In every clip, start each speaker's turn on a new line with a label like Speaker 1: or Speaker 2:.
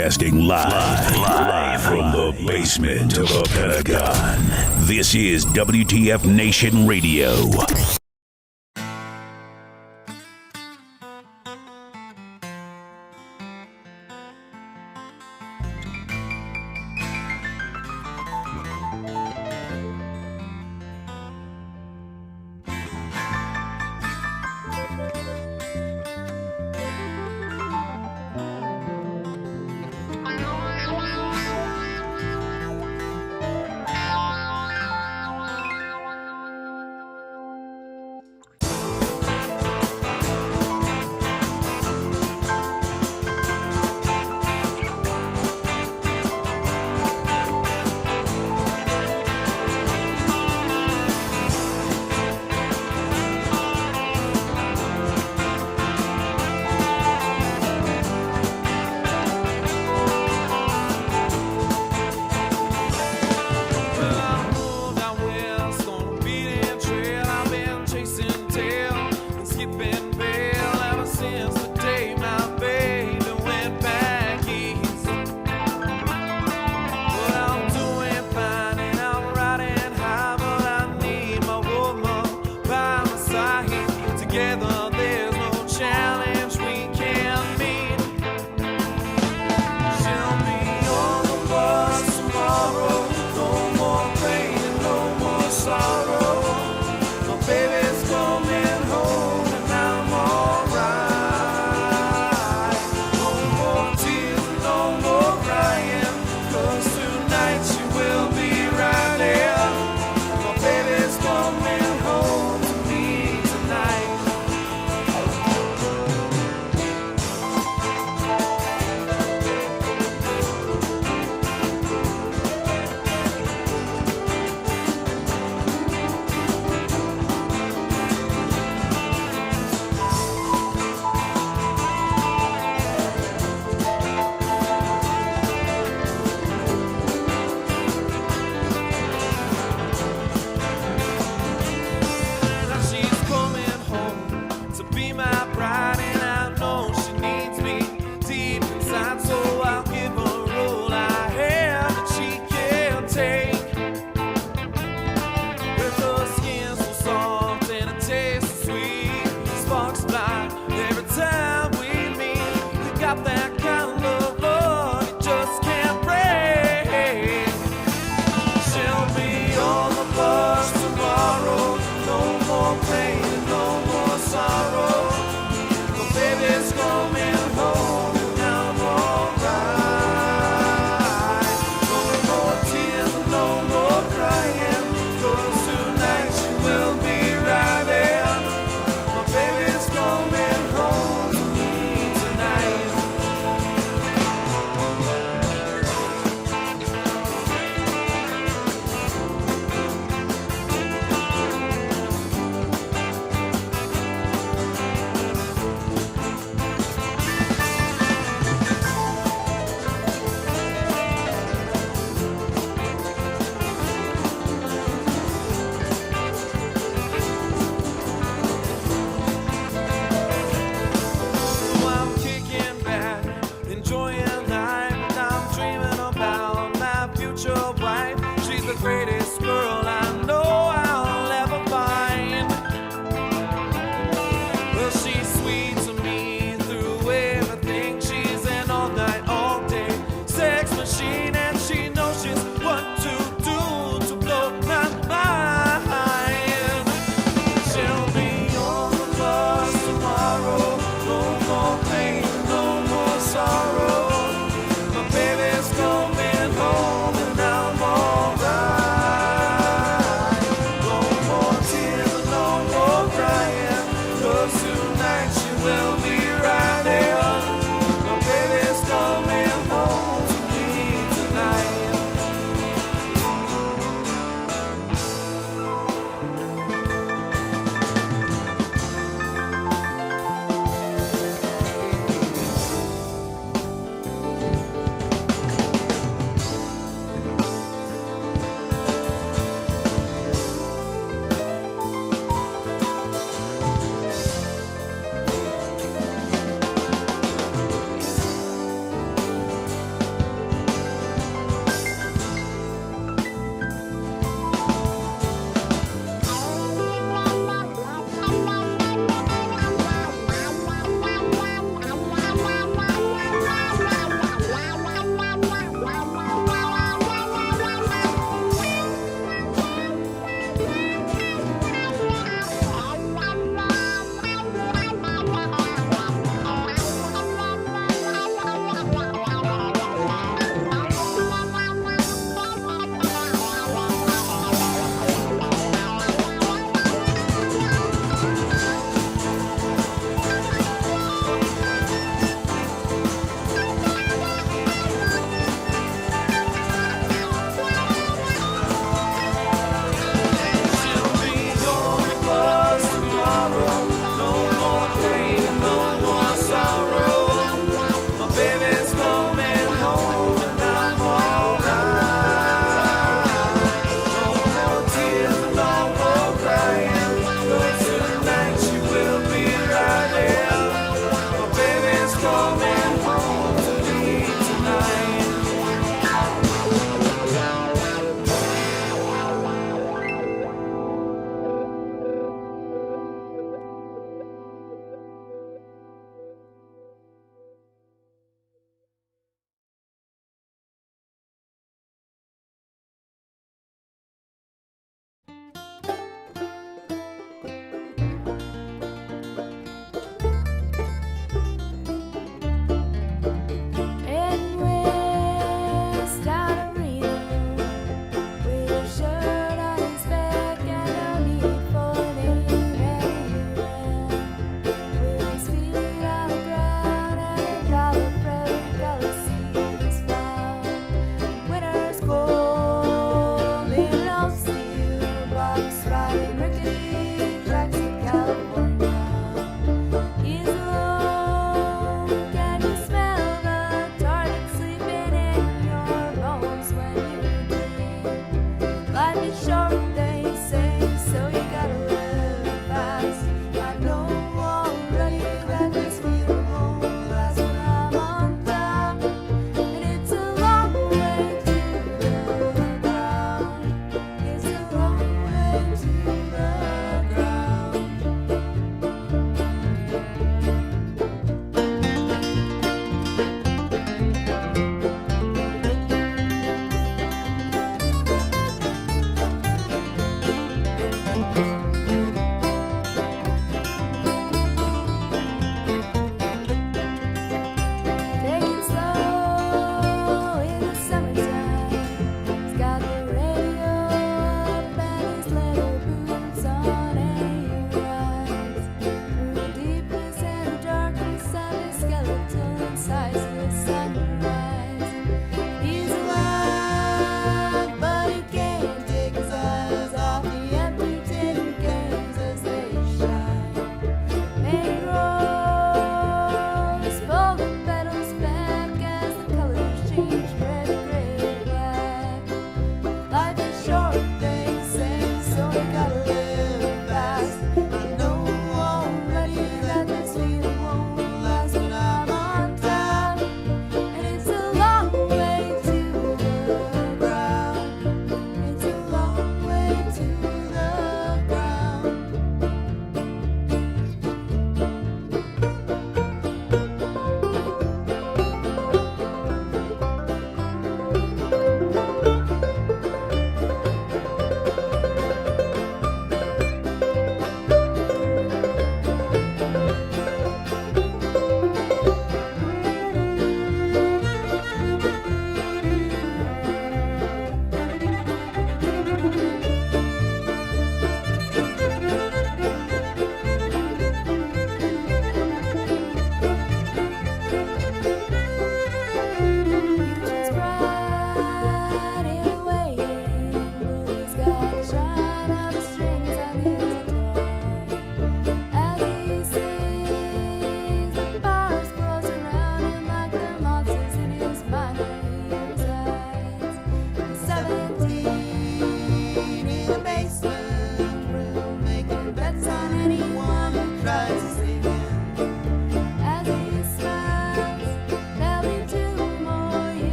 Speaker 1: Broadcasting live from the basement of the Pentagon. This is WTF Nation Radio.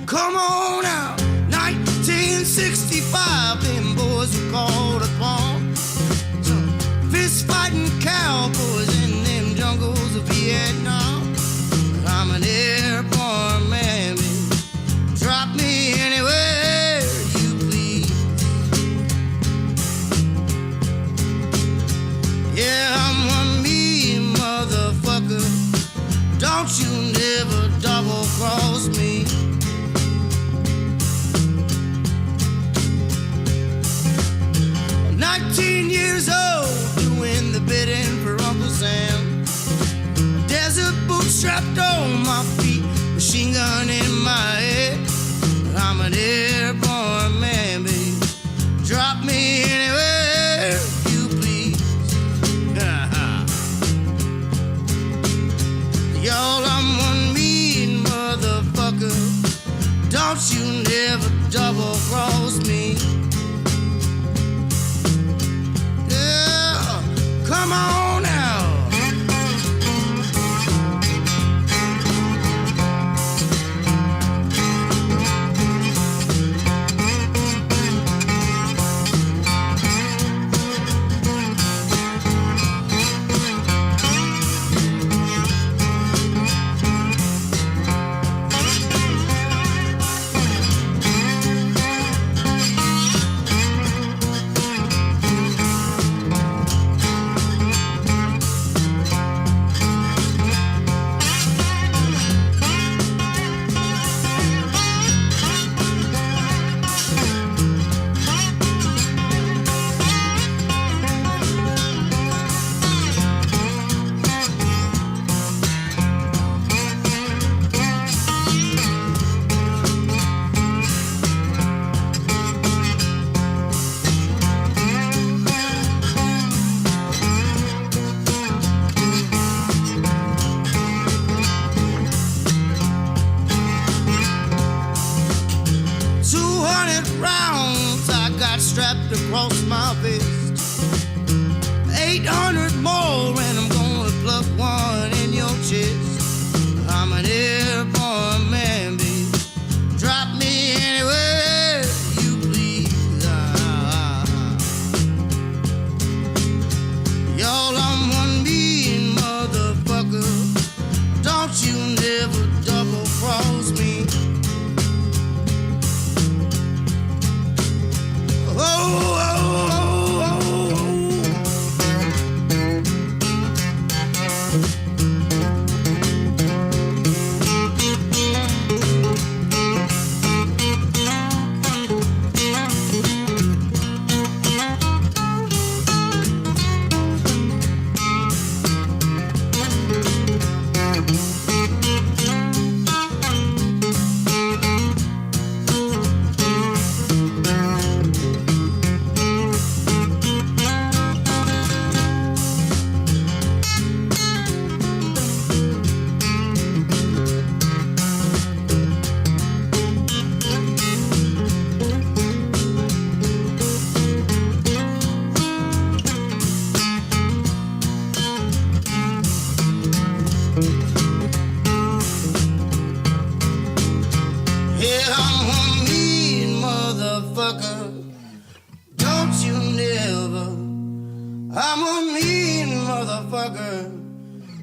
Speaker 2: Come on out, 1965, them boys were called upon. Some fist-fighting cowboys in them jungles of Vietnam. I'm an airborne man, baby. Drop me anywhere you please. Yeah, I'm one mean motherfucker. Don't you never double-cross me. 19 years old, doing the bidding for Uncle Sam. Desert boots strapped on my feet, machine gun in my head. I'm an airborne man, baby. Drop me anywhere you please. Y'all, I'm one mean motherfucker. Don't you never double cross me. Come on now. Strapped across my vest, 800 more, and I'm gonna pluck one in your chest. I'm an airborne man, baby. Drop me anywhere you please. Y'all, I'm one mean motherfucker. Don't you never double cross me.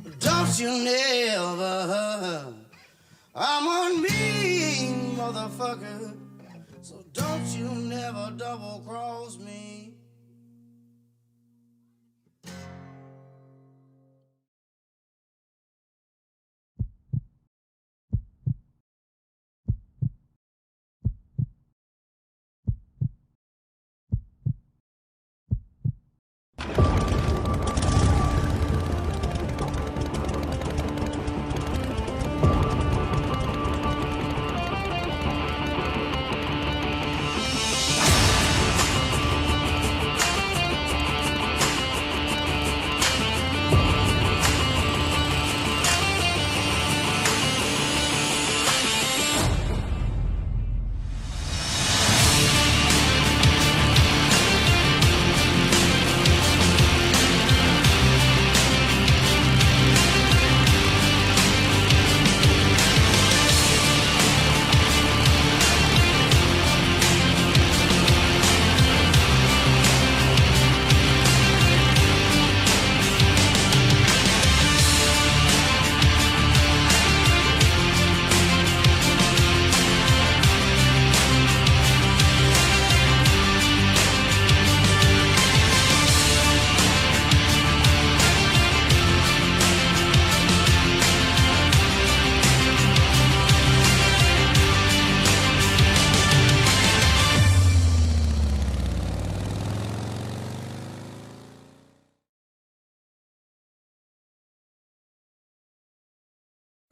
Speaker 2: Don't you never. I'm a mean motherfucker, so don't you never double cross me.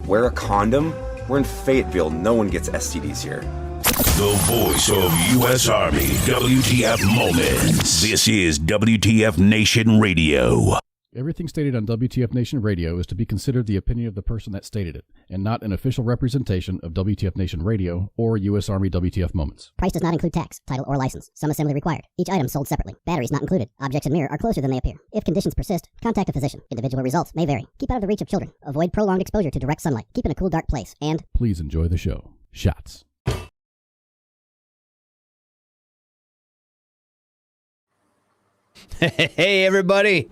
Speaker 3: Wear a condom? We're in Fayetteville. No one gets STDs here.
Speaker 1: The voice of U.S. Army, WTF Moments. This is WTF Nation Radio.
Speaker 4: Everything stated on WTF Nation Radio is to be considered the opinion of the person that stated it, and not an official representation of WTF Nation Radio or U.S. Army WTF Moments.
Speaker 5: Price does not include tax, title, or license. Some assembly required. Each item sold separately. Batteries not included. Objects in mirror are closer than they appear. If conditions persist, contact a physician. Individual results may vary. Keep out of the reach of children. Avoid prolonged exposure to direct sunlight. Keep in a cool, dark place. And
Speaker 4: Please enjoy the show. Shots.
Speaker 6: Hey, everybody.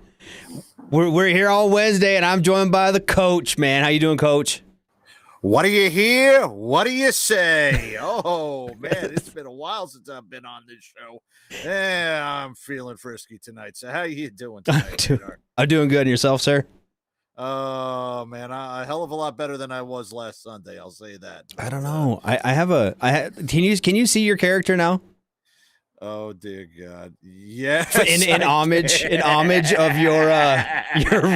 Speaker 6: We're here all Wednesday, and I'm joined by the coach, man. How you doing, Coach?
Speaker 7: What do you hear? What do you say? Oh, man, it's been a while since I've been on this show. Yeah, I'm feeling frisky tonight. So how you doing tonight?
Speaker 6: I'm doing good. And yourself, sir?
Speaker 7: Oh, man, a hell of a lot better than I was last Sunday. I'll say that.
Speaker 6: I don't know. Can you see your character now?
Speaker 7: Oh dear God! Yes,
Speaker 6: in homage of your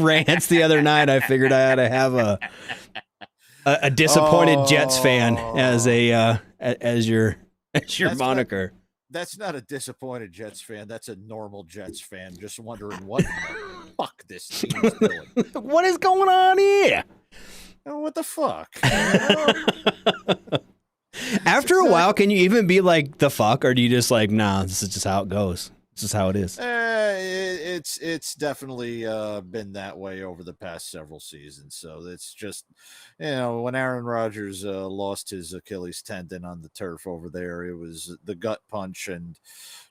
Speaker 6: rants the other night, I figured I had to have a disappointed Jets fan as your moniker.
Speaker 7: That's not a disappointed Jets fan. That's a normal Jets fan, just wondering what the fuck this team's doing.
Speaker 6: What is going on here?
Speaker 7: Oh, what the fuck?
Speaker 6: After a while, can you even be like the fuck, or do you just like, nah, this is just how it goes? This is how it is.
Speaker 7: It's definitely been that way over the past several seasons. So it's just, when Aaron Rodgers lost his Achilles tendon on the turf over there, it was the gut punch. And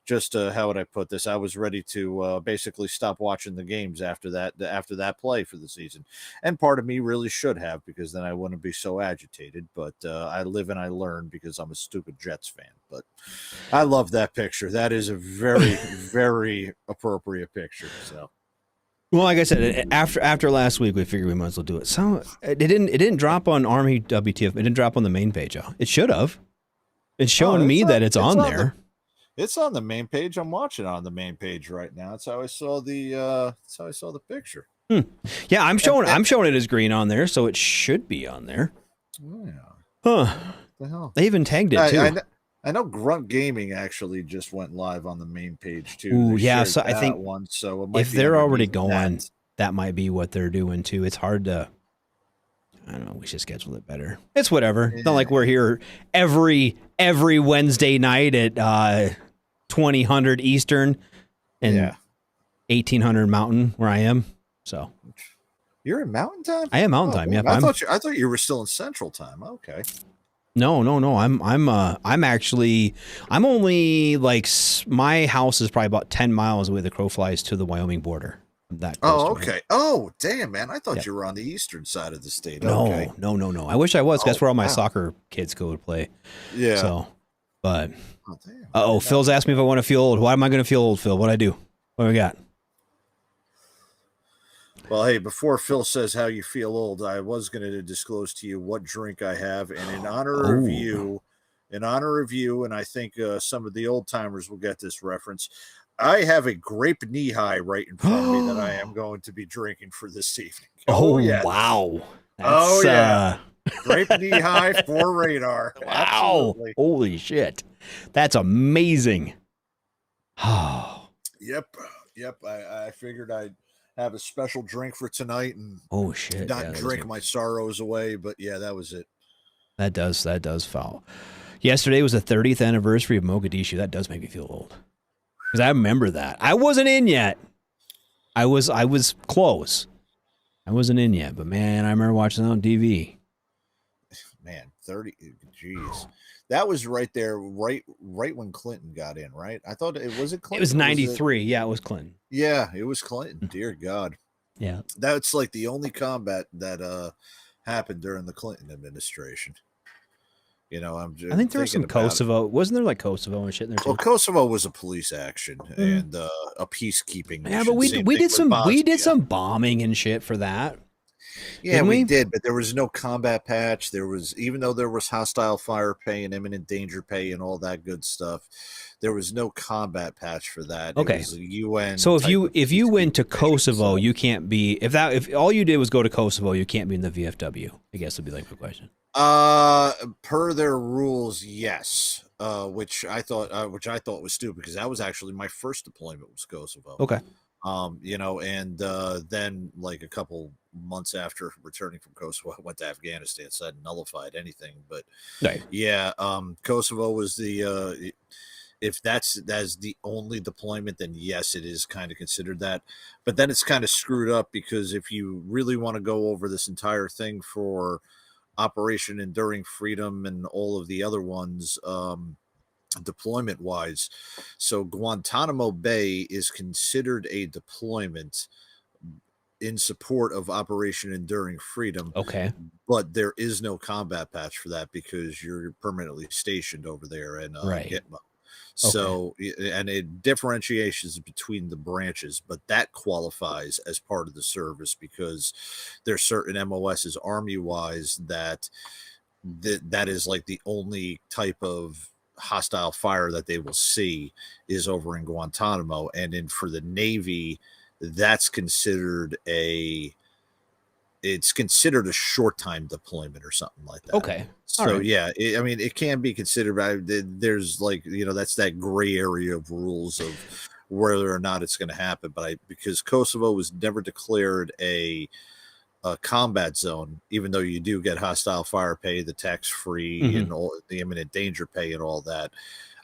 Speaker 7: just how would I put this? I was ready to basically stop watching the games after that play for the season. And part of me really should have, because then I wouldn't be so agitated. But I live and I learn, because I'm a stupid Jets fan. But I love that picture. That is a very, very appropriate picture. So,
Speaker 6: well, like I said, after last week, we figured we might as well do it. So it didn't drop on Army WTF. It didn't drop on the main page. It should have. It's showing me that it's on there.
Speaker 7: It's on the main page. I'm watching it on the main page right now. That's how I saw the picture.
Speaker 6: Yeah, I'm showing it as green on there, so it should be on there.
Speaker 7: Yeah.
Speaker 6: Huh.
Speaker 7: What the hell?
Speaker 6: They even tagged it too.
Speaker 7: I know Grunt Gaming actually just went live on the main page too.
Speaker 6: Ooh, yeah, so I think
Speaker 7: one. So it might
Speaker 6: if they're already going, that might be what they're doing too. It's hard to. I don't know. We should schedule it better. It's whatever. It's not like we're here every Wednesday night at 2000 Eastern and 1800 Mountain, where I am. So
Speaker 7: you're in Mountain Time.
Speaker 6: I am Mountain Time. Yeah,
Speaker 7: I thought you were still in Central Time. Okay.
Speaker 6: No. I'm only like, my house is probably about 10 miles away. The crow flies to the Wyoming border. That close to
Speaker 7: okay.
Speaker 6: me.
Speaker 7: Oh, damn, man. I thought you were on the eastern side of the state.
Speaker 6: No,
Speaker 7: okay.
Speaker 6: No. I wish I was. That's where all my soccer kids go to play.
Speaker 7: Yeah.
Speaker 6: So, but, Phil's asked me if I want to feel old. Why am I going to feel old, Phil? What'd I do? What do we got?
Speaker 7: Well, hey, before Phil says how you feel old, I was going to disclose to you what drink I have. And in honor of you, and I think some of the old timers will get this reference, I have a grape knee-high right in front of me that I am going to be drinking for this evening.
Speaker 6: Yeah. Wow.
Speaker 7: Grape knee-high for Radar.
Speaker 6: Wow.
Speaker 7: Absolutely.
Speaker 6: Holy shit. That's amazing. Oh.
Speaker 7: Yep. I figured I'd have a special drink for tonight and not drink my sorrows away. But, yeah, that was it.
Speaker 6: That does foul. Yesterday was the 30th anniversary of Mogadishu. That does make me feel old. Because I remember that. I wasn't in yet. I was close. I wasn't in yet, but man, I remember watching it on TV.
Speaker 7: Man, 30. Jeez, that was right there, right when Clinton got in. Right? I thought it was Clinton.
Speaker 6: It was 93. Yeah, it was Clinton.
Speaker 7: Yeah, it was Clinton. Dear God.
Speaker 6: Yeah,
Speaker 7: that's like the only combat that happened during the Clinton administration. I think
Speaker 6: there was some Kosovo. Wasn't there like Kosovo and shit in there too?
Speaker 7: Well, Kosovo was a police action and a peacekeeping mission.
Speaker 6: Yeah, but we did some bombing and shit for that.
Speaker 7: Yeah, we did, but there was no combat patch. There was, even though there was hostile fire pay and imminent danger pay and all that good stuff, there was no combat patch for that.
Speaker 6: Okay.
Speaker 7: It was a UN.
Speaker 6: So if you
Speaker 7: peacekeeping
Speaker 6: went to
Speaker 7: mission,
Speaker 6: Kosovo,
Speaker 7: so-
Speaker 6: you can't be if all you did was go to Kosovo, you can't be in the VFW. I guess would be like the question.
Speaker 7: Per their rules, yes. Which I thought was stupid, because that was actually my first deployment was Kosovo.
Speaker 6: Okay.
Speaker 7: And then like a couple months after returning from Kosovo, I went to Afghanistan, so that nullified anything. But
Speaker 6: Right.
Speaker 7: yeah, Kosovo was the if that's the only deployment, then yes, it is kind of considered that. But then it's kind of screwed up, because if you really want to go over this entire thing for Operation Enduring Freedom and all of the other ones, deployment wise, so Guantanamo Bay is considered a deployment in support of Operation Enduring Freedom.
Speaker 6: Okay.
Speaker 7: But there is no combat patch for that, because you're permanently stationed over there in
Speaker 6: Right.
Speaker 7: Gitmo. So, and it differentiations between the branches, but that qualifies as part of the service, because there's certain MOSs Army wise that is like the only type of hostile fire that they will see is over in Guantanamo. And then for the Navy, that's considered it's considered a short time deployment or something like that.
Speaker 6: Okay.
Speaker 7: So
Speaker 6: right.
Speaker 7: yeah, I mean, it can be considered, but there's like, that's that gray area of rules of whether or not it's going to happen. But because Kosovo was never declared a combat zone, even though you do get hostile fire pay, the tax-free and all the imminent danger pay and all that,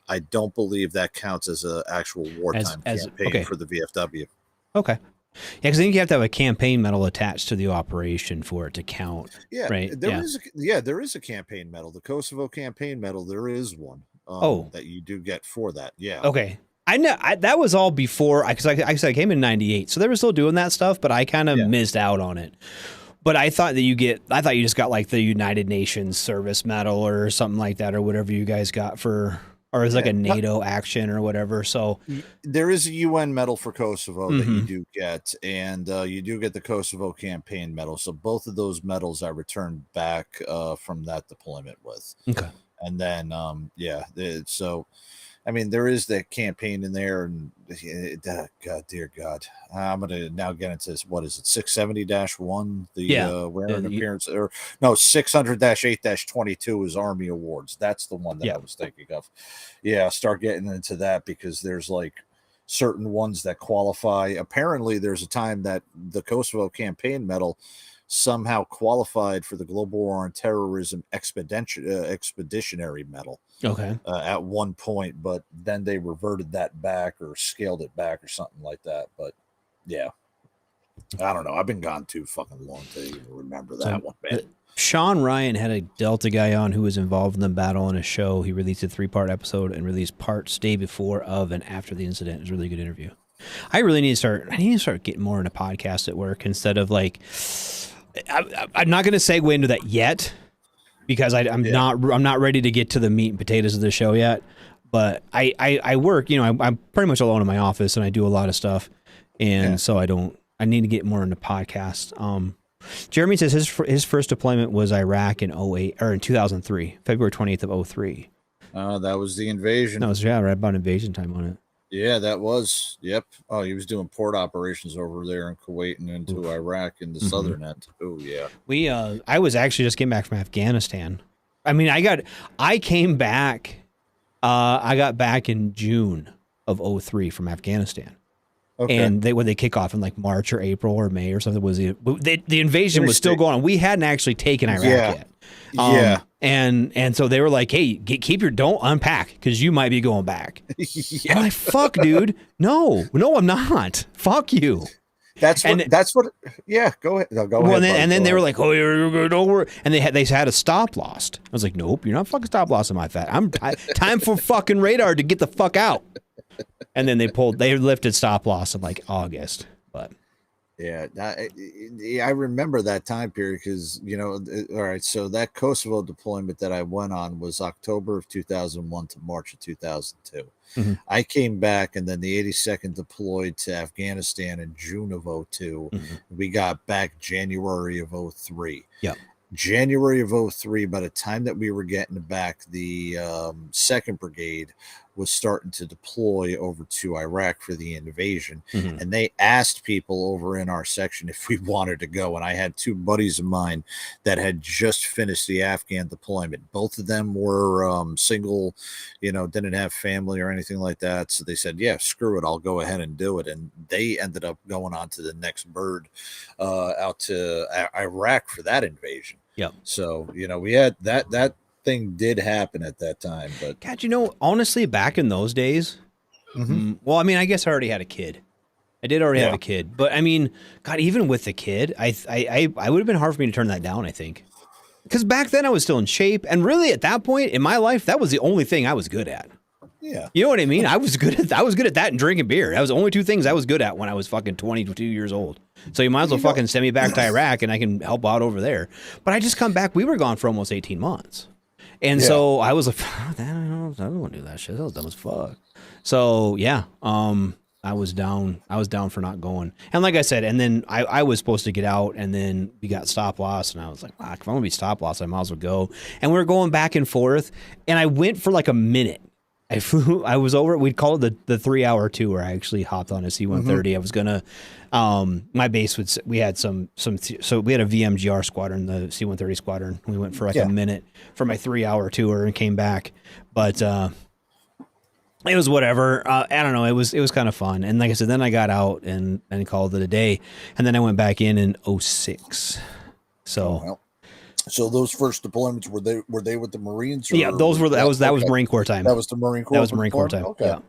Speaker 7: I don't believe that counts as an actual wartime campaign for the VFW.
Speaker 6: Okay. Yeah, because I think you have to have a campaign medal attached to the operation for it to count.
Speaker 7: Yeah,
Speaker 6: right.
Speaker 7: there is a campaign medal. The Kosovo campaign medal, there is one. That you do get for that. Yeah.
Speaker 6: Okay. I know that was all before, because I came in '98, so they were still doing that stuff, but I kind of missed out on it. But I thought you just got like the United Nations Service Medal or something like that, or whatever you guys got for. Or is like a NATO action or whatever. So
Speaker 7: there is a UN medal for Kosovo that you do get, and you do get the Kosovo campaign medal. So both of those medals I returned back from that deployment with.
Speaker 6: Okay.
Speaker 7: And then so I mean, there is that campaign in there, and God, dear God, I'm gonna now get into this. What is it? 670-1, the wearing appearance, or no, 600-8-22 is Army Awards. That's the one that I was thinking of. Yeah, start getting into that, because there's like certain ones that qualify. Apparently, there's a time that the Kosovo campaign medal somehow qualified for the Global War on Terrorism expeditionary medal.
Speaker 6: Okay.
Speaker 7: At one point, but then they reverted that back or scaled it back or something like that. But yeah, I don't know. I've been gone too fucking long to even remember that one, man.
Speaker 6: Sean Ryan had a Delta guy on who was involved in the battle in a show. He released a 3-part episode and released parts day before, of, and after the incident. It was a really good interview. I need to start getting more into podcasts at work, instead of like, I'm not going to segue into that yet, because I'm not ready to get to the meat and potatoes of the show yet. But I work, I'm pretty much alone in my office, and I do a lot of stuff, and so I need to get more into podcasts. Jeremy says his first deployment was Iraq in 2003, February 28th of 2003.
Speaker 7: That was the invasion.
Speaker 6: That was right about invasion time on it.
Speaker 7: Yeah, that was. Yep. Oh, he was doing port operations over there in Kuwait and into Iraq in the southern end. Oh, yeah.
Speaker 6: I was actually just getting back from Afghanistan. I mean, I came back. I got back in June of 2003 from Afghanistan. Okay. And when they kick off in like March or April or May or something, the invasion was still going on. We hadn't actually taken Iraq yet. And so they were like, "Hey, don't unpack, because you might be going back." I'm like, "Fuck, dude, no, I'm not. Fuck you."
Speaker 7: That's what. Yeah, go ahead. No, go ahead.
Speaker 6: And then they were like, "Oh, you're don't worry." And they had a stop loss. I was like, "Nope, you're not fucking stop lossing my fat. I'm time for fucking radar to get the fuck out." And then they lifted stop loss in like August, but
Speaker 7: Yeah, I remember that time period because, all right, so that Kosovo deployment that I went on was October of 2001 to March of 2002.
Speaker 6: Mhm.
Speaker 7: I came back, and then the 82nd deployed to Afghanistan in June of 02. We got back January of 03.
Speaker 6: Yeah.
Speaker 7: January of 03, by the time that we were getting back, the 2nd Brigade was starting to deploy over to Iraq for the invasion. And they asked people over in our section if we wanted to go. And I had 2 buddies of mine that had just finished the Afghan deployment. Both of them were single, didn't have family or anything like that. So they said, yeah, screw it, I'll go ahead and do it. And they ended up going on to the next bird out to Iraq for that invasion.
Speaker 6: Yeah.
Speaker 7: So, we had that thing did happen at that time, but
Speaker 6: God, honestly, back in those days, well, I mean, I guess I already had a kid. I did already have a kid, but I mean, God, even with the kid, I would have been hard for me to turn that down, I think. Because back then I was still in shape, and really at that point in my life, that was the only thing I was good at.
Speaker 7: Yeah.
Speaker 6: You know what I mean? I was good at that and drinking beer. That was the only 2 things I was good at when I was fucking 22 years old. So you might as well fucking send me back to Iraq and I can help out over there. But I just come back. We were gone for almost 18 months. And so I was like, I don't want to do that shit. That was dumb as fuck. So yeah, I was down for not going. And like I said, and then I was supposed to get out, and then we got stop loss, and I was like, if I'm going to be stop loss, I might as well go. And we were going back and forth, and I went for like a minute. I was over, we'd call it the 3-hour tour. I actually hopped on a C-130. I was going to, my base we had so we had a VMGR squadron, the C-130 squadron. We went for like a minute for my 3-hour tour and came back. But, it was whatever. I don't know. It was kind of fun. And like I said, then I got out and called it a day. And then I went back in 06. So,
Speaker 8: so those first deployments, were they with the Marines?
Speaker 6: Yeah, those were that was Marine Corps time.
Speaker 8: That was the Marine Corps.
Speaker 6: That was Marine Corps time.
Speaker 8: Okay.
Speaker 6: Yeah.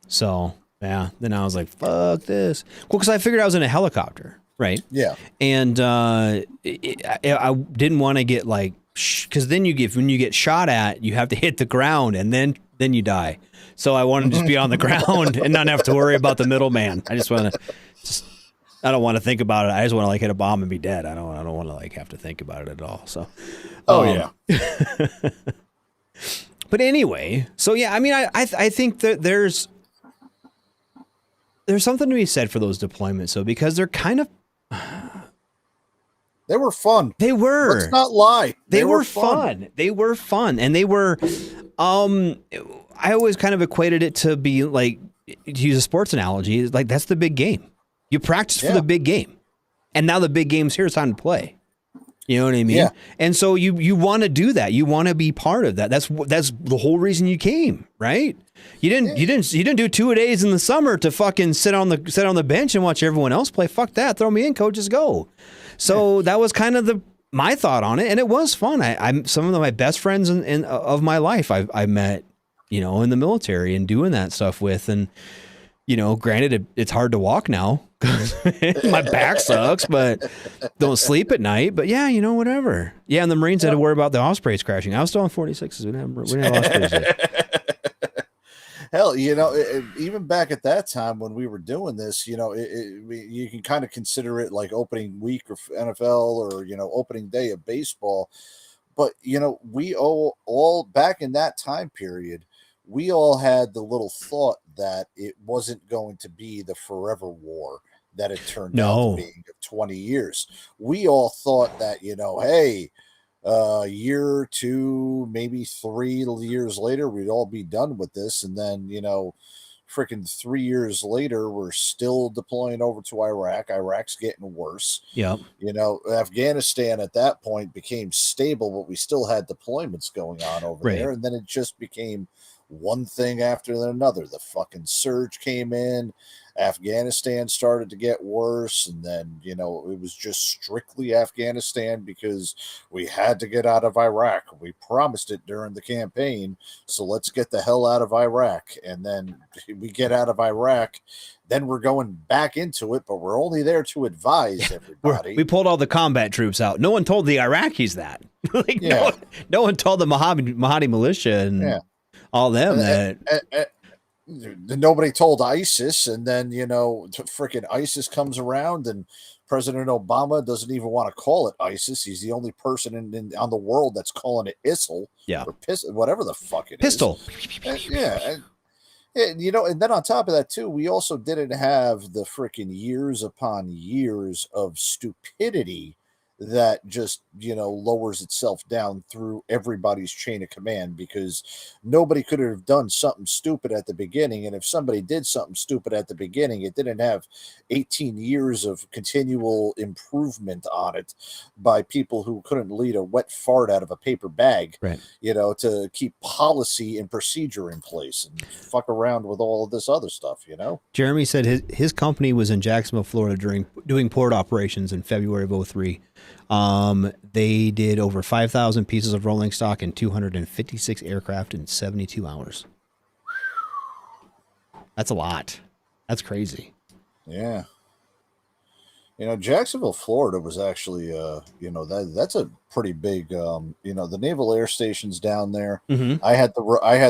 Speaker 6: So yeah, then I was like, fuck this. Well, because I figured I was in a helicopter, right?
Speaker 8: Yeah.
Speaker 6: And I didn't want to get like, because then when you get shot at, you have to hit the ground and then you die. So I wanted to just be on the ground and not have to worry about the middleman. I just want to I don't want to think about it. I just want to like hit a bomb and be dead. I don't want to like have to think about it at all. So,
Speaker 8: yeah.
Speaker 6: But anyway, so yeah, I mean, I think that there's something to be said for those deployments, though, because they're kind of
Speaker 8: they were fun.
Speaker 6: They were.
Speaker 8: Let's not lie.
Speaker 6: They were fun. They were fun, and they were. I always kind of equated it to be like, to use a sports analogy, like that's the big game. You practice for the big game, and now the big game's here. It's time to play. You know what I mean?
Speaker 8: Yeah.
Speaker 6: And so you want to do that. You want to be part of that. That's the whole reason you came, right? You didn't do 2-a-days in the summer to fucking sit on the bench and watch everyone else play. Fuck that. Throw me in, coaches, go. So that was kind of my thought on it, and it was fun. I'm some of my best friends of my life I met, in the military and doing that stuff with, and granted it's hard to walk now because my back sucks, but don't sleep at night. But yeah, whatever. Yeah, and the Marines had to worry about the Ospreys crashing. I was still on 46s. We didn't have Ospreys yet.
Speaker 8: Hell, even back at that time when we were doing this, you can kind of consider it like opening week of NFL or, opening day of baseball. But, we all back in that time period, we all had the little thought that it wasn't going to be the forever war that it turned out to be of 20 years. We all thought that, hey, a year, 2, maybe 3 years later, we'd all be done with this. And then, freaking 3 years later, we're still deploying over to Iraq. Iraq's getting worse.
Speaker 6: Yep.
Speaker 8: Afghanistan at that point became stable, but we still had deployments going on over there. And then it just became one thing after another. The fucking surge came in. Afghanistan started to get worse, and then it was just strictly Afghanistan because we had to get out of Iraq. We promised it during the campaign, so let's get the hell out of Iraq. And then we get out of Iraq, then we're going back into it, but we're only there to advise everybody.
Speaker 6: We pulled all the combat troops out. No one told the Iraqis that. No one told the Mahdi militia and all them that.
Speaker 8: nobody told ISIS, and then freaking ISIS comes around, and President Obama doesn't even want to call it ISIS. He's the only person on the world that's calling it ISIL, or whatever the fuck it
Speaker 6: Pistol.
Speaker 8: is. And, and then on top of that too, we also didn't have the freaking years upon years of stupidity that just lowers itself down through everybody's chain of command, because nobody could have done something stupid at the beginning, and if somebody did something stupid at the beginning, it didn't have 18 years of continual improvement on it by people who couldn't lead a wet fart out of a paper bag,
Speaker 6: right?
Speaker 8: To keep policy and procedure in place and fuck around with all of this other stuff.
Speaker 6: Jeremy said his company was in Jacksonville, Florida doing port operations in February of 2003. They did over 5,000 pieces of rolling stock and 256 aircraft in 72 hours. That's a lot. That's crazy.
Speaker 8: Yeah. Jacksonville, Florida was actually, that's a pretty big, the Naval Air Station's down there.
Speaker 6: Mm-hmm.
Speaker 8: I had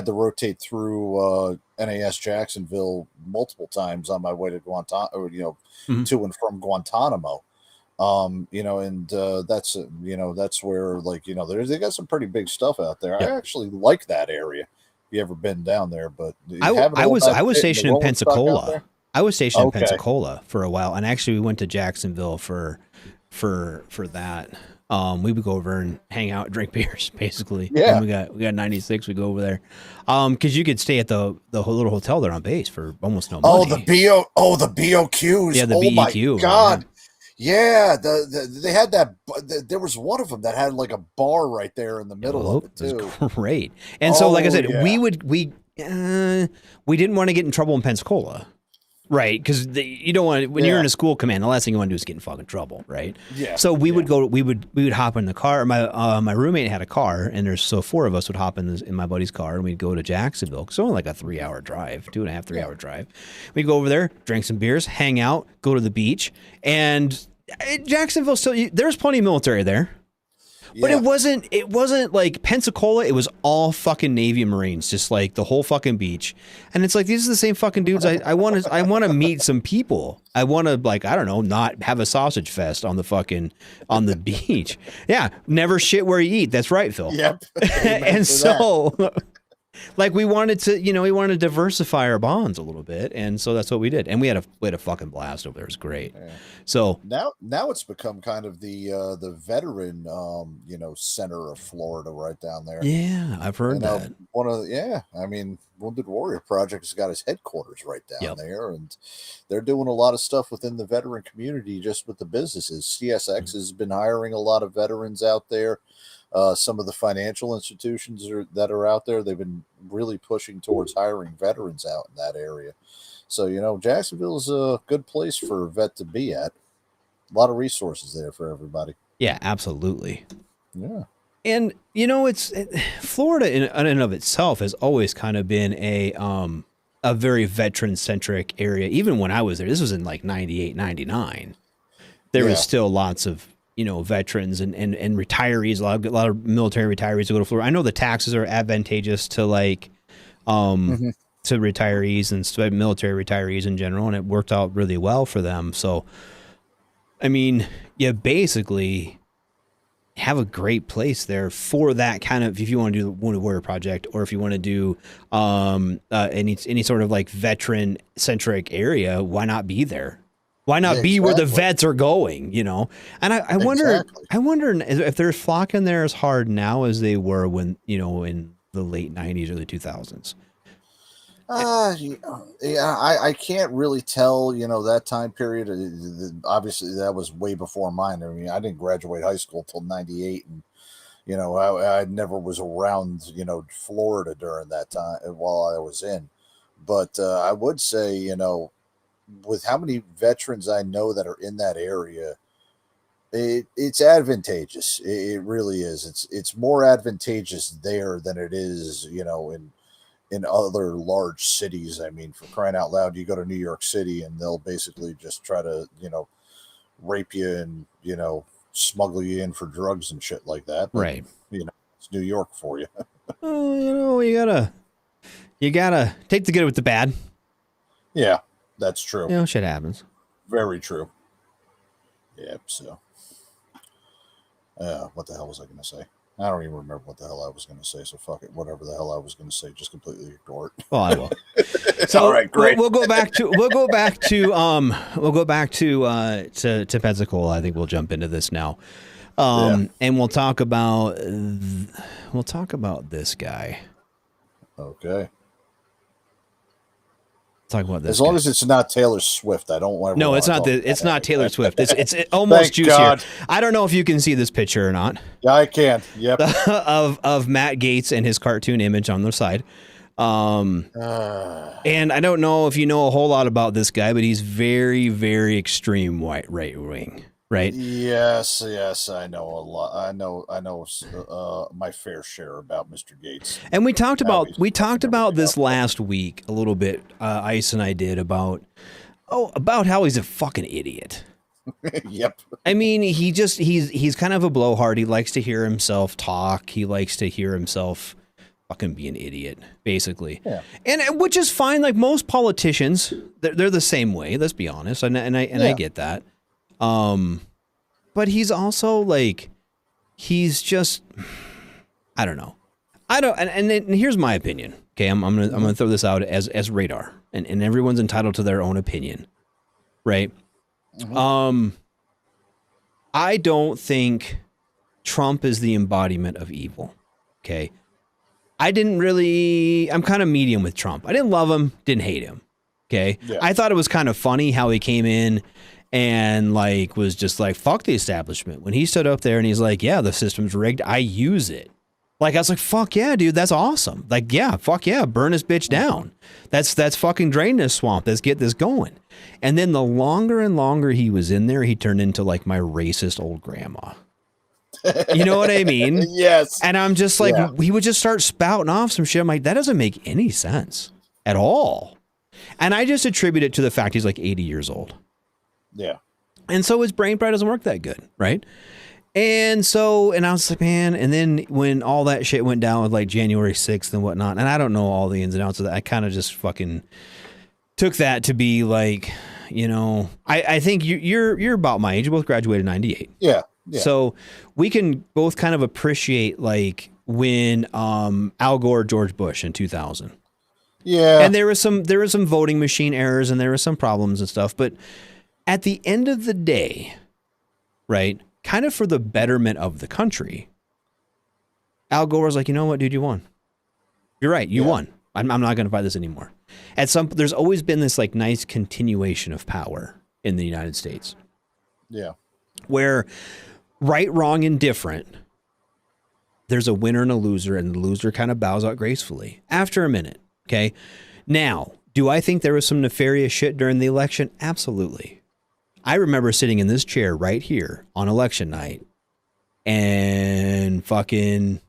Speaker 8: to rotate through NAS Jacksonville multiple times on my way to Guantanamo, to and from Guantanamo. That's where they got some pretty big stuff out there.
Speaker 6: Yep.
Speaker 8: I actually like that area. If you ever been down there, but
Speaker 6: I was stationed in Pensacola. I was stationed in Pensacola for a while, and actually we went to Jacksonville for that. We would go over and hang out, drink beers, basically.
Speaker 8: Yeah,
Speaker 6: we got 96. We go over there, because you could stay at the little hotel there on base for almost no money.
Speaker 8: The BOQs.
Speaker 6: Yeah, the BEQ.
Speaker 8: My God. Yeah, they had that. There was one of them that had like a bar right there in the middle of it too.
Speaker 6: Great. And so, like I said, we didn't want to get in trouble in Pensacola, right? Because you don't want when you're in a school command, the last thing you want to do is get in fucking trouble, right?
Speaker 8: Yeah.
Speaker 6: So we would hop in the car. My roommate had a car, and four of us would hop in my buddy's car, and we'd go to Jacksonville. It's only like a 3-hour drive, 3-hour drive. We'd go over there, drink some beers, hang out, go to the beach, and Jacksonville there's plenty of military there. But it wasn't like Pensacola. It was all fucking Navy and Marines, just like the whole fucking beach. And it's like, these are the same fucking dudes. I want to meet some people. I want to, like, I don't know, not have a sausage fest on the beach. Yeah. Never shit where you eat. That's right, Phil.
Speaker 8: Yep.
Speaker 6: And so like we wanted to diversify our bonds a little bit. And so that's what we did. And we had a fucking blast over there. It was great. Yeah. So
Speaker 8: now it's become kind of the veteran, center of Florida right down there.
Speaker 6: Yeah. I've heard that.
Speaker 8: Wounded Warrior Project has got its headquarters right down there, and they're doing a lot of stuff within the veteran community, just with the businesses. CSX has been hiring a lot of veterans out there. Some of the financial institutions that are out there, they've been really pushing towards hiring veterans out in that area. So, Jacksonville is a good place for a vet to be at. A lot of resources there for everybody.
Speaker 6: Yeah, absolutely.
Speaker 8: Yeah.
Speaker 6: And, it's Florida in and of itself has always kind of been a very veteran centric area. Even when I was there, this was in like 98, 99. There was still lots of, veterans and retirees, a lot of military retirees to go to Florida. I know the taxes are advantageous to to retirees and military retirees in general, and it worked out really well for them. So, I mean, you basically have a great place there for that kind of, if you want to do the Wounded Warrior Project, or if you want to do any sort of like veteran centric area, why not be there? Why not be where the vets are going, And I wonder if they're flocking there as hard now as they were when, in the late 90s, early 2000s.
Speaker 8: I can't really tell, that time period. Obviously, that was way before mine. I mean, I didn't graduate high school till 98, and I never was around, Florida during that time while I was in. But I would say, with how many veterans I know that are in that area, it's advantageous. It really is. It's more advantageous there than it is, in other large cities. I mean, for crying out loud, you go to New York City and they'll basically just try to, rape you and, smuggle you in for drugs and shit like that. But,
Speaker 6: right.
Speaker 8: It's New York for you.
Speaker 6: Oh, you gotta You gotta take the good with the bad.
Speaker 8: Yeah, that's true.
Speaker 6: You know, shit happens.
Speaker 8: Very true. Yep. So, what the hell was I going to say? I don't even remember what the hell I was going to say. So fuck it. Whatever the hell I was going to say, just completely ignore it.
Speaker 6: Well, I will. So
Speaker 8: all right, great.
Speaker 6: We'll go back to Pensacola. I think we'll jump into this now, and we'll talk about this guy.
Speaker 8: Okay.
Speaker 6: Talk about this.
Speaker 8: As long as it's not Taylor Swift, I don't want.
Speaker 6: No, it's not. It's not Taylor Swift. It's almost
Speaker 8: Thank
Speaker 6: juicier.
Speaker 8: God.
Speaker 6: I don't know if you can see this picture or not.
Speaker 8: Yeah, I can. Yep.
Speaker 6: of Matt Gaetz and his cartoon image on the side. And I don't know if you know a whole lot about this guy, but he's very, very extreme right wing. Right.
Speaker 8: Yes, I know a lot. I know my fair share about Mr. Gaetz.
Speaker 6: And we talked about this last week a little bit. Ice and I did about how he's a fucking idiot.
Speaker 8: Yep.
Speaker 6: I mean, he's kind of a blowhard. He likes to hear himself talk. He likes to hear himself fucking be an idiot, basically. Yeah. And which is fine. Like most politicians, they're the same way. Let's be honest. And I get that. But he's also like, he's just, I don't know. And here's my opinion. Okay. I'm gonna throw this out as radar, and everyone's entitled to their own opinion. Right. Mm-hmm. I don't think Trump is the embodiment of evil. Okay. I'm kind of medium with Trump. I didn't love him, didn't hate him. Okay. Yeah. I thought it was kind of funny how he came in and like was just like, fuck the establishment. When he stood up there and he's like, yeah, the system's rigged, I use it. Like, I was like, fuck yeah, dude, that's awesome. Like, yeah, fuck yeah, burn this bitch down. That's fucking drain this swamp. Let's get this going. And then the longer and longer he was in there, he turned into like my racist old grandma. You know what I mean?
Speaker 8: Yes.
Speaker 6: And I'm just like, he would just start spouting off some shit. I'm like, that doesn't make any sense at all. And I just attribute it to the fact he's like 80 years old.
Speaker 8: Yeah.
Speaker 6: And so his brain probably doesn't work that good, right? And I was like, man, and then when all that shit went down with like January 6th and whatnot, and I don't know all the ins and outs of that, I kind of just fucking took that to be like, you know, I think you're about my age. You both graduated in 98.
Speaker 8: Yeah.
Speaker 6: So we can both kind of appreciate like when Al Gore, George Bush in 2000.
Speaker 8: Yeah.
Speaker 6: And there was some voting machine errors and there were some problems and stuff, but at the end of the day, right, kind of for the betterment of the country, Al Gore was like, you know what, dude, you won. You're right, you won. I'm not going to fight this anymore. There's always been this like nice continuation of power in the United States.
Speaker 8: Yeah.
Speaker 6: Where right, wrong, and different, there's a winner and a loser, and the loser kind of bows out gracefully after a minute. Okay. Now, do I think there was some nefarious shit during the election? Absolutely. I remember sitting in this chair right here on election night and fucking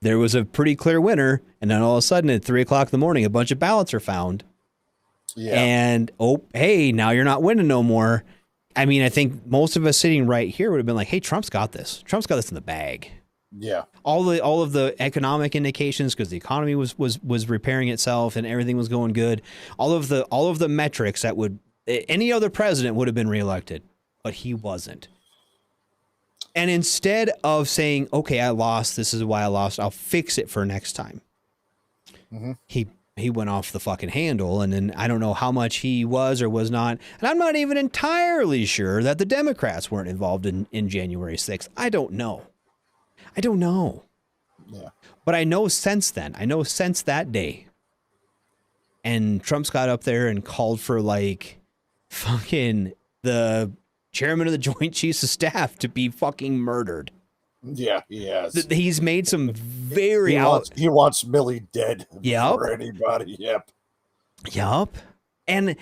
Speaker 6: there was a pretty clear winner. And then all of a sudden at 3:00 in the morning, a bunch of ballots are found. Yeah. And, oh, hey, now you're not winning no more. I mean, I think most of us sitting right here would have been like, hey, Trump's got this. Trump's got this in the bag.
Speaker 8: Yeah.
Speaker 6: All of the economic indications, because the economy was repairing itself and everything was going good. All of the metrics that would any other president would have been reelected, but he wasn't. And instead of saying, okay, I lost, this is why I lost, I'll fix it for next time. Mm-hmm. He went off the fucking handle, and then I don't know how much he was or was not. And I'm not even entirely sure that the Democrats weren't involved in January 6th. I don't know.
Speaker 8: Yeah.
Speaker 6: But I know since that day, and Trump's got up there and called for like fucking the chairman of the Joint Chiefs of Staff to be fucking murdered.
Speaker 8: Yeah, he has.
Speaker 6: He's made some very
Speaker 8: he wants Millie dead.
Speaker 6: Yep.
Speaker 8: For anybody. Yep.
Speaker 6: And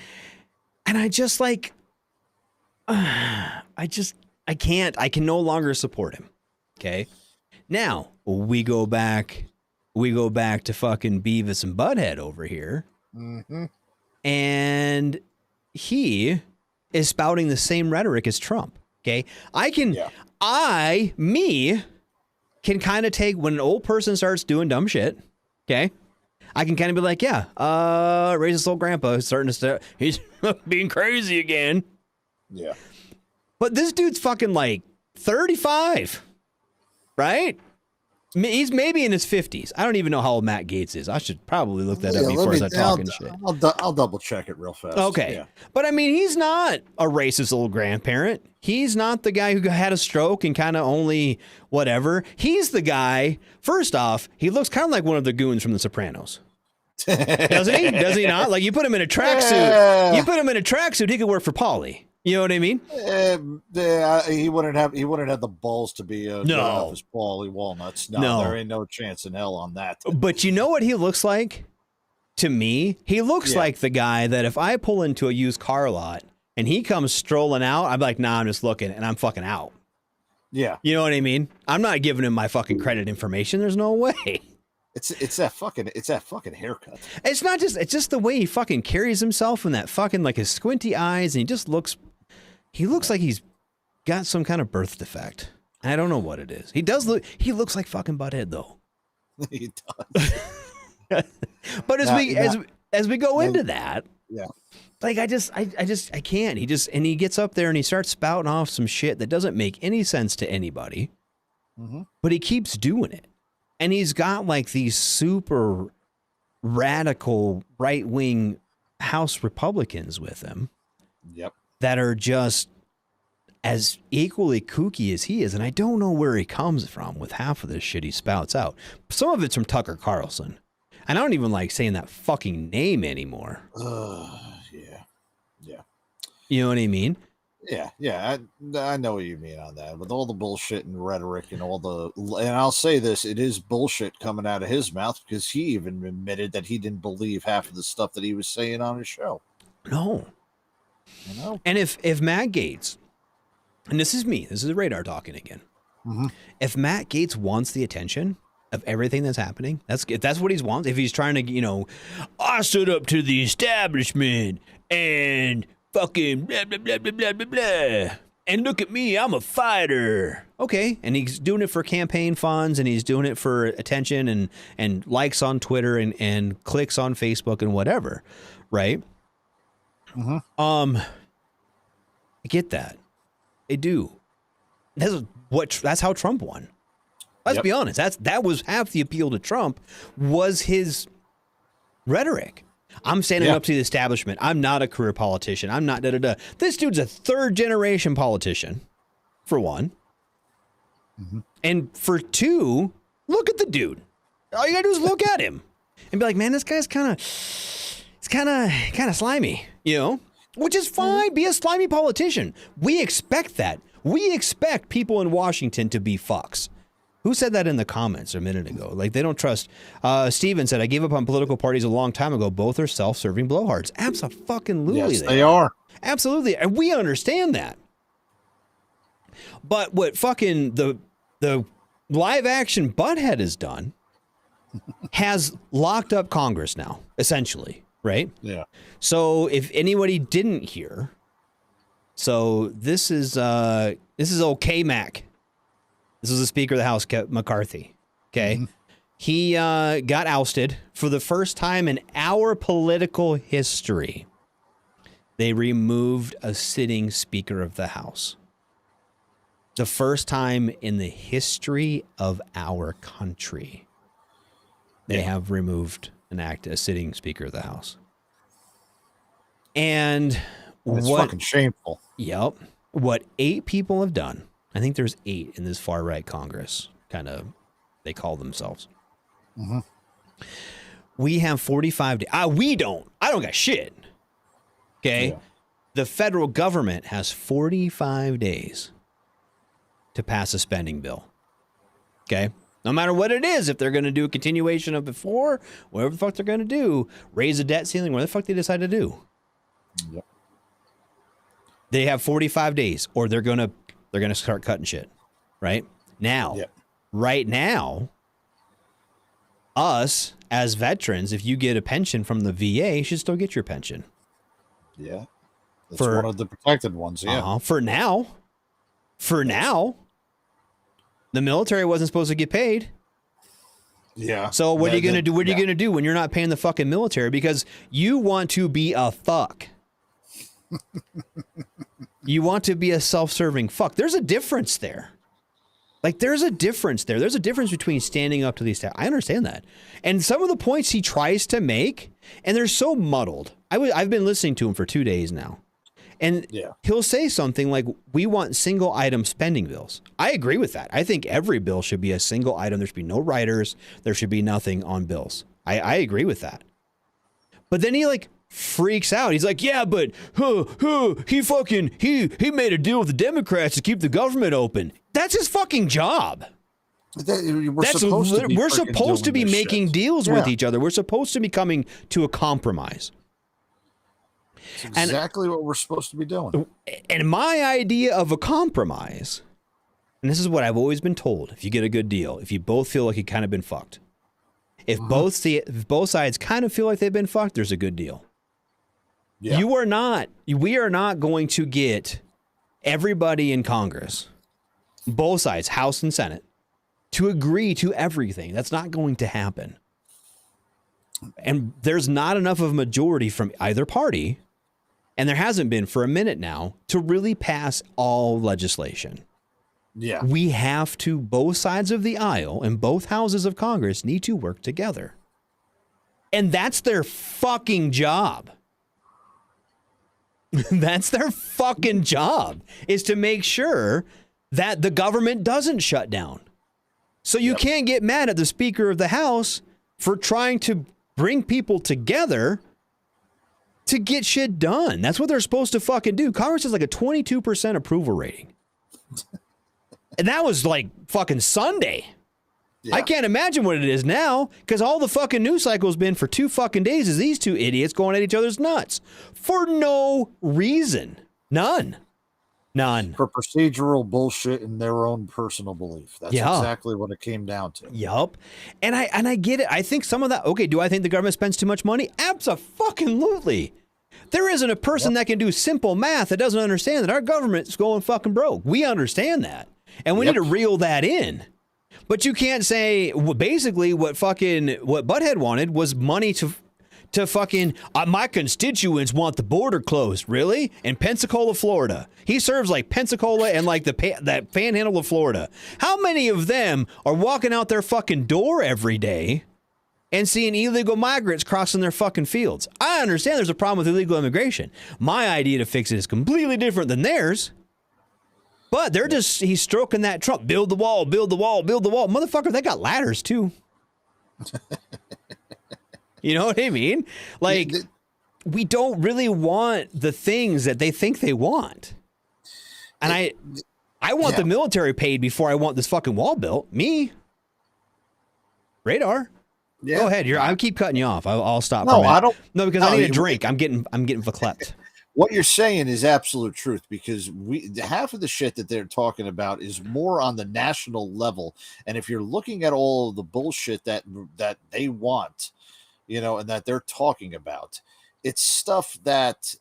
Speaker 6: I just like I can no longer support him. Okay. Now we go back to fucking Beavis and Butthead over here.
Speaker 8: Mm-hmm.
Speaker 6: And he is spouting the same rhetoric as Trump. Okay. I can kind of take when an old person starts doing dumb shit. Okay. I can kind of be like, yeah, racist old grandpa is starting to he's being crazy again.
Speaker 8: Yeah.
Speaker 6: But this dude's fucking like 35, right? He's maybe in his 50s. I don't even know how old Matt Gaetz is. I should probably look that up before I start talking shit.
Speaker 8: I'll double check it real fast.
Speaker 6: Okay.
Speaker 8: Yeah.
Speaker 6: But I mean, he's not a racist old grandparent. He's not the guy who had a stroke and kind of only whatever. He's the guy, first off, he looks kind of like one of the goons from The Sopranos. Doesn't he? Does he not? Like, you put him in a tracksuit. You put him in a tracksuit, he could work for Paulie. You know what I mean?
Speaker 8: He wouldn't have the balls to be off his Paulie Walnuts. No, there ain't no chance in hell on that.
Speaker 6: But you know what he looks like? To me, he looks like the guy that if I pull into a used car lot and he comes strolling out, I'm like, nah, I'm just looking, and I'm fucking out.
Speaker 8: Yeah.
Speaker 6: You know what I mean? I'm not giving him my fucking credit information. There's no way.
Speaker 8: It's that fucking haircut.
Speaker 6: It's just the way he fucking carries himself and that fucking, like, his squinty eyes, and he looks like he's got some kind of birth defect. I don't know what it is. He looks like fucking Butthead though.
Speaker 8: He does.
Speaker 6: But as we go into that,
Speaker 8: yeah.
Speaker 6: Like, I can't. He gets up there and he starts spouting off some shit that doesn't make any sense to anybody.
Speaker 8: Mm-hmm.
Speaker 6: But he keeps doing it. And he's got like these super radical right-wing House Republicans with him.
Speaker 8: Yep.
Speaker 6: That are just as equally kooky as he is. And I don't know where he comes from with half of this shit he spouts out. Some of it's from Tucker Carlson. And I don't even like saying that fucking name anymore.
Speaker 8: Yeah.
Speaker 6: You know what I mean?
Speaker 8: Yeah. I know what you mean on that. With all the bullshit and rhetoric and and I'll say this, it is bullshit coming out of his mouth because he even admitted that he didn't believe half of the stuff that he was saying on his show.
Speaker 6: No.
Speaker 8: You know? And
Speaker 6: if Matt Gaetz, and this is Radar talking again.
Speaker 8: Mm-hmm.
Speaker 6: If Matt Gaetz wants the attention of everything that's happening, if that's what he wants, if he's trying to, I stood up to the establishment and fucking blah, blah, blah, blah, blah, blah, blah. And look at me, I'm a fighter. Okay. And he's doing it for campaign funds, and he's doing it for attention and likes on Twitter and clicks on Facebook and whatever. Right?
Speaker 8: Mm-hmm.
Speaker 6: I get that. I do. That's how Trump won. Let's be honest. That was half the appeal to Trump was his rhetoric. I'm standing up to the establishment. I'm not a career politician. I'm not da-da-da. This dude's a third generation politician, for one.
Speaker 8: Mm-hmm.
Speaker 6: And for two, look at the dude. All you gotta do is look at him and be like, man, this guy's kind of slimy, which is fine. Be a slimy politician. We expect that. We expect people in Washington to be fucks. Who said that in the comments a minute ago? Like, they don't trust. Steven said, I gave up on political parties a long time ago. Both are self-serving blowhards. Absolutely.
Speaker 8: Yes, they are.
Speaker 6: Absolutely. And we understand that. But what fucking the live action butthead has done has locked up Congress now, essentially. Right?
Speaker 8: Yeah.
Speaker 6: So if anybody didn't hear, this is okay, Mac. This is the Speaker of the House, McCarthy. Okay. Mm-hmm. He got ousted for the first time in our political history. They removed a sitting Speaker of the House. The first time in the history of our country, they have removed a sitting Speaker of the House. And
Speaker 8: it's fucking shameful.
Speaker 6: Yep. What 8 people have done. I think there's 8 in this far right Congress, they call themselves.
Speaker 8: Mm-hmm.
Speaker 6: We have 45 days. I don't got shit. Okay. Yeah. The federal government has 45 days to pass a spending bill. Okay. No matter what it is, if they're going to do a continuation of before, whatever the fuck they're going to do, raise a debt ceiling, whatever the fuck they decide to do.
Speaker 8: Yep.
Speaker 6: They have 45 days, or they're going to start cutting shit. Right now, right now, us as veterans, if you get a pension from the VA, you should still get your pension.
Speaker 8: Yeah. That's one of the protected ones. Yeah.
Speaker 6: For now, the military wasn't supposed to get paid.
Speaker 8: Yeah.
Speaker 6: So what are you going to do? What are you going to do when you're not paying the fucking military because you want to be a fuck? You want to be a self-serving fuck. There's a difference there. Like, there's a difference there. There's a difference between standing up to these. I understand that. And some of the points he tries to make, and they're so muddled. I've been listening to him for 2 days now. And he'll say something like, we want single item spending bills. I agree with that. I think every bill should be a single item. There should be no riders. There should be nothing on bills. I agree with that. But then he like freaks out. He's like, yeah, but he made a deal with the Democrats to keep the government open. That's his fucking job.
Speaker 8: We're
Speaker 6: supposed to be making deals with each other. We're supposed to be coming to a compromise.
Speaker 8: That's exactly what we're supposed to be doing.
Speaker 6: And my idea of a compromise, and this is what I've always been told, if you get a good deal, if you both feel like you kind of been fucked, if both sides kind of feel like they've been fucked, there's a good deal. Yeah. We are not going to get everybody in Congress, both sides, House and Senate, to agree to everything. That's not going to happen. And there's not enough of a majority from either party, and there hasn't been for a minute now, to really pass all legislation.
Speaker 8: Yeah.
Speaker 6: We have to, both sides of the aisle and both houses of Congress need to work together. And that's their fucking job. That's their fucking job, is to make sure that the government doesn't shut down. So you can't get mad at the Speaker of the House for trying to bring people together to get shit done. That's what they're supposed to fucking do. Congress has like a 22% approval rating. And that was like fucking Sunday. Yeah. I can't imagine what it is now, because all the fucking news cycle has been for 2 fucking days is these two idiots going at each other's nuts for no reason. None.
Speaker 8: For procedural bullshit and their own personal belief. That's exactly what it came down to.
Speaker 6: Yup. And I get it. I think some of that, okay, do I think the government spends too much money? Abso-fucking-lutely. There isn't a person that can do simple math that doesn't understand that our government's going fucking broke. We understand that. And we need to reel that in. But you can't say, basically what Butthead wanted was money to fucking, my constituents want the border closed. Really? In Pensacola, Florida. He serves like Pensacola and like that panhandle of Florida. How many of them are walking out their fucking door every day and seeing illegal migrants crossing their fucking fields? I understand there's a problem with illegal immigration. My idea to fix it is completely different than theirs. But he's stroking that Trump. Build the wall, build the wall, build the wall. Motherfucker, they got ladders too. You know what I mean? Like, we don't really want the things that they think they want. And I want the military paid before I want this fucking wall built. Me. Radar. Yeah. Go ahead. I keep cutting you off. I'll stop.
Speaker 8: No, I don't.
Speaker 6: No, because I need a drink. I'm getting verklempt.
Speaker 8: What you're saying is absolute truth, because half of the shit that they're talking about is more on the national level. And if you're looking at all of the bullshit that they want, and that they're talking about, it's stuff that,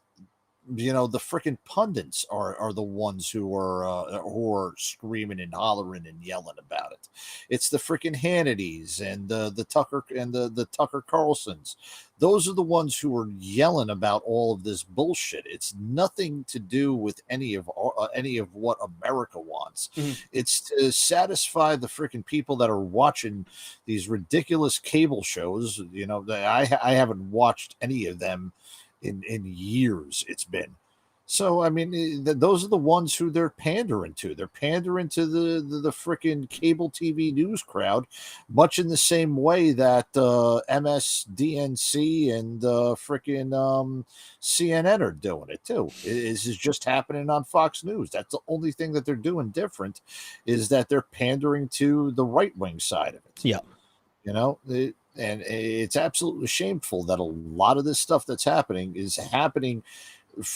Speaker 8: the freaking pundits are the ones who are screaming and hollering and yelling about it. It's the freaking Hannitys and the Tucker and the Tucker Carlsons. Those are the ones who are yelling about all of this bullshit. It's nothing to do with any of what America wants. Mm-hmm. It's to satisfy the freaking people that are watching these ridiculous cable shows. I haven't watched any of them in years. It's been. So, I mean, those are the ones who they're pandering to. They're pandering to the freaking cable TV news crowd, much in the same way that MSDNC and freaking CNN are doing it too. This is just happening on Fox News. That's the only thing that they're doing different, is that they're pandering to the right-wing side of it.
Speaker 6: Yeah.
Speaker 8: And it's absolutely shameful that a lot of this stuff that's happening is happening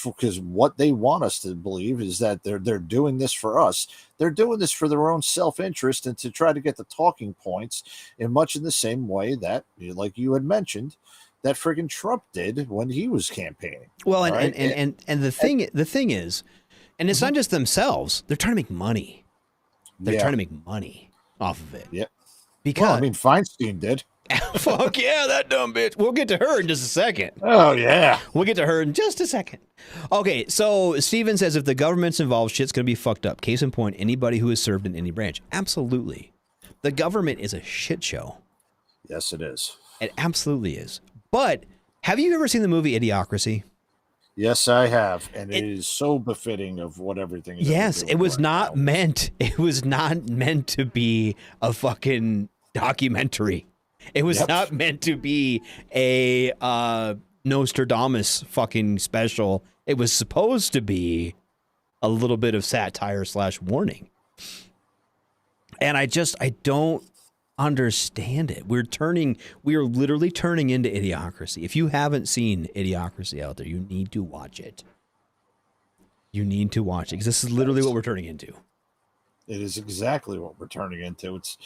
Speaker 8: because what they want us to believe is that they're doing this for us. They're doing this for their own self-interest and to try to get the talking points in much in the same way that, like you had mentioned, that friggin' Trump did when he was campaigning.
Speaker 6: Well, and the thing is, and it's not just themselves, they're trying to make money. They're trying to make money off of it.
Speaker 8: Yep.
Speaker 6: Because
Speaker 8: Well, I mean, Feinstein did.
Speaker 6: fuck yeah, that dumb bitch. We'll get to her in just a second.
Speaker 8: Oh, yeah.
Speaker 6: We'll get to her in just a second. Okay, so Steven says if the government's involved, shit's going to be fucked up. Case in point, anybody who has served in any branch. Absolutely. The government is a shit show.
Speaker 8: Yes, it is.
Speaker 6: It absolutely is. But have you ever seen the movie Idiocracy?
Speaker 8: Yes, I have. And it is so befitting of what everything is.
Speaker 6: Yes, it was not meant. It was not meant to be a fucking documentary. It was not meant to be a Nostradamus fucking special. It was supposed to be a little bit of satire / warning. And I don't understand it. We are literally turning into Idiocracy. If you haven't seen Idiocracy out there, you need to watch it. You need to watch it because this is literally what we're turning into.
Speaker 8: It is exactly what we're turning into. It's,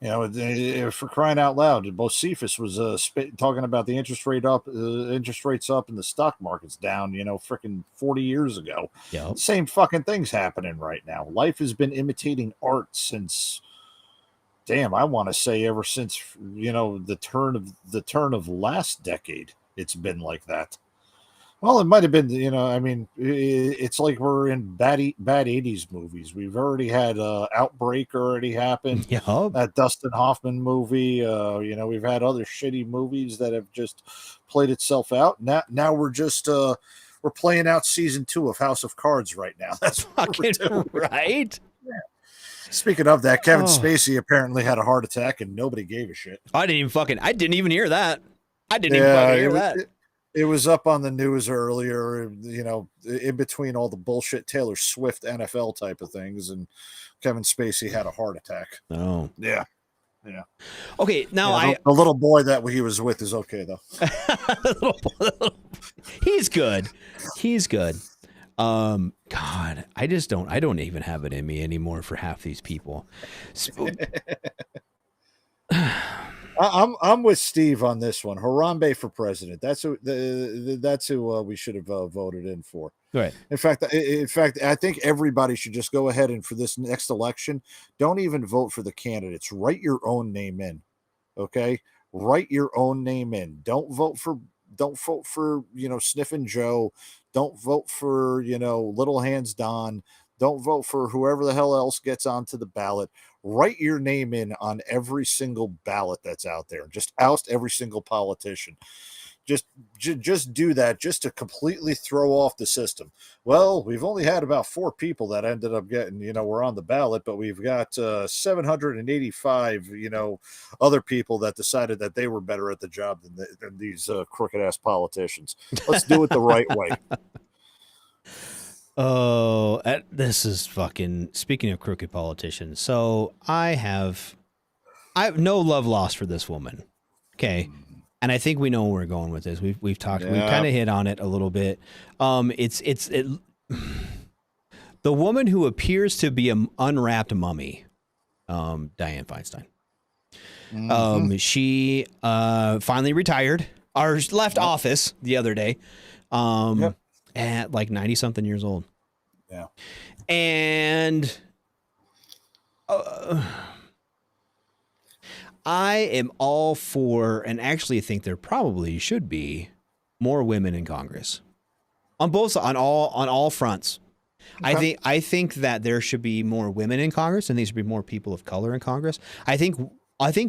Speaker 8: for crying out loud, Bocephus was talking about the interest rates up and the stock market's down, freaking 40 years ago.
Speaker 6: Yep.
Speaker 8: Same fucking thing's happening right now. Life has been imitating art since, I want to say ever since, the turn of last decade. It's been like that. Well, it might have been, it's like we're in bad 80s movies. We've already had Outbreak already happened.
Speaker 6: Yep.
Speaker 8: That Dustin Hoffman movie. We've had other shitty movies that have just played itself out. Now we're just we're playing out season 2 of House of Cards right now. That's
Speaker 6: fucking right.
Speaker 8: Yeah. Speaking of that, Kevin Spacey apparently had a heart attack and nobody gave a shit.
Speaker 6: I didn't even hear that. I didn't even fucking hear that.
Speaker 8: It was up on the news earlier, in between all the bullshit Taylor Swift NFL type of things, and Kevin Spacey had a heart attack.
Speaker 6: Oh.
Speaker 8: Yeah.
Speaker 6: Okay, now
Speaker 8: the little boy that he was with is okay, though.
Speaker 6: He's good. God, I don't even have it in me anymore for half these people.
Speaker 8: I'm with Steve on this one. Harambe for president. That's who we should have voted in for.
Speaker 6: Right.
Speaker 8: In fact, I think everybody should just go ahead and for this next election, don't even vote for the candidates. Write your own name in. Okay, write your own name in. Don't vote for Sniffin' Joe. Don't vote for Little Hands Don. Don't vote for whoever the hell else gets onto the ballot. Write your name in on every single ballot that's out there. Just oust every single politician. Just do that just to completely throw off the system. Well, we've only had about 4 people that ended up getting, were on the ballot, but we've got 785, other people that decided that they were better at the job than these crooked ass politicians. Let's do it the right way.
Speaker 6: Oh, this is fucking, speaking of crooked politicians. So I have no love lost for this woman. Okay. And I think we know where we're going with this. We've talked, we've kind of hit on it a little bit. The woman who appears to be an unwrapped mummy, Dianne Feinstein. She finally retired or left office the other day. At like 90 something years old.
Speaker 8: Yeah.
Speaker 6: And I am all for, and actually think there probably should be more women in Congress on all fronts. Okay. I think that there should be more women in Congress and there should be more people of color in Congress. I think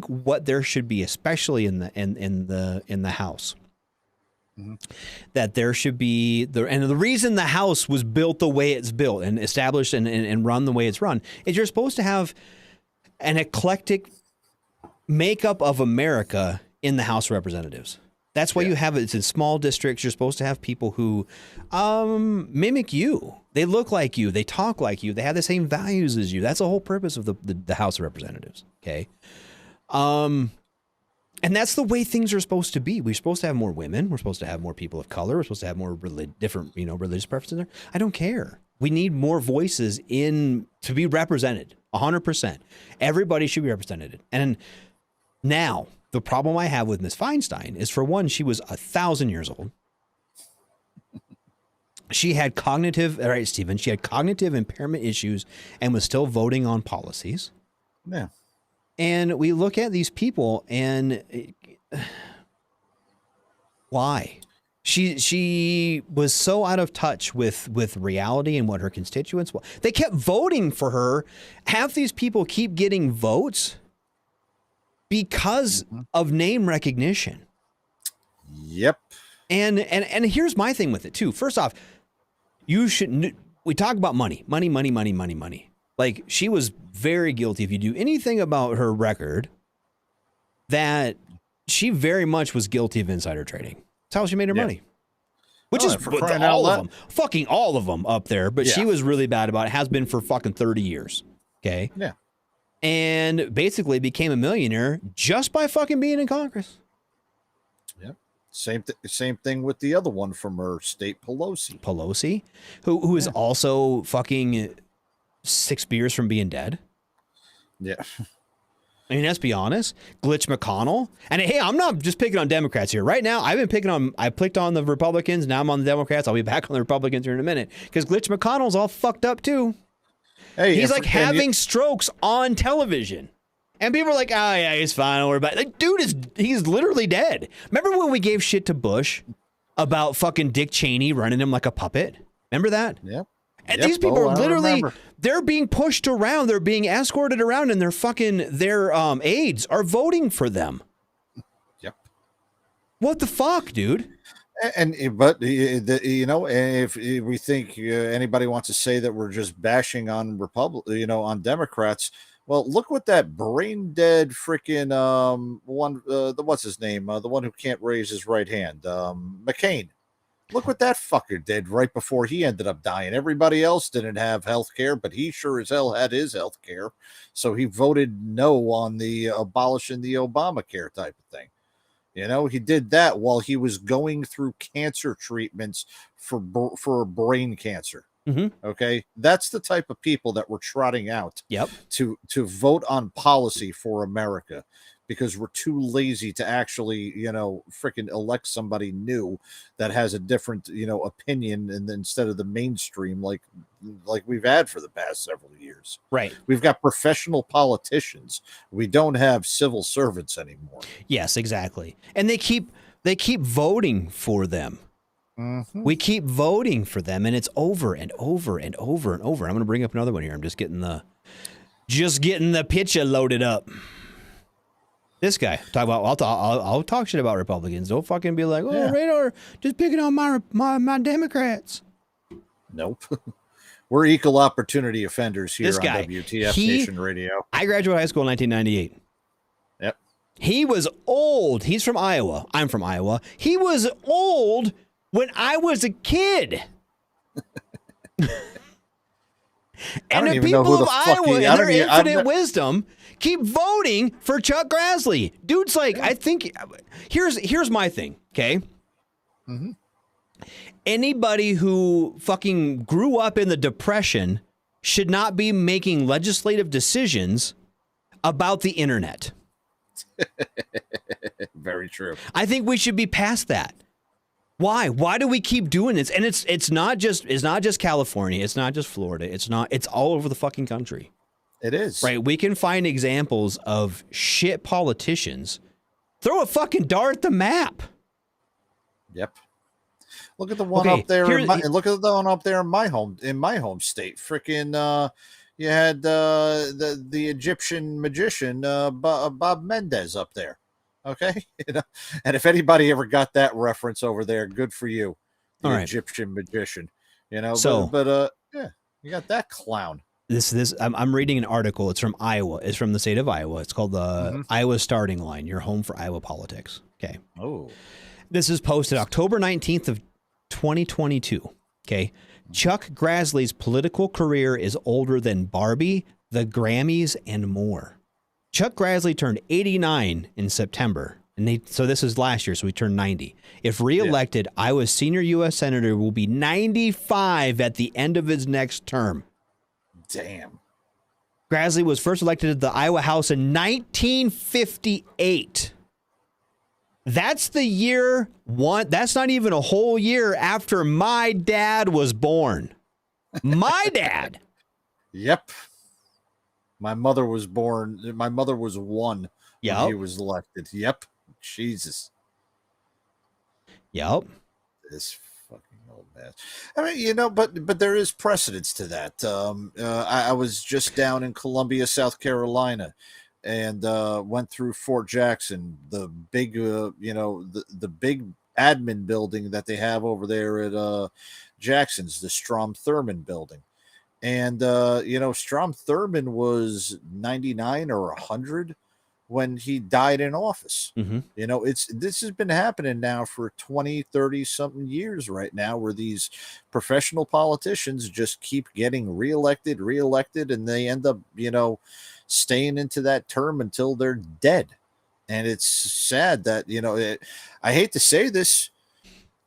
Speaker 6: what there should be, especially in the House, that there should be and the reason the House was built the way it's built and established and run the way it's run is you're supposed to have an eclectic makeup of America in the House of Representatives. That's why you have it. It's in small districts. You're supposed to have people who mimic you. They look like you. They talk like you. They have the same values as you. That's the whole purpose of the House of Representatives. Okay. And that's the way things are supposed to be. We're supposed to have more women. We're supposed to have more people of color. We're supposed to have more different, religious preferences there. I don't care. We need more voices to be represented. 100%. Everybody should be represented. And now the problem I have with Ms. Feinstein is, for one, she was 1,000 years old. She had cognitive impairment issues and was still voting on policies.
Speaker 8: Yeah.
Speaker 6: And we look at these people and why? She was so out of touch with reality and what her constituents want. They kept voting for her. Half these people keep getting votes because of name recognition.
Speaker 7: Yep.
Speaker 6: And here's my thing with it too. First off, we talk about money. Like, she was very guilty. If you do anything about her record, that she very much was guilty of insider trading. That's how she made her money. Which is
Speaker 7: for crying
Speaker 6: all
Speaker 7: out
Speaker 6: of them. Fucking all of them up there. But she was really bad about it. Has been for fucking 30 years. Okay?
Speaker 7: Yeah.
Speaker 6: And basically became a millionaire just by fucking being in Congress.
Speaker 7: Yep. Same thing with the other one from her state, Pelosi.
Speaker 6: Who is also fucking 6 beers from being dead.
Speaker 7: Yeah.
Speaker 6: I mean, let's be honest. Glitch McConnell. And hey, I'm not just picking on Democrats here. Right now, I picked on the Republicans. Now I'm on the Democrats. I'll be back on the Republicans here in a minute. Because Glitch McConnell's all fucked up too.
Speaker 7: Hey,
Speaker 6: he's like having strokes on television. And people are like, oh yeah, he's fine. Don't worry about it. Like, dude, he's literally dead. Remember when we gave shit to Bush about fucking Dick Cheney running him like a puppet? Remember that?
Speaker 7: Yep.
Speaker 6: And these people are literally, they're being pushed around. They're being escorted around, and their aides are voting for them.
Speaker 7: Yep.
Speaker 6: What the fuck, dude?
Speaker 7: But if we think anybody wants to say that we're just bashing on on Democrats, well, look what that brain dead freaking one, what's his name, the one who can't raise his right hand, McCain. Look what that fucker did right before he ended up dying. Everybody else didn't have health care, but he sure as hell had his health care. So he voted no on the abolishing the Obamacare type of thing. He did that while he was going through cancer treatments for brain cancer.
Speaker 6: Mm-hmm.
Speaker 7: Okay. That's the type of people that we're trotting out to vote on policy for America, because we're too lazy to actually, freaking elect somebody new that has a different, opinion, and instead of the mainstream like we've had for the past several years.
Speaker 6: Right.
Speaker 7: We've got professional politicians. We don't have civil servants anymore.
Speaker 6: Yes, exactly. And they keep voting for them.
Speaker 7: Mm-hmm.
Speaker 6: We keep voting for them, and it's over and over and over and over. I'm going to bring up another one here. I'm just getting the picture loaded up. This guy talk about. I'll talk shit about Republicans. Don't fucking be like, Radar, just picking on my Democrats.
Speaker 7: Nope. We're equal opportunity offenders here
Speaker 6: This
Speaker 7: on
Speaker 6: guy,
Speaker 7: WTF Nation Radio.
Speaker 6: I graduated high school in 1998.
Speaker 7: Yep.
Speaker 6: He was old. He's from Iowa. I'm from Iowa. He was old when I was a kid. And the people of Iowa, in their infinite wisdom, keep voting for Chuck Grassley. Dude's like, I think, here's my thing, okay?
Speaker 7: Mm-hmm.
Speaker 6: Anybody who fucking grew up in the Depression should not be making legislative decisions about the internet.
Speaker 7: Very true.
Speaker 6: I think we should be past that. Why? Why do we keep doing this? And it's not just California. It's not just Florida. It's all over the fucking country.
Speaker 7: It is.
Speaker 6: Right. We can find examples of shit politicians. Throw a fucking dart at the map.
Speaker 7: Yep. Look at the one up there. Look at the one up there in my home state. Freaking you had the Egyptian magician Bob Mendez up there. Okay. And if anybody ever got that reference over there, good for you. The Egyptian magician.
Speaker 6: So,
Speaker 7: but you got that clown.
Speaker 6: I'm reading an article. It's from Iowa. It's from the state of Iowa. It's called the Iowa Starting Line. Your home for Iowa politics. Okay.
Speaker 7: Oh.
Speaker 6: This is posted October 19th of 2022. Okay. Chuck Grassley's political career is older than Barbie, the Grammys, and more. Chuck Grassley turned 89 in September. So this is last year, so he turned 90. If reelected, Iowa's senior U.S. senator will be 95 at the end of his next term.
Speaker 7: Damn.
Speaker 6: Grassley was first elected to the Iowa House in 1958. That's the year one. That's not even a whole year after my dad was born. My dad.
Speaker 7: Yep.
Speaker 8: My mother was born. My mother was 1
Speaker 6: Yep.
Speaker 8: when he was elected. Yep. Jesus.
Speaker 6: Yep.
Speaker 8: This fucking old man. I mean, you know, but there is precedence to that. I was just down in Columbia, South Carolina, and went through Fort Jackson, the big, the big admin building that they have over there at Jackson's, the Strom Thurmond building. And Strom Thurmond was 99 or 100 when he died in office. This has been happening now for 20, 30 something years right now, where these professional politicians just keep getting reelected, and they end up, staying into that term until they're dead. And it's sad that, I hate to say this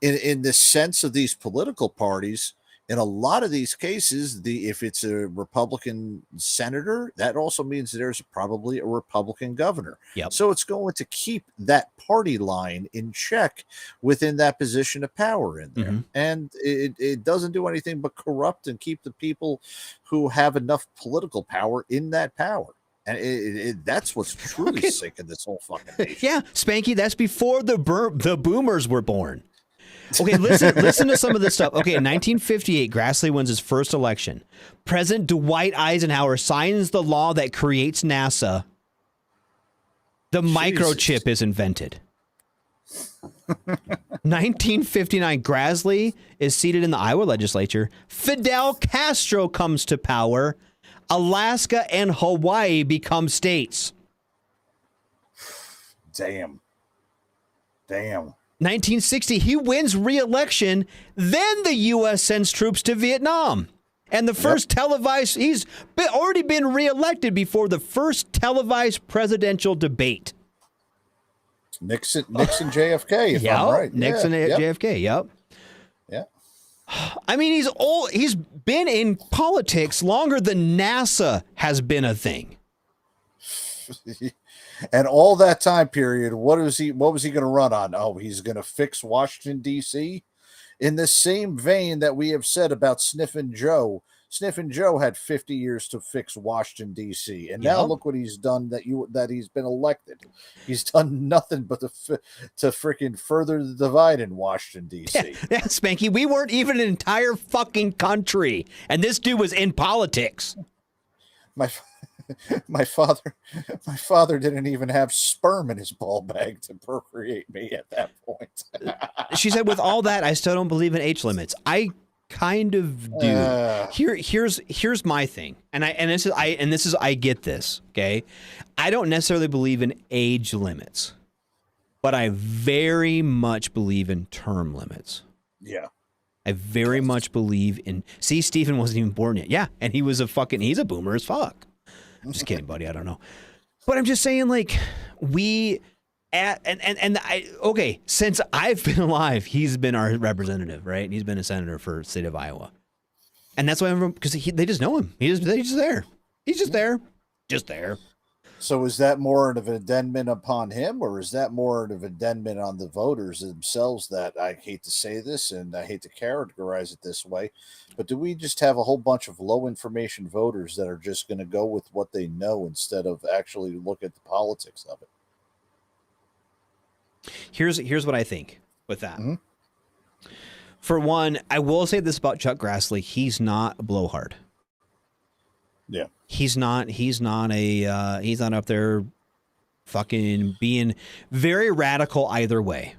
Speaker 8: in the sense of these political parties. In a lot of these cases, if it's a Republican senator, that also means there's probably a Republican governor.
Speaker 6: Yep.
Speaker 8: So it's going to keep that party line in check within that position of power in there. And it doesn't do anything but corrupt and keep the people who have enough political power in that power. And that's what's truly sick in this whole fucking nation.
Speaker 6: Yeah, Spanky, that's before the boomers were born. Okay, listen to some of this stuff. Okay, in 1958, Grassley wins his first election. President Dwight Eisenhower signs the law that creates NASA. The microchip is invented. 1959, Grassley is seated in the Iowa legislature. Fidel Castro comes to power. Alaska and Hawaii become states.
Speaker 8: Damn.
Speaker 6: 1960, he wins re-election. Then the U.S. sends troops to Vietnam. And the first televised, he's already been re-elected before the first televised presidential debate.
Speaker 8: Nixon JFK, if I'm right.
Speaker 6: Nixon JFK, yep.
Speaker 8: Yeah.
Speaker 6: I mean, he's old. He's been in politics longer than NASA has been a thing.
Speaker 8: And all that time period, what was he going to run on? Oh, he's going to fix Washington, D.C. In the same vein that we have said about Sniffin' Joe. Sniffin' Joe had 50 years to fix Washington, D.C. And now look what he's done that he's been elected. He's done nothing but to freaking further the divide in Washington, D.C.
Speaker 6: Yeah, Spanky, we weren't even an entire fucking country. And this dude was in politics.
Speaker 8: My father didn't even have sperm in his ball bag to procreate me at that point.
Speaker 6: She said, with all that, I still don't believe in age limits. I kind of do. Here's my thing. I get this, okay? I don't necessarily believe in age limits, but I very much believe in term limits.
Speaker 8: Yeah.
Speaker 6: I very much believe in, see, Stephen wasn't even born yet. Yeah. And he's a boomer as fuck. I'm just kidding, buddy. I don't know. But I'm just saying, like, since I've been alive, he's been our representative, right? He's been a senator for the state of Iowa. And that's why because they just know him. He's just there. He's just there. Just there.
Speaker 8: So is that more of an addendum upon him, or is that more of an addendum on the voters themselves? That, I hate to say this and I hate to characterize it this way, but do we just have a whole bunch of low information voters that are just going to go with what they know instead of actually look at the politics of it?
Speaker 6: Here's what I think with that. For one, I will say this about Chuck Grassley. He's not a blowhard.
Speaker 8: Yeah.
Speaker 6: He's not up there fucking being very radical either way.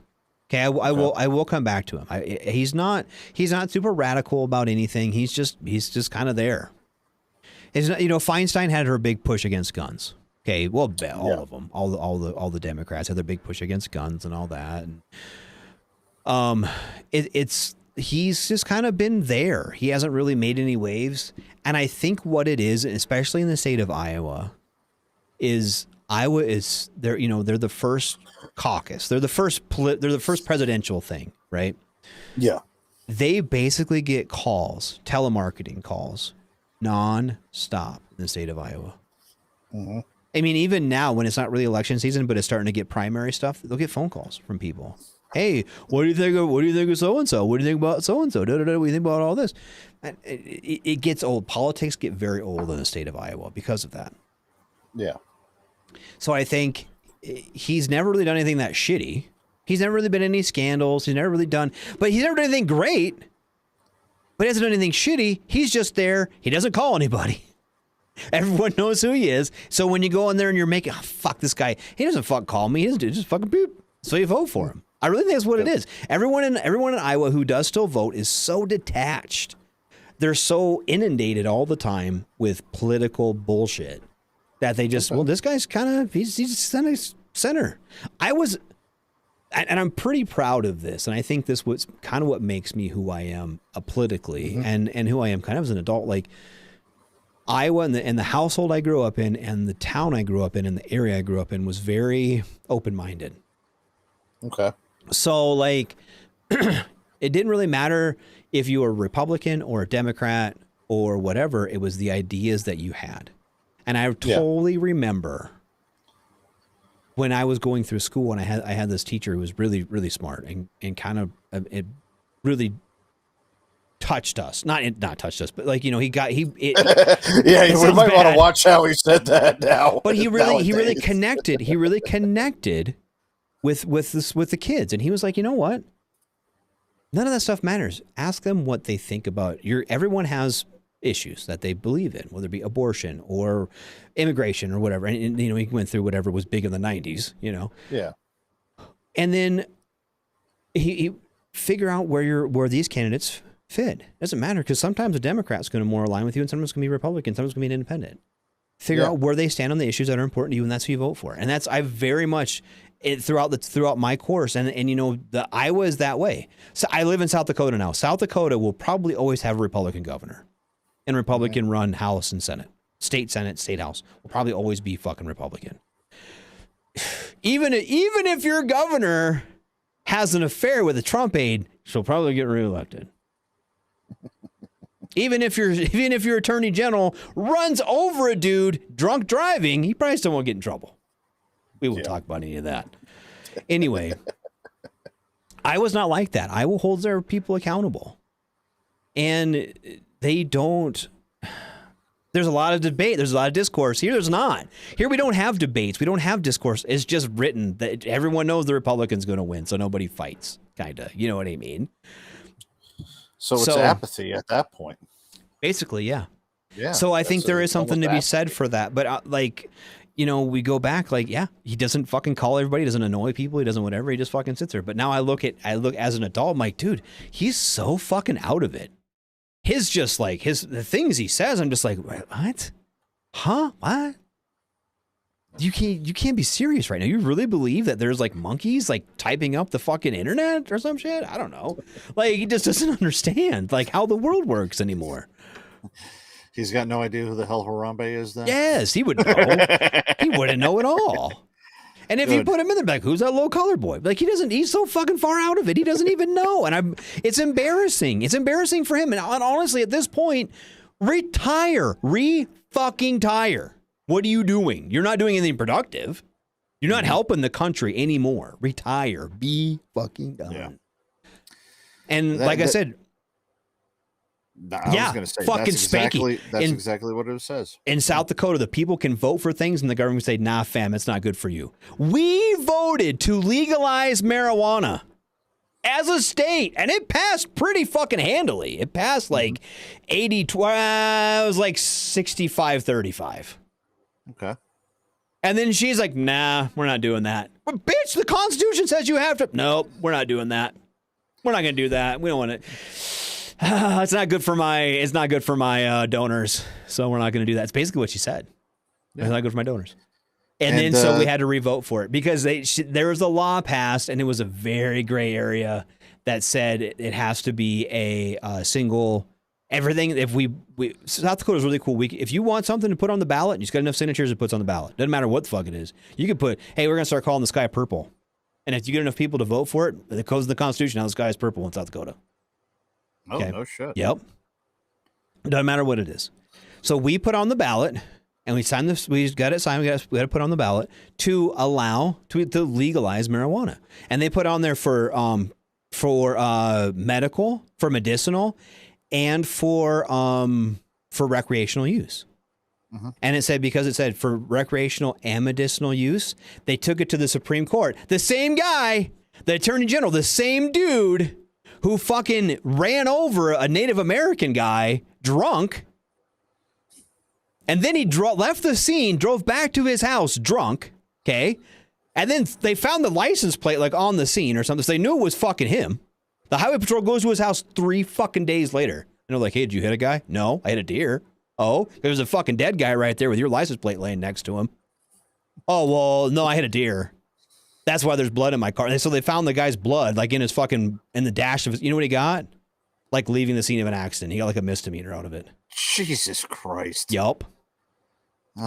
Speaker 6: Okay, I will come back to him. He's not super radical about anything. He's just kind of there. Feinstein had her big push against guns. Okay, well, all of them, all the Democrats had their big push against guns and all that. And, he's just kind of been there. He hasn't really made any waves. And I think what it is, especially in the state of Iowa, is they're the first caucus. They're the first presidential thing, right?
Speaker 8: Yeah.
Speaker 6: They basically get telemarketing calls, non-stop in the state of Iowa.
Speaker 8: Mm-hmm.
Speaker 6: I mean, even now when it's not really election season, but it's starting to get primary stuff, they'll get phone calls from people. Hey, what do you think of so and so? What do you think about so and so? What do you think about all this? And it gets old. Politics get very old in the state of Iowa because of that.
Speaker 8: Yeah.
Speaker 6: So I think he's never really done anything that shitty. He's never really been in any scandals. He's never really done, but he's never done anything great. But he hasn't done anything shitty. He's just there. He doesn't call anybody. Everyone knows who he is. So when you go in there and you're making, oh, fuck this guy. He doesn't fuck call me. He doesn't do just fucking boop. So you vote for him. I really think that's what it is. Everyone in Iowa who does still vote is so detached. They're so inundated all the time with political bullshit that they just, well, this guy's kind of, he's center. And I'm pretty proud of this. And I think this was kind of what makes me who I am politically and who I am kind of as an adult. Like Iowa and the household I grew up in and the town I grew up in and the area I grew up in was very open-minded.
Speaker 8: Okay.
Speaker 6: So like it didn't really matter if you were a Republican or a Democrat or whatever. It was the ideas that you had. And I totally remember when I was going through school and I had this teacher who was really, really smart and kind of, it really touched us. Not touched us, but like, you know, we might
Speaker 8: want to watch how he said that now.
Speaker 6: But he really connected. He really connected with the kids. And he was like, you know what? None of that stuff matters. Ask them what they think about everyone has issues that they believe in, whether it be abortion or immigration or whatever. And you know, he went through whatever was big in the 90s, you know?
Speaker 8: Yeah.
Speaker 6: And then he figure out where these candidates fit. It doesn't matter because sometimes a Democrat's going to more align with you and sometimes it's going to be Republican, sometimes it's going to be an independent. Figure out where they stand on the issues that are important to you and that's who you vote for. And that's, I very much throughout my course and you know, the Iowa is that way. So I live in South Dakota now. South Dakota will probably always have a Republican governor. And Republican run House and Senate, state House will probably always be fucking Republican. Even if your governor has an affair with a Trump aide, she'll probably get reelected. Even if your attorney general runs over a dude drunk driving, he probably still won't get in trouble. We won't talk about any of that. Anyway, I was not like that. I will hold their people accountable. And they don't. There's a lot of debate. There's a lot of discourse. Here, there's not. Here, we don't have debates. We don't have discourse. It's just written that everyone knows the Republican's going to win, so nobody fights, kind of. You know what I mean?
Speaker 8: So it's apathy at that point.
Speaker 6: Basically, yeah.
Speaker 8: Yeah.
Speaker 6: So I think there is something to be said for that. But like, you know, we go back like, yeah, he doesn't fucking call everybody. He doesn't annoy people. He doesn't whatever. He just fucking sits there. But now I look as an adult, I'm like, dude, he's so fucking out of it. His just like the things he says, I'm just like, what? Huh? What? You can't be serious right now. You really believe that there's like monkeys like typing up the fucking internet or some shit? I don't know. Like he just doesn't understand like how the world works anymore.
Speaker 7: He's got no idea who the hell Harambe is then?
Speaker 6: Yes, he would know. He wouldn't know at all. And if you put him in there, like, who's that low color boy? Like, he's so fucking far out of it. He doesn't even know. And it's embarrassing. It's embarrassing for him. And honestly, at this point, retire. Re-fucking tire. What are you doing? You're not doing anything productive. You're not helping the country anymore. Retire. Be fucking done. Yeah. And like I said,
Speaker 7: I was going to say,
Speaker 6: fucking
Speaker 7: that's exactly what it says.
Speaker 6: In South Dakota, the people can vote for things and the government say, nah, fam, it's not good for you. We voted to legalize marijuana as a state, and it passed pretty fucking handily. It passed like 80, it was like 65-35.
Speaker 7: Okay.
Speaker 6: And then she's like, nah, we're not doing that. But bitch, the Constitution says you have to. Nope, we're not doing that. We're not going to do that. We don't want it. It's not good for my donors, so we're not going to do that. It's basically what she said. Yeah. It's not good for my donors. And then so we had to revote for it because there was a law passed, and it was a very gray area that said it has to be a single everything. If we South Dakota is really cool. If you want something to put on the ballot, and you just got enough signatures, it puts on the ballot. Doesn't matter what the fuck it is. You could put, hey, we're going to start calling the sky purple, and if you get enough people to vote for it, it goes in the Constitution. Now the sky is purple in South Dakota.
Speaker 7: Oh, okay. No shit.
Speaker 6: Yep. Doesn't matter what it is. So we put on the ballot, and we signed this. We got it signed. We got to put on the ballot to allow to legalize marijuana, and they put on there for medical, for medicinal, and for recreational use. And it said, because it said for recreational and medicinal use, they took it to the Supreme Court. The same guy, the Attorney General, the same dude who fucking ran over a Native American guy drunk. And then he left the scene, drove back to his house drunk. Okay. And then they found the license plate like on the scene or something. So they knew it was fucking him. The highway patrol goes to his house 3 fucking days later. And they're like, hey, did you hit a guy? No, I hit a deer. Oh, there's a fucking dead guy right there with your license plate laying next to him. Oh, well, no, I hit a deer. That's why there's blood in my car. And so they found the guy's blood, like in his fucking, in the dash of his, you know what he got? Like leaving the scene of an accident. He got like a misdemeanor out of it.
Speaker 8: Jesus Christ.
Speaker 6: Yup.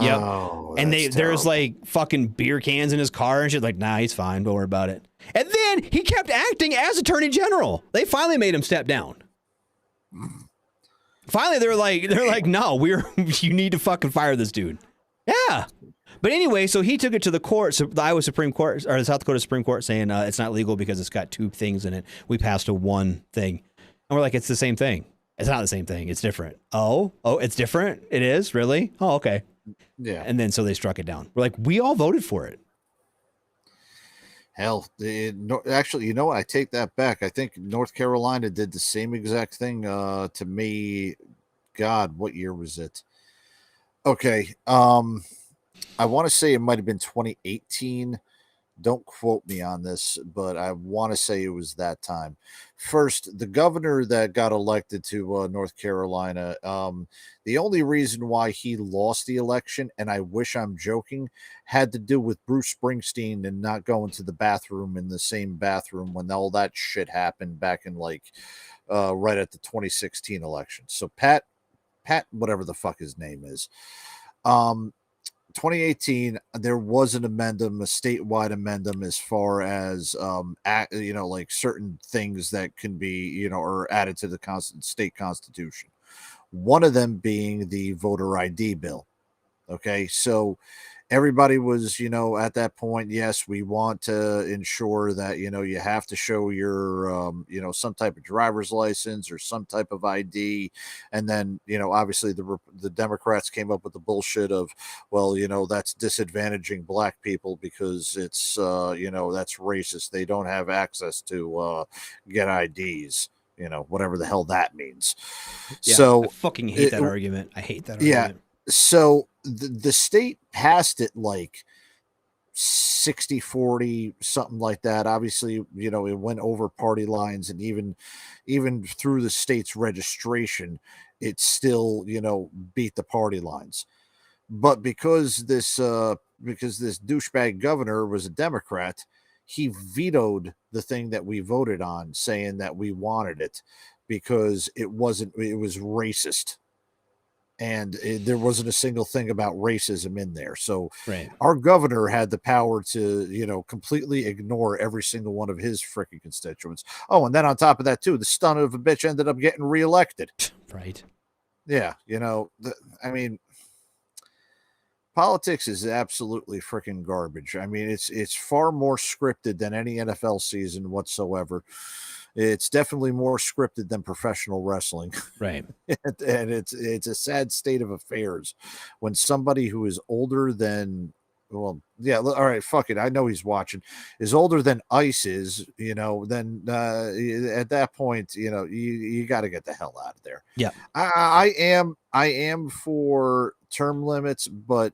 Speaker 6: Yep. Oh, and there's like fucking beer cans in his car and shit. Like, nah, he's fine. Don't worry about it. And then he kept acting as Attorney General. They finally made him step down. Finally, they're like, no, you need to fucking fire this dude. Yeah. But anyway, so he took it to the court, so the Iowa Supreme Court or the South Dakota Supreme Court, saying it's not legal because it's got 2 things in it. We passed a 1 thing, and we're like, it's the same thing. It's not the same thing. It's different. Oh, it's different. It is really. Oh, okay.
Speaker 8: Yeah.
Speaker 6: And then so they struck it down. We're like, we all voted for it.
Speaker 8: Hell, actually, you know what? I take that back. I think North Carolina did the same exact thing to me. God, what year was it? Okay. I want to say it might have been 2018. Don't quote me on this, but I want to say it was that time. First, the governor that got elected to North Carolina, the only reason why he lost the election, and I wish I'm joking, had to do with Bruce Springsteen and not going to the bathroom in the same bathroom when all that shit happened back in like right at the 2016 election. So Pat, whatever the fuck his name is. 2018, there was an amendment, a statewide amendment, as far as like certain things that can be, are added to the state constitution. One of them being the voter ID bill. Okay, so everybody was, at that point, yes, we want to ensure that, you have to show your, some type of driver's license or some type of ID. And then, obviously the Democrats came up with the bullshit of, well, that's disadvantaging black people because it's, that's racist. They don't have access to get IDs, whatever the hell that means.
Speaker 6: Yeah,
Speaker 8: so
Speaker 6: I fucking hate that argument. I hate that argument.
Speaker 8: Yeah. So the state passed it like 60-40, something like that. Obviously, it went over party lines, and even through the state's registration, it still, beat the party lines. But because this douchebag governor was a Democrat, he vetoed the thing that we voted on, saying that we wanted it because it was racist. And there wasn't a single thing about racism in there. So
Speaker 6: right.
Speaker 8: Our governor had the power to, completely ignore every single one of his freaking constituents. Oh, and then on top of that, too, the son of a bitch ended up getting reelected.
Speaker 6: Right.
Speaker 8: Yeah. Politics is absolutely freaking garbage. I mean, it's far more scripted than any NFL season whatsoever. It's definitely more scripted than professional wrestling.
Speaker 6: Right.
Speaker 8: And it's a sad state of affairs when somebody who is older than, well, yeah, all right, fuck it. I know he's watching, is older than ICE is, then at that point, you got to get the hell out of there.
Speaker 6: Yeah.
Speaker 8: I am for term limits, but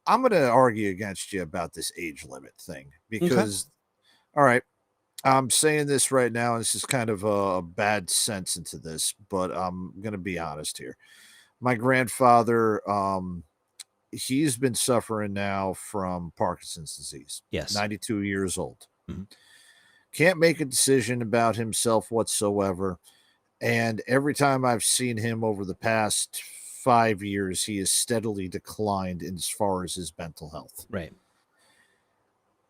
Speaker 8: I'm going to argue against you about this age limit thing because, all right, I'm saying this right now. This is kind of a bad sense into this, but I'm going to be honest here. My grandfather, he's been suffering now from Parkinson's disease.
Speaker 6: Yes.
Speaker 8: 92 years old.
Speaker 6: Mm-hmm.
Speaker 8: Can't make a decision about himself whatsoever. And every time I've seen him over the past 5 years, he has steadily declined as far as his mental health.
Speaker 6: Right.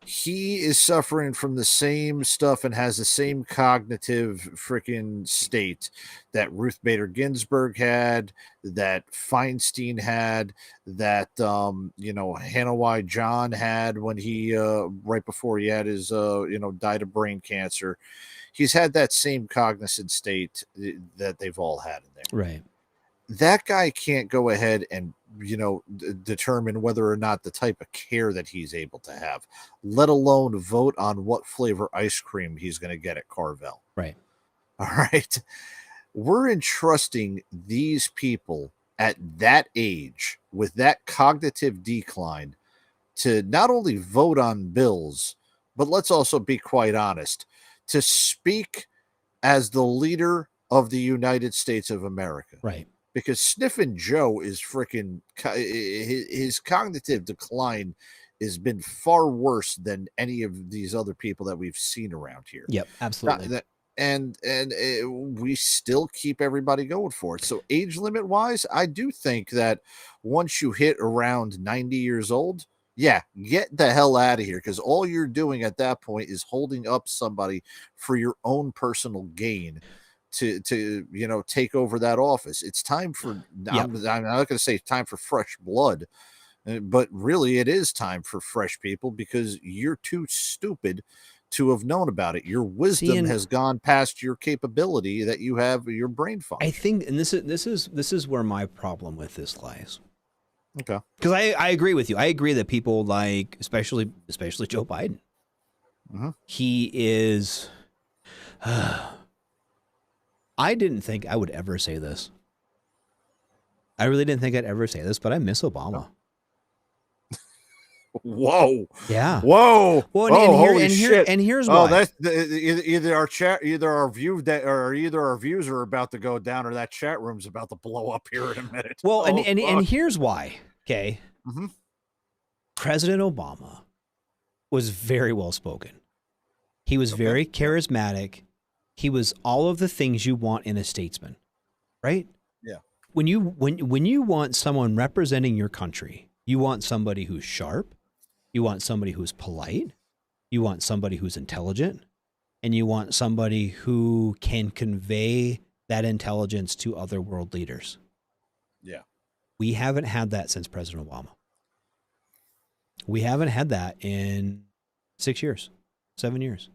Speaker 8: He is suffering from the same stuff and has the same cognitive freaking state that Ruth Bader Ginsburg had, that Feinstein had, that Hannah Y. John had when he right before he had his died of brain cancer. He's had that same cognizant state that they've all had in there.
Speaker 6: Right.
Speaker 8: that guy can't go ahead and, determine whether or not the type of care that he's able to have, let alone vote on what flavor ice cream he's going to get at Carvel.
Speaker 6: Right.
Speaker 8: All right. We're entrusting these people at that age with that cognitive decline to not only vote on bills, but let's also be quite honest, to speak as the leader of the United States of America.
Speaker 6: Right.
Speaker 8: Because Sniffin' Joe is freaking, his cognitive decline has been far worse than any of these other people that we've seen around here.
Speaker 6: Yep, absolutely.
Speaker 8: And we still keep everybody going for it. So age limit wise, I do think that once you hit around 90 years old, yeah, get the hell out of here, because all you're doing at that point is holding up somebody for your own personal gain to take over that office. It's time for, I'm not going to say time for fresh blood, but really it is time for fresh people, because you're too stupid to have known about it. Your wisdom has gone past your capability that you have, your brain function.
Speaker 6: I think, and this is where my problem with this lies.
Speaker 8: Okay.
Speaker 6: Because I agree with you. I agree that people like, especially Joe Biden, he is, I didn't think I would ever say this. I really didn't think I'd ever say this, but I miss Obama.
Speaker 8: Whoa!
Speaker 6: Yeah.
Speaker 8: Whoa!
Speaker 6: Well,
Speaker 8: holy shit!
Speaker 6: And here's why.
Speaker 8: That's either our views are about to go down, or that chat room's about to blow up here in a minute.
Speaker 6: Well, and here's why. Okay. President Obama was very well spoken. He was very charismatic. He was all of the things you want in a statesman, right?
Speaker 8: Yeah.
Speaker 6: When you want someone representing your country, you want somebody who's sharp. You want somebody who's polite, you want somebody who's intelligent, and you want somebody who can convey that intelligence to other world leaders.
Speaker 8: Yeah.
Speaker 6: We haven't had that since President Obama. We haven't had that in 6 years, 7 years.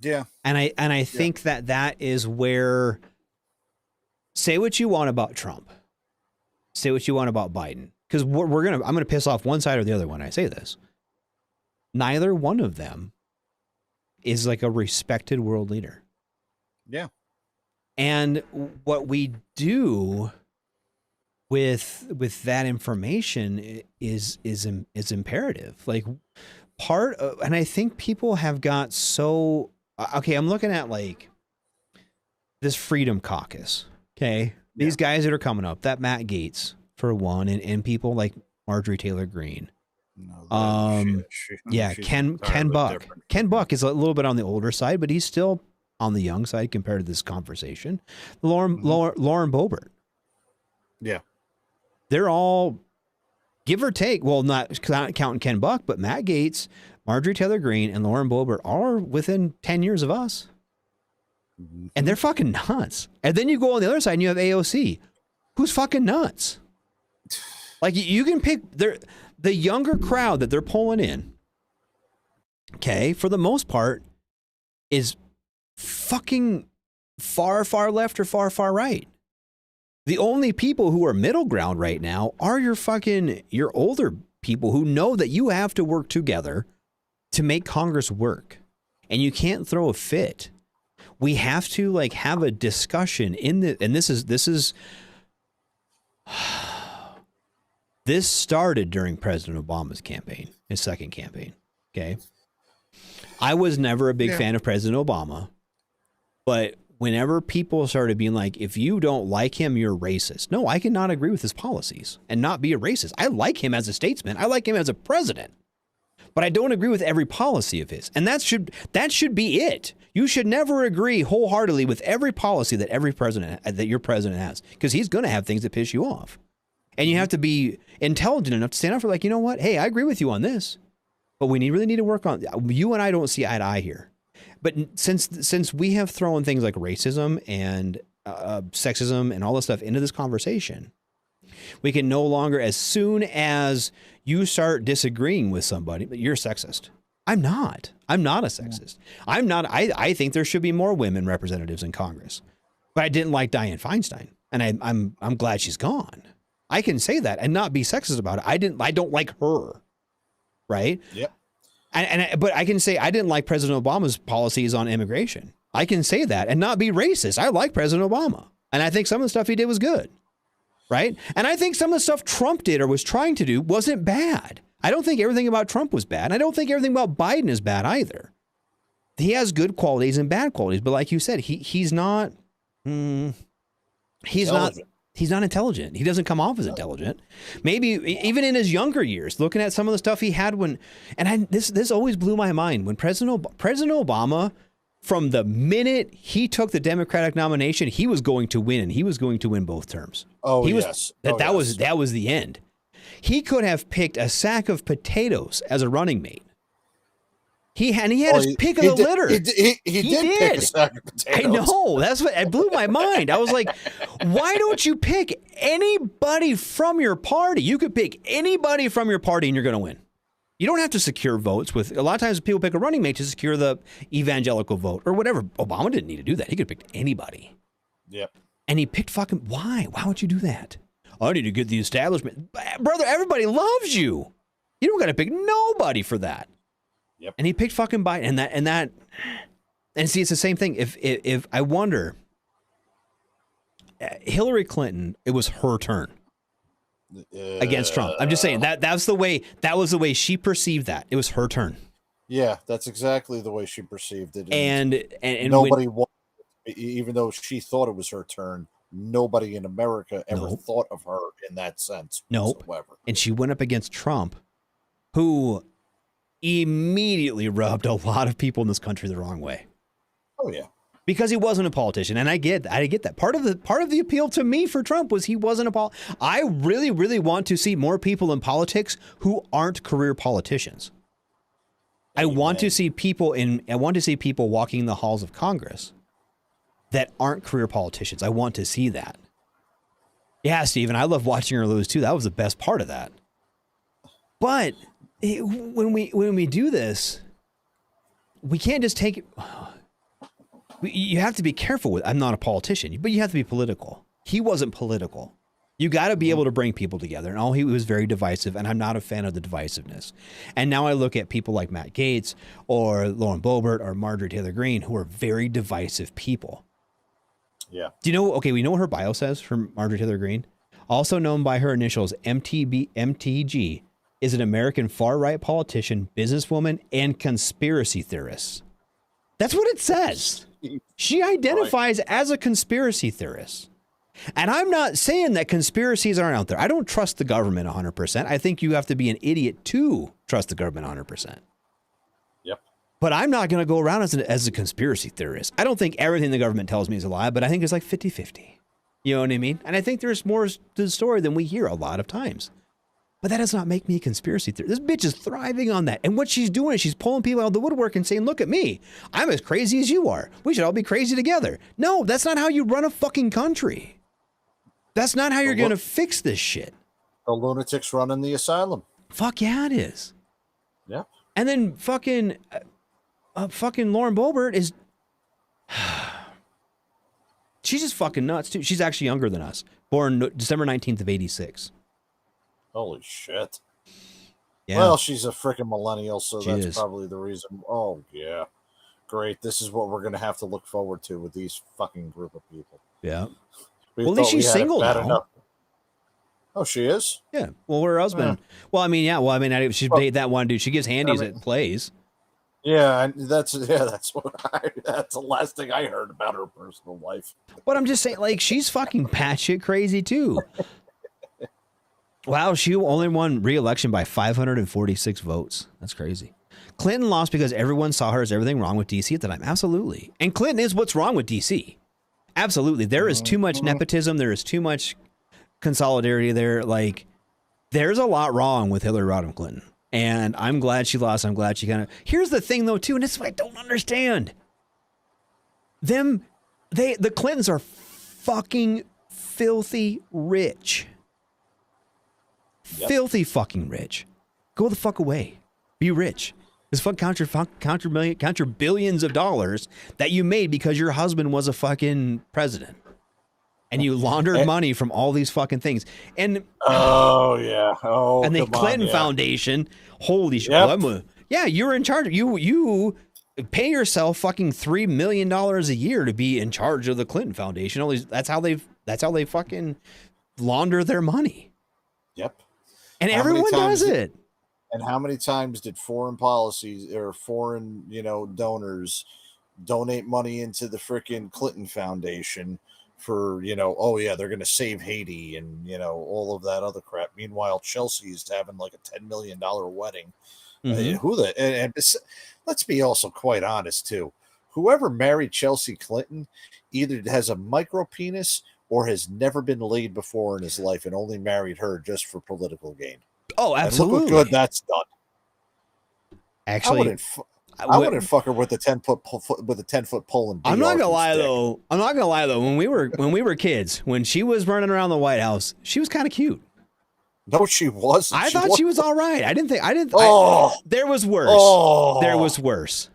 Speaker 8: Yeah.
Speaker 6: And I think that is where, say what you want about Trump, say what you want about Biden, because I'm going to piss off one side or the other when I say this. Neither one of them is like a respected world leader.
Speaker 8: Yeah.
Speaker 6: And what we do with that information is imperative. Like and I think people have got so, okay, I'm looking at like this Freedom Caucus. Okay. These guys that are coming up, that Matt Gaetz for one, and people like Marjorie Taylor Greene.
Speaker 8: No,
Speaker 6: Ken Buck.
Speaker 8: Different.
Speaker 6: Ken Buck is a little bit on the older side, but he's still on the young side compared to this conversation. Lauren Boebert.
Speaker 8: Yeah.
Speaker 6: They're all, give or take, well, not counting Ken Buck, but Matt Gaetz, Marjorie Taylor Greene, and Lauren Boebert are within 10 years of us. And they're fucking nuts. And then you go on the other side and you have AOC, who's fucking nuts. Like, you can pick the younger crowd that they're pulling in, okay, for the most part, is fucking far left or far right. The only people who are middle ground right now are your older people who know that you have to work together to make Congress work. And you can't throw a fit. We have to like have a discussion and this started during President Obama's campaign, his second campaign. Okay. I was never a big fan of President Obama, but whenever people started being like, if you don't like him, you're racist. No, I cannot agree with his policies and not be a racist. I like him as a statesman. I like him as a president, but I don't agree with every policy of his. And that should be it. You should never agree wholeheartedly with every policy that your president has, because he's going to have things that piss you off. And you have to be intelligent enough to stand up for like, you know what? Hey, I agree with you on this, but we really need to work on, you and I don't see eye to eye here. But since we have thrown things like racism and sexism and all this stuff into this conversation, we can no longer, as soon as you start disagreeing with somebody, you're sexist. I'm not a sexist. I think there should be more women representatives in Congress, but I didn't like Dianne Feinstein. and I'm glad she's gone. I can say that and not be sexist about it. I don't like her, right?
Speaker 8: Yep.
Speaker 6: But I can say I didn't like President Obama's policies on immigration. I can say that and not be racist. I like President Obama, and I think some of the stuff he did was good, right? And I think some of the stuff Trump did or was trying to do wasn't bad. I don't think everything about Trump was bad. I don't think everything about Biden is bad either. He has good qualities and bad qualities, but like you said, he's not intelligent. He doesn't come off as intelligent. Maybe even in his younger years, looking at some of the stuff he had this always blew my mind when President Obama, from the minute he took the Democratic nomination, he was going to win, and he was going to win both terms.
Speaker 8: Oh,
Speaker 6: yes. That was the end. He could have picked a sack of potatoes as a running mate. He had his pick of the litter.
Speaker 8: He did pick a sack of potatoes.
Speaker 6: I know. That's what it blew my mind. I was like, why don't you pick anybody from your party? You could pick anybody from your party and you're going to win. You don't have to secure votes with a lot of times people pick a running mate to secure the evangelical vote or whatever. Obama didn't need to do that. He could have picked anybody.
Speaker 8: Yep.
Speaker 6: And he picked why? Why would you do that? I need to get the establishment. Brother, everybody loves you. You don't got to pick nobody for that.
Speaker 8: Yep.
Speaker 6: And he picked fucking Biden, and see, it's the same thing. If I wonder, Hillary Clinton, it was her turn against Trump. I'm just saying that was the way she perceived that. It was her turn.
Speaker 8: Yeah, that's exactly the way she perceived it.
Speaker 6: And
Speaker 8: nobody, even though she thought it was her turn, nobody in America ever thought of her in that sense whatsoever.
Speaker 6: And she went up against Trump, who immediately rubbed a lot of people in this country the wrong way.
Speaker 8: Oh yeah,
Speaker 6: because he wasn't a politician, and I get that. Part of the appeal to me for Trump was he wasn't I really, really want to see more people in politics who aren't career politicians. I want to see people walking the halls of Congress that aren't career politicians. I want to see that. Yeah, Stephen, I love watching her lose too. That was the best part of that. But when we do this, we can't just take it. You have to be careful with. I'm not a politician, but you have to be political. He wasn't political. You got to be able to bring people together. And he was very divisive, and I'm not a fan of the divisiveness. And now I look at people like Matt Gaetz or Lauren Boebert or Marjorie Taylor Greene, who are very divisive people.
Speaker 8: Yeah.
Speaker 6: Do you know? Okay, we know what her bio says for Marjorie Taylor Greene, also known by her initials MTG. Is an American far-right politician, businesswoman, and conspiracy theorist. That's what it says. She identifies as a conspiracy theorist. And I'm not saying that conspiracies aren't out there. I don't trust the government 100%. I think you have to be an idiot to trust the government 100%.
Speaker 8: Yep.
Speaker 6: But I'm not going to go around as a conspiracy theorist. I don't think everything the government tells me is a lie, but I think it's like 50-50. You know what I mean? And I think there's more to the story than we hear a lot of times. But that does not make me a conspiracy theorist. This bitch is thriving on that. And what she's doing is she's pulling people out of the woodwork and saying, look at me. I'm as crazy as you are. We should all be crazy together. No, that's not how you run a fucking country. That's not how you're going to fix this shit.
Speaker 8: The lunatics running the asylum.
Speaker 6: Fuck yeah, it is.
Speaker 8: Yeah.
Speaker 6: And then fucking Lauren Boebert is... she's just fucking nuts, too. She's actually younger than us. Born December 19th of 86.
Speaker 8: Holy shit.
Speaker 6: Yeah.
Speaker 8: Well, she's a freaking millennial, so
Speaker 6: She
Speaker 8: that's
Speaker 6: is.
Speaker 8: probably the reason. Oh, yeah. Great. This is what we're going to have to look forward to with these fucking group of people.
Speaker 6: Yeah.
Speaker 8: We
Speaker 6: Well, at least
Speaker 8: thought we
Speaker 6: she's
Speaker 8: had it
Speaker 6: single
Speaker 8: bad
Speaker 6: now.
Speaker 8: enough. Oh, she is?
Speaker 6: Yeah. Well, her husband. Well, I mean, yeah. Well, I mean, she's paid that one dude. She gives handies at plays.
Speaker 8: Yeah, that's the last thing I heard about her personal life.
Speaker 6: But I'm just saying, like, she's fucking batshit crazy too. Wow, she only won re-election by 546 votes. That's crazy. Clinton lost because everyone saw her as everything wrong with DC at the time. Absolutely. And Clinton is what's wrong with DC. Absolutely. There is too much nepotism. There is too much consolidarity there. Like, there's a lot wrong with Hillary Rodham Clinton. And I'm glad she lost. I'm glad she kind of... Here's the thing, though, too, and this is what I don't understand. The Clintons are fucking filthy rich.
Speaker 8: Yep.
Speaker 6: Filthy fucking rich. Go the fuck away. Be rich. This counter billions of dollars that you made because your husband was a fucking president. and you laundered money from all these fucking things. And
Speaker 8: oh yeah,
Speaker 6: and the
Speaker 8: come on,
Speaker 6: Clinton
Speaker 8: yeah.
Speaker 6: Foundation, holy shit!
Speaker 8: Yep.
Speaker 6: Yeah, you're in charge. You pay yourself fucking $3 million a year to be in charge of the Clinton Foundation. All these, that's how they fucking launder their money.
Speaker 8: Yep.
Speaker 6: And
Speaker 8: How many
Speaker 6: everyone
Speaker 8: times
Speaker 6: does
Speaker 8: did-
Speaker 6: it.
Speaker 8: And how many times did foreign policies or foreign, donors donate money into the freaking Clinton Foundation for, oh yeah, they're going to save Haiti and, all of that other crap. Meanwhile, Chelsea's having like a $10 million wedding.
Speaker 6: Mhm.
Speaker 8: Let's be also quite honest too. Whoever married Chelsea Clinton either has a micro penis or has never been laid before in his life and only married her just for political gain.
Speaker 6: Oh,
Speaker 8: And
Speaker 6: absolutely.
Speaker 8: look what good that's done.
Speaker 6: Actually,
Speaker 8: I wouldn't fuck her with a 10-foot pole and
Speaker 6: I'm not gonna lie though. When we were kids, when she was running around the White House, she was kind of cute.
Speaker 8: No, she wasn't.
Speaker 6: I thought she was all right. I didn't. There was worse.
Speaker 8: Oh.
Speaker 6: There was worse.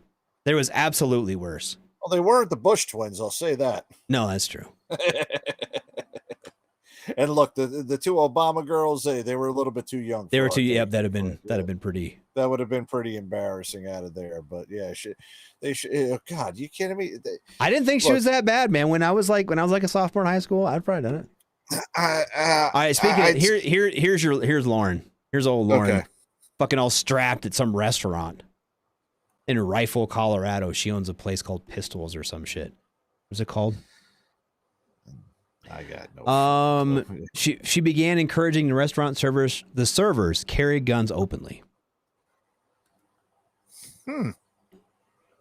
Speaker 6: There was absolutely worse.
Speaker 8: Well, they weren't the Bush twins. I'll say that.
Speaker 6: No, that's true.
Speaker 8: And look, the two Obama girls, they were a little bit too young.
Speaker 6: They
Speaker 8: for
Speaker 6: were
Speaker 8: our
Speaker 6: too.
Speaker 8: taste,
Speaker 6: Yep, that'd have
Speaker 8: but,
Speaker 6: been pretty.
Speaker 8: That would have been pretty embarrassing out of there. But yeah, they should. Oh, God, you kidding me?
Speaker 6: I didn't think she was that bad, man. When I was like a sophomore in high school, I'd probably done it. All right, speaking of, here's Lauren. Here's old Lauren,
Speaker 8: Okay.
Speaker 6: fucking all strapped at some restaurant in Rifle, Colorado. She owns a place called Pistols or some shit. What's it called?
Speaker 8: I got no.
Speaker 6: She began encouraging the restaurant servers carry guns openly.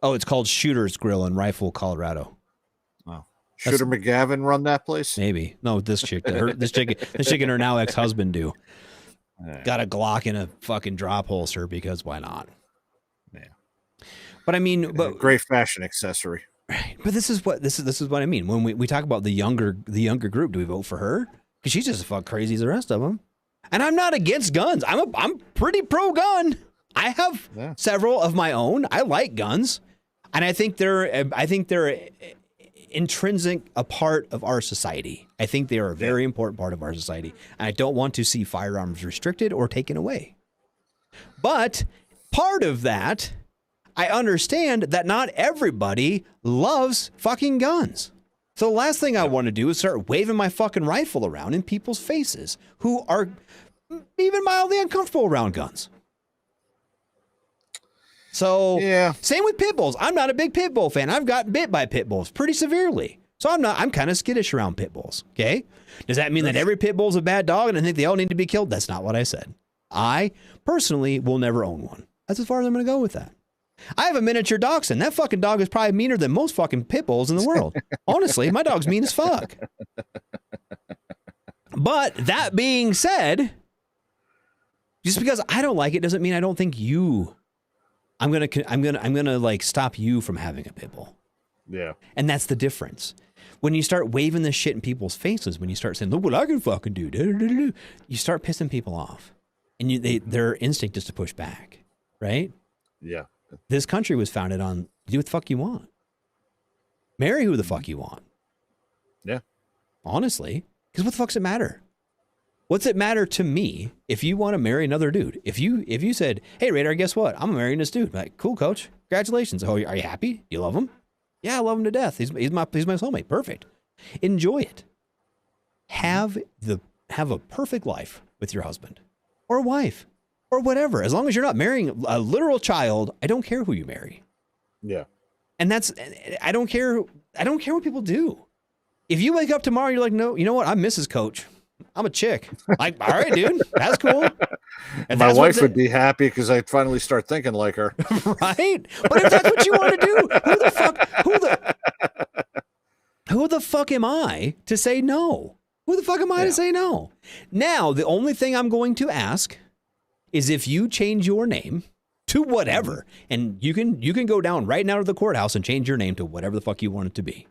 Speaker 6: Oh, it's called Shooter's Grill in Rifle, Colorado.
Speaker 8: Shooter McGavin run that place?
Speaker 6: Maybe. No, this chick, this chick and her now ex-husband do. Got a Glock in a fucking drop holster because why not?
Speaker 8: Yeah.
Speaker 6: But I mean,
Speaker 8: Great fashion accessory.
Speaker 6: Right. But this is what I mean. When we talk about the younger group, do we vote for her? Because she's just as fuck crazy as the rest of them. And I'm not against guns. I'm pretty pro gun. I have several of my own. I like guns, and I think they're intrinsic a part of our society. I think they are a very important part of our society, and I don't want to see firearms restricted or taken away. But part of that, I understand that not everybody loves fucking guns. So the last thing I want to do is start waving my fucking rifle around in people's faces who are even mildly uncomfortable around guns. So same with pit bulls. I'm not a big pit bull fan. I've gotten bit by pit bulls pretty severely. So I'm kind of skittish around pit bulls. Okay. Does that mean that every pit bull is a bad dog and I think they all need to be killed? That's not what I said. I personally will never own one. That's as far as I'm going to go with that. I have a miniature dachshund. That fucking dog is probably meaner than most fucking pit bulls in the world. Honestly, my dog's mean as fuck. But that being said, just because I don't like it doesn't mean I don't think I'm gonna like stop you from having a pit bull.
Speaker 8: Yeah.
Speaker 6: And that's the difference. When you start waving this shit in people's faces, when you start saying, look what I can fucking do, you start pissing people off. And their instinct is to push back, right?
Speaker 8: Yeah.
Speaker 6: This country was founded on do what the fuck you want. Marry who the fuck you want.
Speaker 8: Yeah.
Speaker 6: Honestly. Because what the fuck's it matter? What's it matter to me if you want to marry another dude? If you said, hey, Radar, guess what? I'm marrying this dude. Like, cool, coach. Congratulations. Oh, are you happy? You love him? Yeah, I love him to death. He's my soulmate. Perfect. Enjoy it. Have a perfect life with your husband or wife or whatever. As long as you're not marrying a literal child, I don't care who you marry.
Speaker 8: Yeah.
Speaker 6: And I don't care what people do. If you wake up tomorrow and you're like, no, you know what? I'm Mrs. Coach. I'm a chick. Like, all right, dude, that's cool. And
Speaker 8: my wife would be happy because I'd finally start thinking like her.
Speaker 6: Right? But if that's what you want to do, who the fuck am I to say no? Who the fuck am I to say no? Now, the only thing I'm going to ask is if you change your name to whatever, and you can go down right now to the courthouse and change your name to whatever the fuck you want it to be.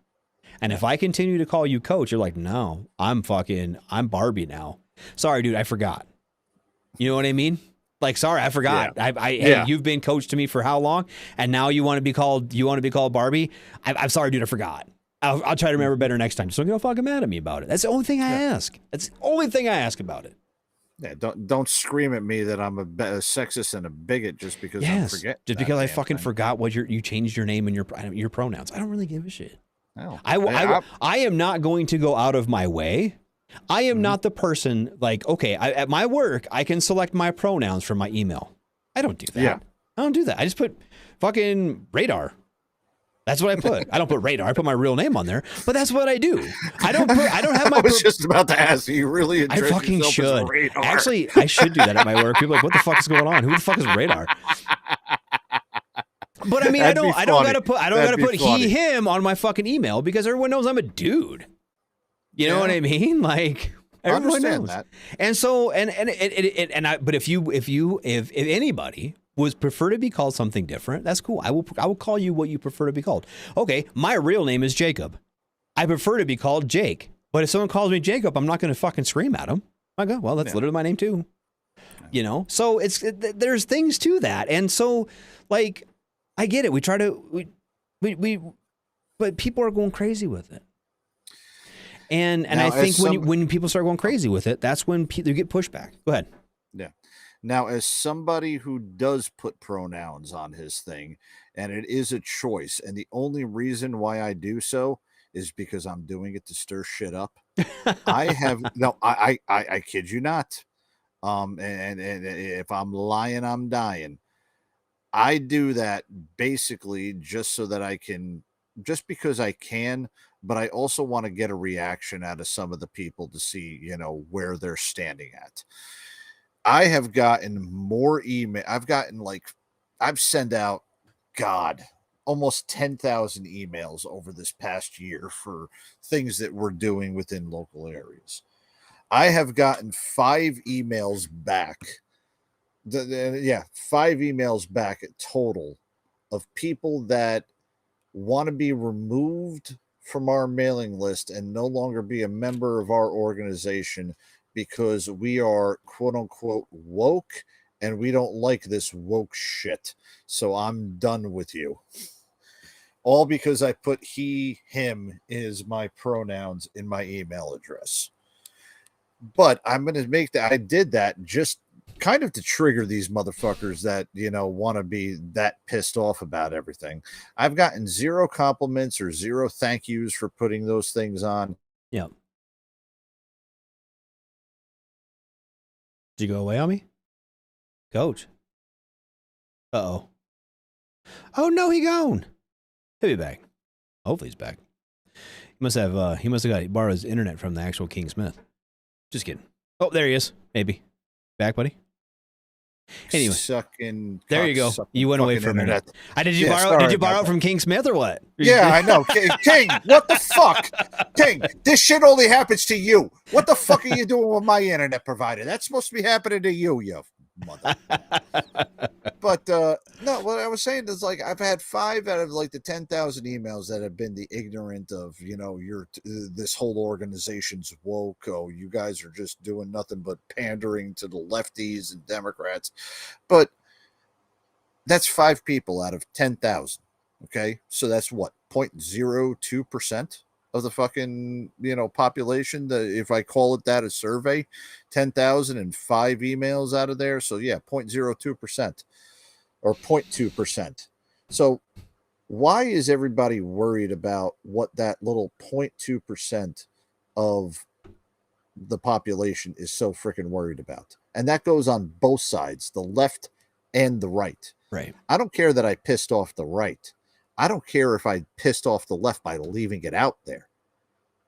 Speaker 6: And if I continue to call you coach, you're like, no, I'm Barbie now. Sorry, dude, I forgot. You know what I mean? Like, sorry, I forgot.
Speaker 8: Yeah.
Speaker 6: Hey, you've been coach to me for how long? And now you want to be called Barbie? I'm sorry, dude, I forgot. I'll try to remember better next time. So don't get fucking mad at me about it. That's the only thing I ask. That's the only thing I ask about it.
Speaker 7: Yeah, don't scream at me that I'm a sexist and a bigot just because I forget.
Speaker 6: Just because I fucking forgot what you changed your name and your pronouns. I don't really give a shit.
Speaker 7: No.
Speaker 6: I am not going to go out of my way. I am not the person like, okay, at my work, I can select my pronouns from my email. I don't do that.
Speaker 7: Yeah.
Speaker 6: I don't do that. I just put fucking radar. That's what I put. I don't put radar. I put my real name on there, but that's what I do. I don't have my.
Speaker 7: I was just about to ask you. Really,
Speaker 6: I fucking should. Actually, I should do that at my work. People are like, what the fuck is going on? Who the fuck is radar? But I mean, I don't gotta put he, him on my fucking email because everyone knows I'm a dude. You know what I mean? Like everyone knows that. And so, but if anybody would prefer to be called something different, that's cool. I will call you what you prefer to be called. Okay, my real name is Jacob. I prefer to be called Jake. But if someone calls me Jacob, I'm not going to fucking scream at them. I go, well, that's literally my name too. You know, so there's things to that, and so like I get it. We try to but people are going crazy with it, and now, I think when people start going crazy with it, that's when they get pushback. Go ahead.
Speaker 7: Yeah. Now, as somebody who does put pronouns on his thing, and it is a choice, and the only reason why I do so is because I'm doing it to stir shit up. I kid you not. And if I'm lying, I'm dying. I do that basically just so that just because I can, but I also want to get a reaction out of some of the people to see, where they're standing at. I have gotten more email. I've sent out, almost 10,000 emails over this past year for things that we're doing within local areas. I have gotten 5 emails back. 5 emails back at total of people that want to be removed from our mailing list and no longer be a member of our organization because we are quote unquote woke and we don't like this woke shit. So I'm done with you. All because I put he, him is my pronouns in my email address. But I'm going to make that. I did that just kind of to trigger these motherfuckers that, want to be that pissed off about everything. I've gotten 0 compliments or 0 thank yous for putting those things on.
Speaker 6: Yeah. Did you go away on me? Coach. Uh-oh. Oh, no, he gone. He'll be back. Hopefully he's back. He must have borrowed his internet from the actual King Smith. Just kidding. Oh, there he is. Maybe. Back, buddy? Anyway. There you go. You went away for a minute. Did you borrow it from King Smith or what?
Speaker 7: Yeah, I know. King, what the fuck? King, this shit only happens to you. What the fuck are you doing with my internet provider? That's supposed to be happening to you mother. But no, what I was saying is I've had 5 out of the 10,000 emails that have been the ignorant of this whole organization's woke. Oh, you guys are just doing nothing but pandering to the lefties and Democrats. But that's 5 people out of 10,000. Okay, so that's what 0.02% of the fucking population. If I call it that, a survey, 10,005 emails out of there. So yeah, 0.02% or 0.2%. So why is everybody worried about what that little 0.2% of the population is so freaking worried about? And that goes on both sides, the left and the right.
Speaker 6: Right.
Speaker 7: I don't care that I pissed off the right. I don't care if I pissed off the left by leaving it out there,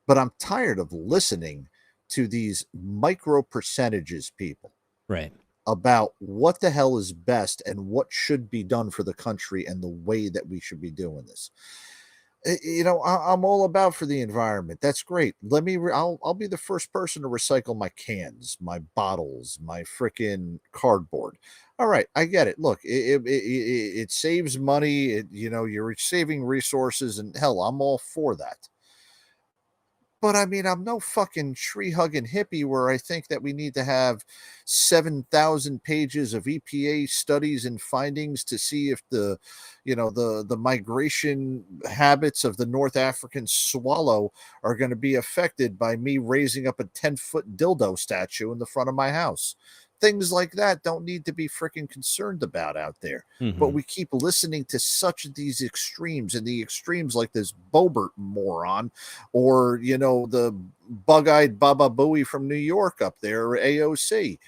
Speaker 7: but I'm tired of listening to these micro percentages, people,
Speaker 6: right,
Speaker 7: about what the hell is best and what should be done for the country and the way that we should be doing this. I'm all about for the environment. That's great. I'll be the first person to recycle my cans, my bottles, my freaking cardboard. All right, I get it. Look, it saves money. You're saving resources, and hell, I'm all for that.
Speaker 8: But I mean, I'm no fucking tree hugging hippie where I think that we need to have 7,000 pages of EPA studies and findings to see if the migration habits of the North African swallow are going to be affected by me raising up a 10-foot dildo statue in the front of my house. Things like that don't need to be freaking concerned about out there. But we keep listening to such these extremes, and the extremes like this Bobert moron, or the bug-eyed Baba Booey from New York up there, or AOC.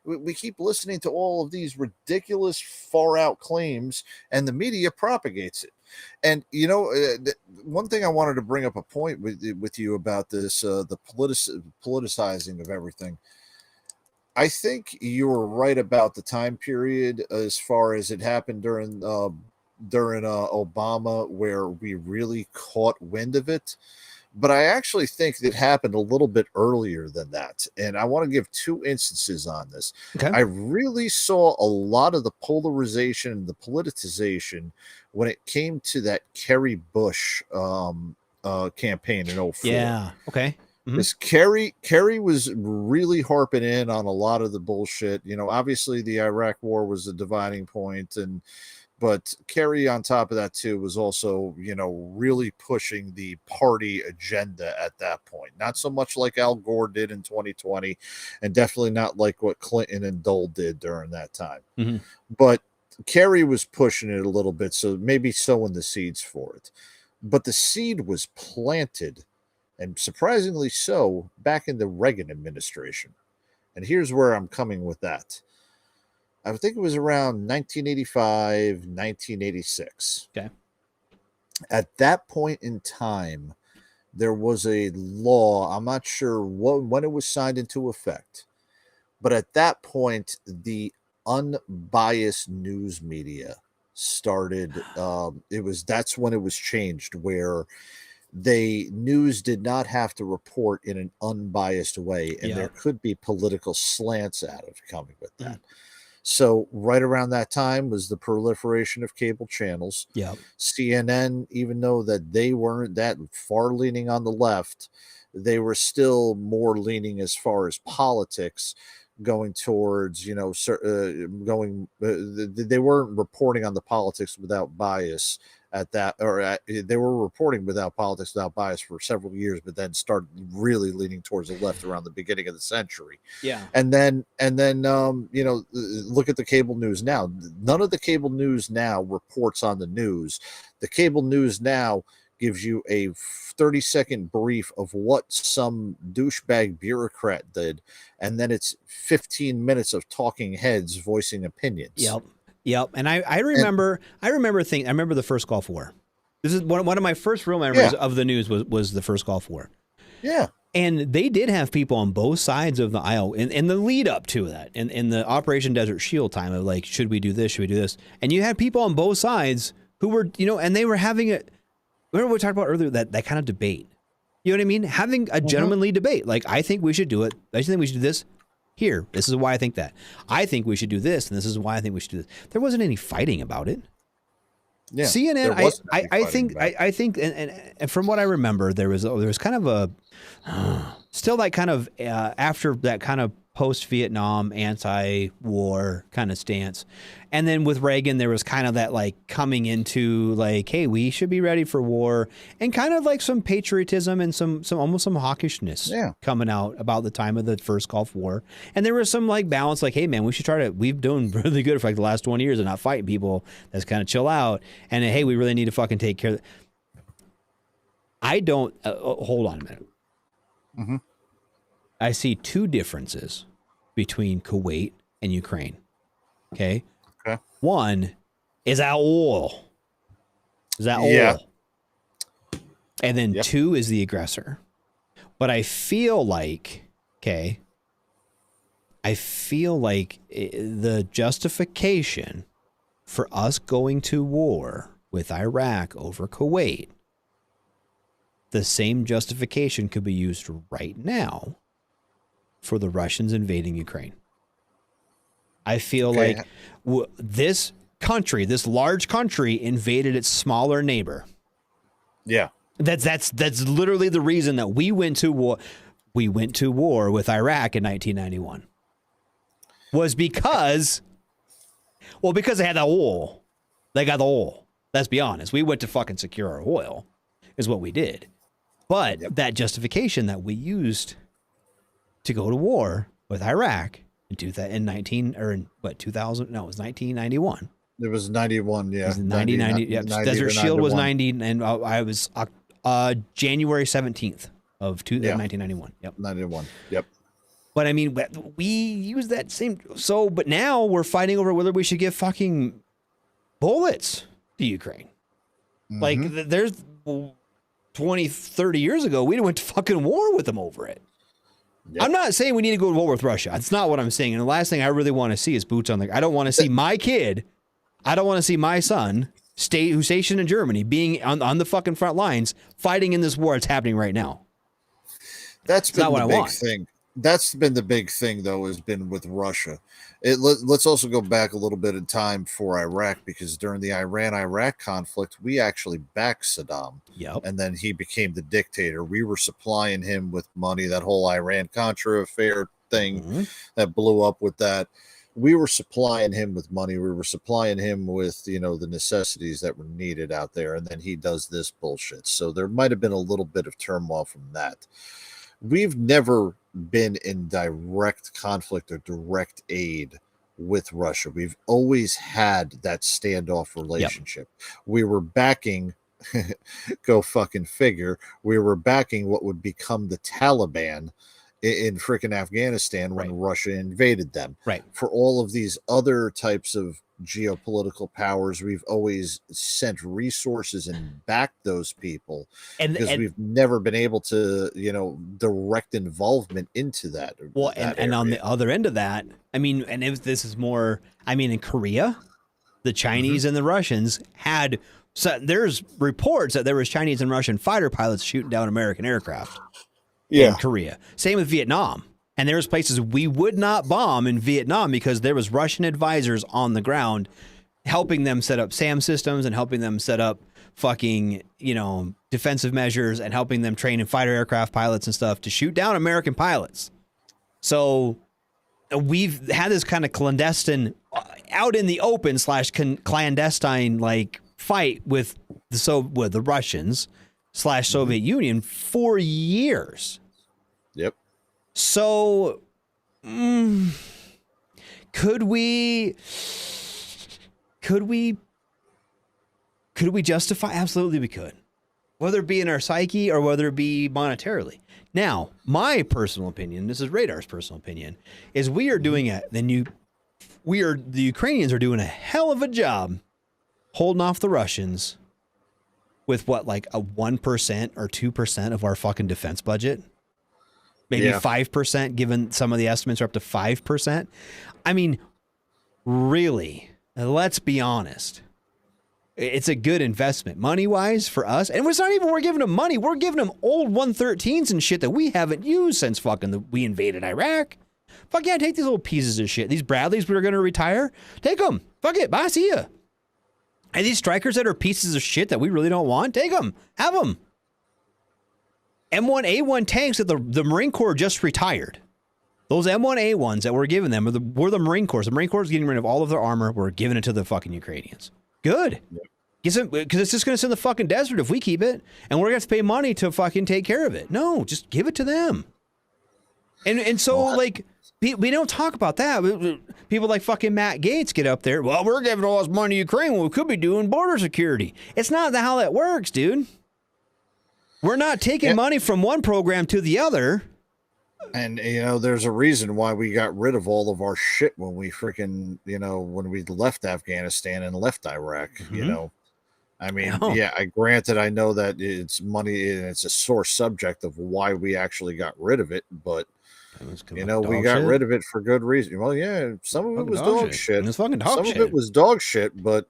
Speaker 8: We keep listening to all of these ridiculous far-out claims, and the media propagates it. And one thing I wanted to bring up a point with you about this, the politicizing of everything. I think you were right about the time period as far as it happened during Obama, where we really caught wind of it. But I actually think it happened a little bit earlier than that. And I want to give two instances on this.
Speaker 6: Okay.
Speaker 8: I really saw a lot of the polarization and the politicization when it came to that Kerry Bush campaign in 04.
Speaker 6: Yeah. Okay.
Speaker 8: This Kerry was really harping in on a lot of the bullshit. Obviously the Iraq war was a dividing point, but Kerry on top of that too was also, really pushing the party agenda at that point. Not so much like Al Gore did in 2020, and definitely not like what Clinton and Dole did during that time. But Kerry was pushing it a little bit, so maybe sowing the seeds for it. But the seed was planted, and surprisingly so, back in the Reagan administration. And here's where I'm coming with that. I think it was around 1985, 1986.
Speaker 6: Okay.
Speaker 8: At that point in time, there was a law. I'm not sure when it was signed into effect, but at that point, the unbiased news media started. That's when it was changed, where news did not have to report in an unbiased way, and there could be political slants out of coming with that. So right around that time was the proliferation of cable channels. CNN, even though that they weren't that far leaning on the left, they were still more leaning as far as politics, going towards, they weren't reporting on the politics without bias at that, they were reporting without politics, without bias for several years, but then started really leaning towards the left around the beginning of the century. And then, look at the cable news now. None of the cable news now reports on the news. The cable news now gives you a 30-second brief of what some douchebag bureaucrat did, and then it's 15 minutes of talking heads voicing opinions.
Speaker 6: Yep. And I remember the first Gulf War. This is one of my first real memories of the news was the first Gulf War.
Speaker 8: Yeah.
Speaker 6: And they did have people on both sides of the aisle in the lead up to that, in the Operation Desert Shield time of like, should we do this? Should we do this? And you had people on both sides who were, and they were having it. Remember what we talked about earlier, that kind of debate. You know what I mean? Having a gentlemanly debate. Like, I think we should do it. I think we should do this. Here, this is why I think that. I think we should do this, and this is why I think we should do this. There wasn't any fighting about it.
Speaker 8: Yeah,
Speaker 6: CNN, I think, and from what I remember, there was kind of a still that kind of after that kind of post-Vietnam anti-war kind of stance, and then with Reagan, there was kind of that like coming into like, hey, we should be ready for war, and kind of like some patriotism and some almost some hawkishness coming out about the time of the first Gulf War, and there was some like balance, like, hey man, we've done really good for like the last 20 years and not fighting people. Let's kind of chill out, and hey, we really need to fucking take care of I don't hold on a minute. I see two differences between Kuwait and Ukraine. Okay. One is that oil. And then two is the aggressor. But I feel like, the justification for us going to war with Iraq over Kuwait, the same justification could be used right now for the Russians invading Ukraine. I feel like this large country invaded its smaller neighbor.
Speaker 8: Yeah.
Speaker 6: That's literally the reason that we went to war. We went to war with Iraq in 1991. Was because they had the oil. They got the oil. Let's be honest. We went to fucking secure our oil, is what we did. But that justification that we used to go to war with Iraq in 2000? No, it was 1991.
Speaker 8: It was 91. Yeah,
Speaker 6: it was 90. Yeah, Desert Shield was 90, and I was January 17th of 1991. Yep,
Speaker 8: 91. Yep.
Speaker 6: But I mean, we use that same. So, but now we're fighting over whether we should give fucking bullets to Ukraine. Like, there's 20, 30 years ago, we went to fucking war with them over it. Yep. I'm not saying we need to go to war with Russia. That's not what I'm saying. And the last thing I really want to see is boots on the. I don't want to see my kid. I don't want to see my son who's stationed in Germany being on the fucking front lines fighting in this war that's happening right now.
Speaker 8: That's been the big thing. That's been the big thing, though, has been with Russia. Let's also go back a little bit in time for Iraq, because during the Iran-Iraq conflict, we actually backed Saddam.
Speaker 6: Yep.
Speaker 8: And then he became the dictator. We were supplying him with money, that whole Iran-Contra affair thing that blew up with that. We were supplying him with money. We were supplying him with, the necessities that were needed out there. And then he does this bullshit. So there might have been a little bit of turmoil from that. We've never been in direct conflict or direct aid with Russia. We've always had that standoff relationship. Yep. We were backing, go fucking figure, we were backing what would become the Taliban in freaking Afghanistan when Russia invaded them.
Speaker 6: Right.
Speaker 8: For all of these other types of geopolitical powers, we've always sent resources and backed those people, because we've never been able to, direct involvement into that.
Speaker 6: Well, and on the other end of that, I mean, and if this is more, I mean, in Korea, the Chinese and the Russians had. So there's reports that there was Chinese and Russian fighter pilots shooting down American aircraft. In Korea. Same with Vietnam. And there was places we would not bomb in Vietnam because there was Russian advisors on the ground helping them set up SAM systems and helping them set up fucking, defensive measures and helping them train in fighter aircraft pilots and stuff to shoot down American pilots. So we've had this kind of clandestine, out in the open / clandestine like fight with the Russians / Soviet Union for years.
Speaker 8: Yep.
Speaker 6: So, could we justify? Absolutely, we could. Whether it be in our psyche or whether it be monetarily. Now, my personal opinion, this is Radar's personal opinion, is the Ukrainians are doing a hell of a job holding off the Russians with like a 1% or 2% of our fucking defense budget. Maybe 5%, given some of the estimates are up to 5%. I mean, really, let's be honest. It's a good investment money-wise for us. And it's not even we're giving them money. We're giving them old 113s and shit that we haven't used since fucking we invaded Iraq. Fuck yeah, take these little pieces of shit. These Bradleys we were going to retire. Take them. Fuck it. Bye. See ya. And these strikers that are pieces of shit that we really don't want, take them. Have them. M1A1 tanks that the Marine Corps just retired. Those M1A1s that we're giving them were the Marine Corps. The Marine Corps is getting rid of all of their armor. We're giving it to the fucking Ukrainians. Good. Because it's just going to sit in the fucking desert if we keep it. And we're going to have to pay money to fucking take care of it. No, just give it to them. And so, we don't talk about that. People like fucking Matt Gaetz get up there. Well, we're giving all this money to Ukraine when we could be doing border security. It's not how that works, dude. We're not taking money from one program to the other.
Speaker 8: And, there's a reason why we got rid of all of our shit when we freaking, when we left Afghanistan and left Iraq, I mean, granted, I know that it's money and it's a sore subject of why we actually got rid of it, but, we got rid of it for good reason. Well, yeah, some of it was dog shit.
Speaker 6: It's fucking dog shit.
Speaker 8: Some of it was dog shit, but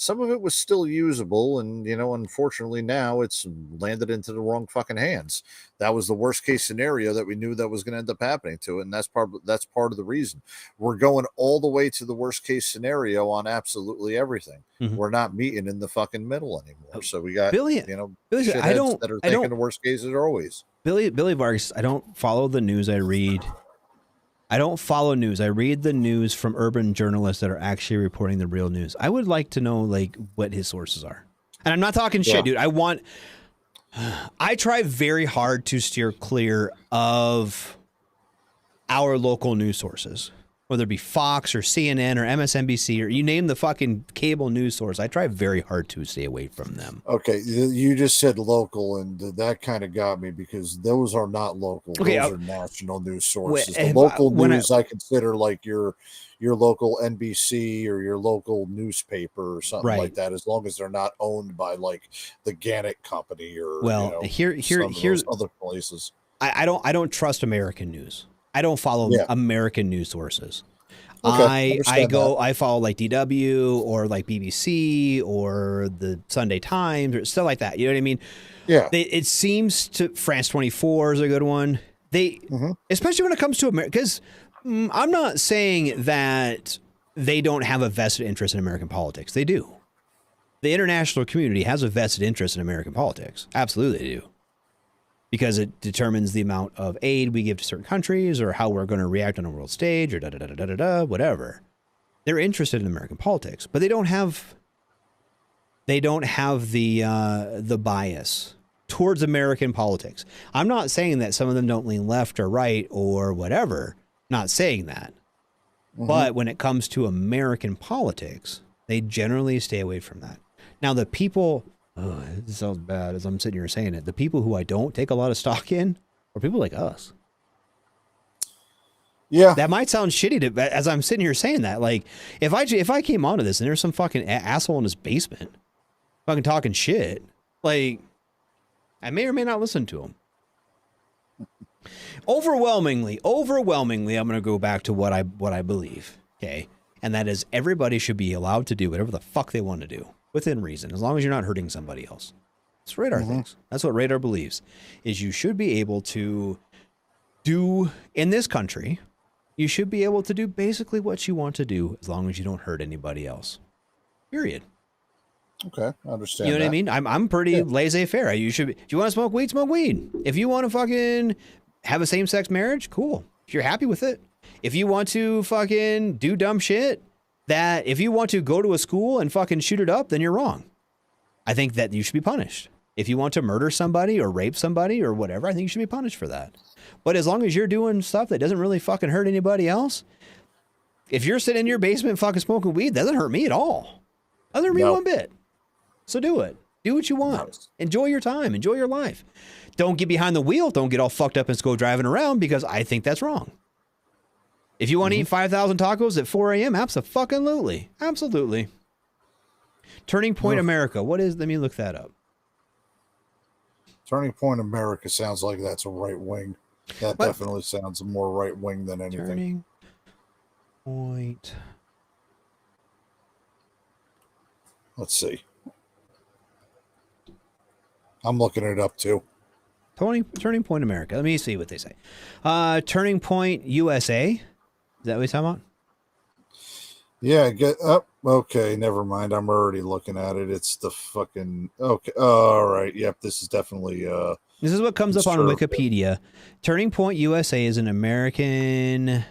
Speaker 7: some of it was still usable, and unfortunately now it's landed into the wrong fucking hands. That was the worst case scenario that we knew that was going to end up happening to it, and that's part of the reason we're going all the way to the worst case scenario on absolutely everything. We're not meeting in the fucking middle anymore. So we got
Speaker 6: Billy,
Speaker 7: shitheads that are thinking the worst cases always.
Speaker 6: Billy Vargas, I don't follow the news. I don't follow news. I read the news from urban journalists that are actually reporting the real news. I would like to know what his sources are. And I'm not talking shit, dude. I try very hard to steer clear of our local news sources, whether it be Fox or CNN or MSNBC or you name the fucking cable news source. I try very hard to stay away from them.
Speaker 8: Okay, you just said local, and that kind of got me because those are not local.
Speaker 6: Okay,
Speaker 8: those are national news sources. The local news I consider like your local NBC or your local newspaper or something like that, as long as they're not owned by like the Gannett Company or here's other places.
Speaker 6: I don't trust American news. I don't follow American news sources.
Speaker 8: Okay,
Speaker 6: I follow like DW or like BBC or the Sunday Times or stuff like that. You know what I mean?
Speaker 8: Yeah.
Speaker 6: It seems to France 24 is a good one. Especially when it comes to America, because I'm not saying that they don't have a vested interest in American politics. They do. The international community has a vested interest in American politics. Absolutely they do. Because it determines the amount of aid we give to certain countries or how we're going to react on a world stage or whatever. They're interested in American politics, but they don't have the bias towards American politics. I'm not saying that some of them don't lean left or right or whatever. Not saying that. But when it comes to American politics, they generally stay away from that. Now, the people... Oh, it sounds bad as I'm sitting here saying it. The people who I don't take a lot of stock in are people like us.
Speaker 8: Yeah.
Speaker 6: That might sound shitty as I'm sitting here saying that. Like, if I came onto this and there's some fucking asshole in his basement fucking talking shit, like, I may or may not listen to him. Overwhelmingly, I'm going to go back to what I believe, okay? And that is everybody should be allowed to do whatever the fuck they want to do. Within reason, as long as you're not hurting somebody else. That's what Radar thinks. That's what Radar believes, is you should be able to do, in this country, you should be able to do basically what you want to do as long as you don't hurt anybody else. Period.
Speaker 8: Okay, I understand.
Speaker 6: You know what I mean? I'm pretty laissez-faire. You should be, if you want to smoke weed, smoke weed. If you want to fucking have a same-sex marriage, cool. If you're happy with it. If you want to fucking do dumb shit, that if you want to go to a school and fucking shoot it up, then you're wrong. I think that you should be punished. If you want to murder somebody or rape somebody or whatever, I think you should be punished for that. But as long as you're doing stuff that doesn't really fucking hurt anybody else, if you're sitting in your basement fucking smoking weed, that doesn't hurt me at all. Doesn't hurt me one bit. So do it. Do what you want. Enjoy your time. Enjoy your life. Don't get behind the wheel. Don't get all fucked up and go driving around, because I think that's wrong. If you want to eat 5,000 tacos at 4 a.m., absolutely. Absolutely. Turning Point America. What is, let me look that up.
Speaker 8: Turning Point America sounds like that's a right wing. That definitely sounds more right wing than anything.
Speaker 6: Turning Point.
Speaker 8: Let's see. I'm looking it up too.
Speaker 6: Turning Point America. Let me see what they say. Turning Point USA. Is that what you're talking about?
Speaker 8: Yeah, get up. Okay, never mind. I'm already looking at it. It's the fucking okay. All right. Yep, this is definitely
Speaker 6: this is what comes up on Wikipedia. Turning Point USA is an American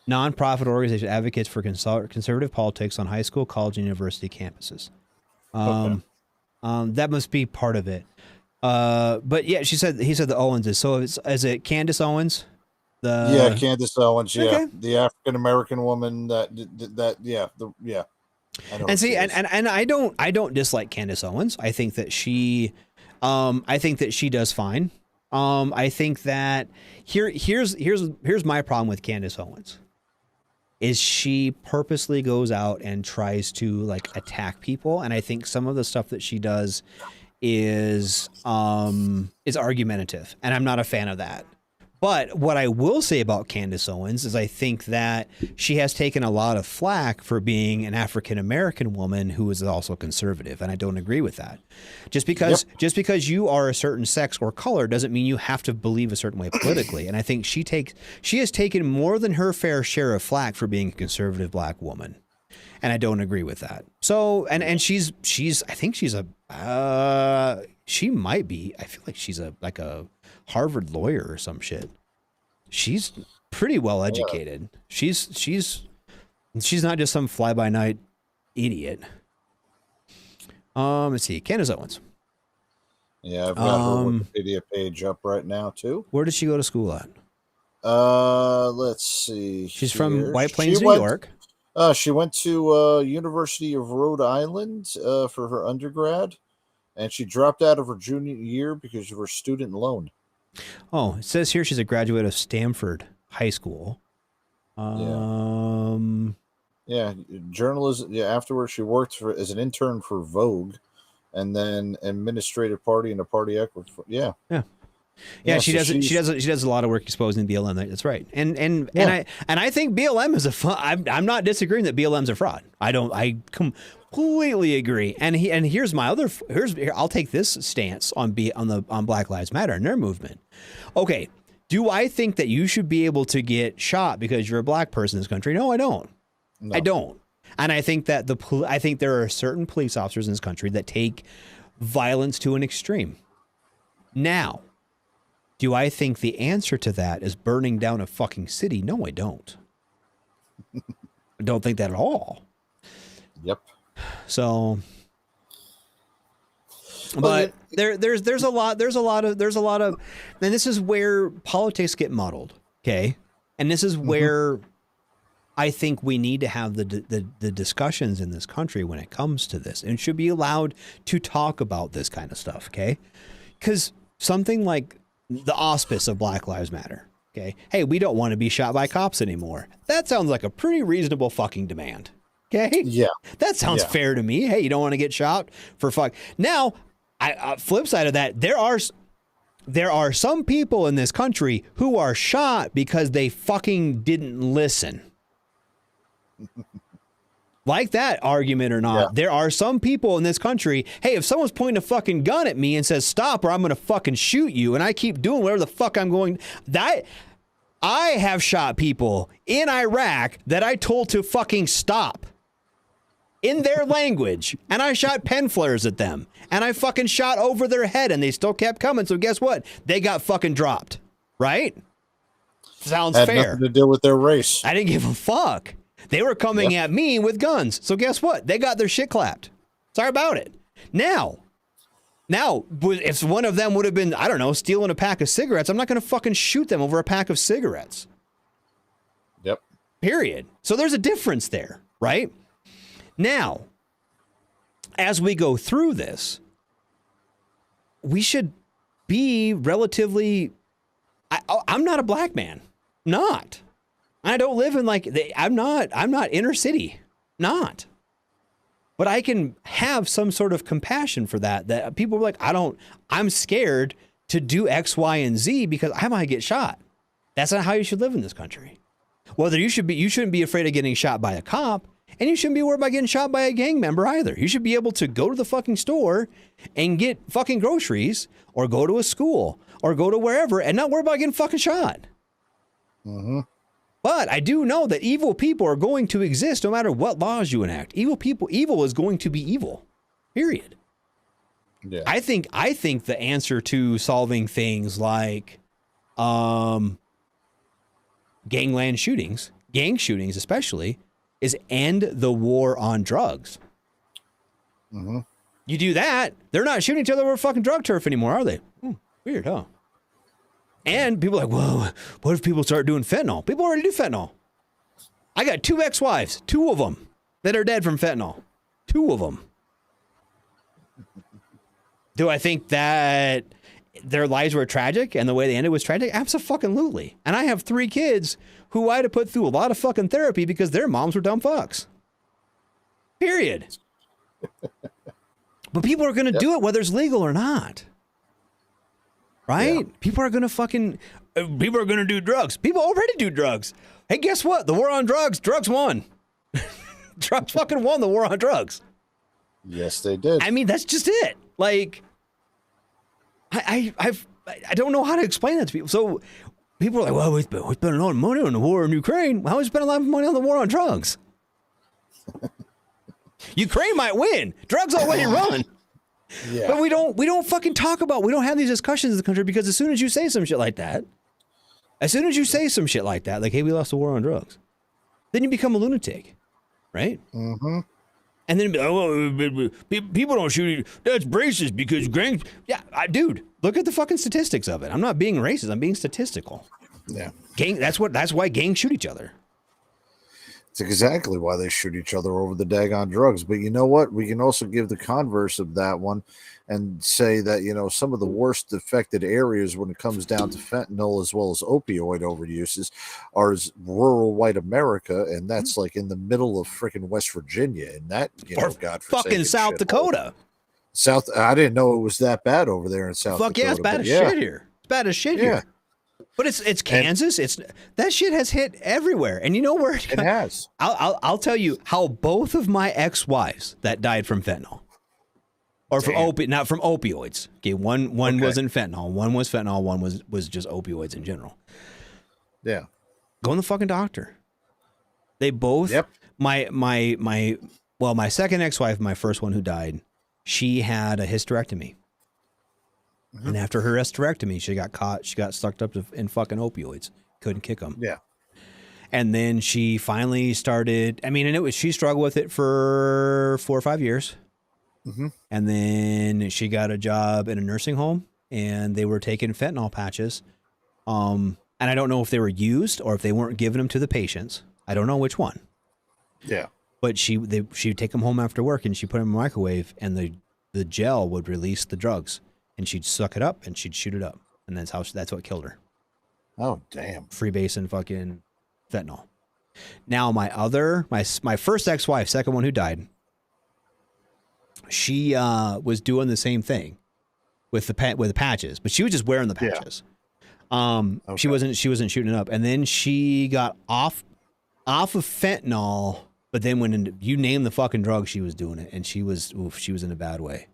Speaker 6: nonprofit organization that advocates for conservative politics on high school, college, and university campuses. That must be part of it. But yeah, he said the Owens is. So is it Candace Owens?
Speaker 8: Candace Owens,
Speaker 6: okay.
Speaker 8: The African American woman that
Speaker 6: And see, and I don't dislike Candace Owens. I think that she does fine. I think that here's my problem with Candace Owens. Is she purposely goes out and tries to like attack people, and I think some of the stuff that she does is argumentative, and I'm not a fan of that. But what I will say about Candace Owens is I think that she has taken a lot of flack for being an African-American woman who is also conservative. And I don't agree with that. Just because you are a certain sex or color doesn't mean you have to believe a certain way politically. And I think she has taken more than her fair share of flack for being a conservative black woman. And I don't agree with that. So, and she's I think she's she might be, I feel like she's a Harvard lawyer or some shit. She's pretty well educated. Yeah. She's not just some fly by night idiot. Let's see, Candace Owens.
Speaker 8: Yeah, I've got her Wikipedia page up right now too.
Speaker 6: Where did she go to school at?
Speaker 8: Let's see.
Speaker 6: She's from White Plains, New York.
Speaker 8: She went to University of Rhode Island for her undergrad, and she dropped out of her junior year because of her student loan.
Speaker 6: Oh, it says here she's a graduate of Stanford High School.
Speaker 8: Yeah, journalism. Yeah, afterwards she worked as an intern for Vogue, and then administrative party and a party equity. Yeah. She does a lot of work exposing BLM. That's right. And I think BLM is a fun. I'm not disagreeing that BLM's a fraud. I completely agree. And here's my other. I'll take this stance on Black Lives Matter and their movement. Okay, do I think that you should be able to get shot because you're a black person in this country? No, I don't. No. I don't. And I think that I think there are certain police officers in this country that take violence to an extreme. Now, do I think the answer to that is burning down a fucking city? No, I don't. I don't think that at all. Yep.
Speaker 6: So, but there's a lot of, and this is where politics get muddled. Okay. And this is where I think we need to have the discussions in this country when it comes to this, and should be allowed to talk about this kind of stuff. Okay. Because something like the auspice of Black Lives Matter. Okay. Hey, we don't want to be shot by cops anymore. That sounds like a pretty reasonable fucking demand. Okay.
Speaker 8: Yeah.
Speaker 6: That sounds fair to me. Hey, you don't want to get shot for fuck. Now, flip side of that, there are some people in this country who are shot because they fucking didn't listen. Like that argument or not, there are some people in this country, hey, if someone's pointing a fucking gun at me and says stop or I'm going to fucking shoot you, and I keep doing whatever the fuck I'm going, that I have shot people in Iraq that I told to fucking stop in their language, and I shot pen flares at them, and I fucking shot over their head, and they still kept coming. So guess what? They got fucking dropped, right? Sounds
Speaker 8: fair.
Speaker 6: Had
Speaker 8: nothing to do with their race.
Speaker 6: I didn't give a fuck. They were coming at me with guns. So guess what? They got their shit clapped. Sorry about it. Now, if one of them would have been, I don't know, stealing a pack of cigarettes, I'm not going to fucking shoot them over a pack of cigarettes.
Speaker 8: Yep.
Speaker 6: Period. So there's a difference there, right? Now, as we go through this, we should be relatively, I'm not a black man. Not. I don't live in I'm not inner city. Not. But I can have some sort of compassion for that people are like, I'm scared to do X, Y, and Z because I might get shot. That's not how you should live in this country. Whether you shouldn't be afraid of getting shot by a cop, and you shouldn't be worried about getting shot by a gang member either. You should be able to go to the fucking store and get fucking groceries, or go to a school, or go to wherever and not worry about getting fucking shot.
Speaker 8: Mm-hmm.
Speaker 6: But I do know that evil people are going to exist no matter what laws you enact. Evil is going to be evil. Period.
Speaker 8: Yeah.
Speaker 6: I think the answer to solving things like gang shootings especially, is end the war on drugs.
Speaker 8: Mm-hmm.
Speaker 6: You do that, they're not shooting each other over fucking drug turf anymore, are they? Weird, huh? And people are like, whoa, what if people start doing fentanyl? People already do fentanyl. I got 2 ex-wives, 2 of them that are dead from fentanyl. 2 of them. Do I think that their lives were tragic and the way they ended was tragic? Absolutely. And I have 3 kids who I had to put through a lot of fucking therapy because their moms were dumb fucks. Period. But people are going to do it whether it's legal or not. Right? Yeah. People are going to fucking people are going to do drugs. People already do drugs. Hey, guess what? The war on drugs won. Drugs fucking won the war on drugs.
Speaker 8: Yes, they did.
Speaker 6: I mean, that's just it. Like, I don't know how to explain that to people. So people are like, well, we spent a lot of money on the war in Ukraine. How we spent a lot of money on the war on drugs? Ukraine might win. Drugs already run.
Speaker 8: Yeah.
Speaker 6: But we don't fucking talk about, we don't have these discussions in the country because as soon as you say some shit like that, like, hey, we lost the war on drugs, then you become a lunatic, right?
Speaker 8: Mm-hmm.
Speaker 6: And then, people don't shoot. That's racist because gangs. Yeah, dude, look at the fucking statistics of it. I'm not being racist. I'm being statistical.
Speaker 8: Yeah.
Speaker 6: That's why gangs shoot each other.
Speaker 8: It's exactly why they shoot each other over the daggone drugs. But you know what? We can also give the converse of that one and say that, some of the worst affected areas when it comes down to fentanyl as well as opioid overuses are rural white America. And that's like in the middle of freaking West Virginia. And that,
Speaker 6: or fucking South Dakota.
Speaker 8: I didn't know it was that bad over there in South Dakota.
Speaker 6: Yeah, it's bad as shit here. It's bad as shit here. But it's Kansas. That shit has hit everywhere, and you know where it
Speaker 8: has.
Speaker 6: I'll tell you how both of my ex-wives that died from fentanyl, or from not from opioids. Okay, one wasn't fentanyl. One was fentanyl. One was just opioids in general.
Speaker 8: Yeah,
Speaker 6: go in the fucking doctor. They both.
Speaker 8: Yep.
Speaker 6: My second ex-wife, my first one who died, she had a hysterectomy. Mm-hmm. And after her hysterectomy, she got caught. She got sucked up in fucking opioids. Couldn't kick them.
Speaker 8: Yeah.
Speaker 6: And then she finally started. I mean, and she struggled with it for 4 or 5 years.
Speaker 8: Mm-hmm.
Speaker 6: And then she got a job in a nursing home, and they were taking fentanyl patches. And I don't know if they were used or if they weren't giving them to the patients. I don't know which one.
Speaker 8: Yeah.
Speaker 6: But she'd take them home after work, and she'd put them in the microwave, and the gel would release the drugs. And she'd suck it up and she'd shoot it up. And that's what killed her.
Speaker 8: Oh, damn.
Speaker 6: Freebase fucking fentanyl. Now my first ex-wife, second one who died, she was doing the same thing with the patches, but she was just wearing the patches. Yeah. Okay. She wasn't shooting it up. And then she got off of fentanyl, but then when you name the fucking drug, she was doing it, and she was in a bad way.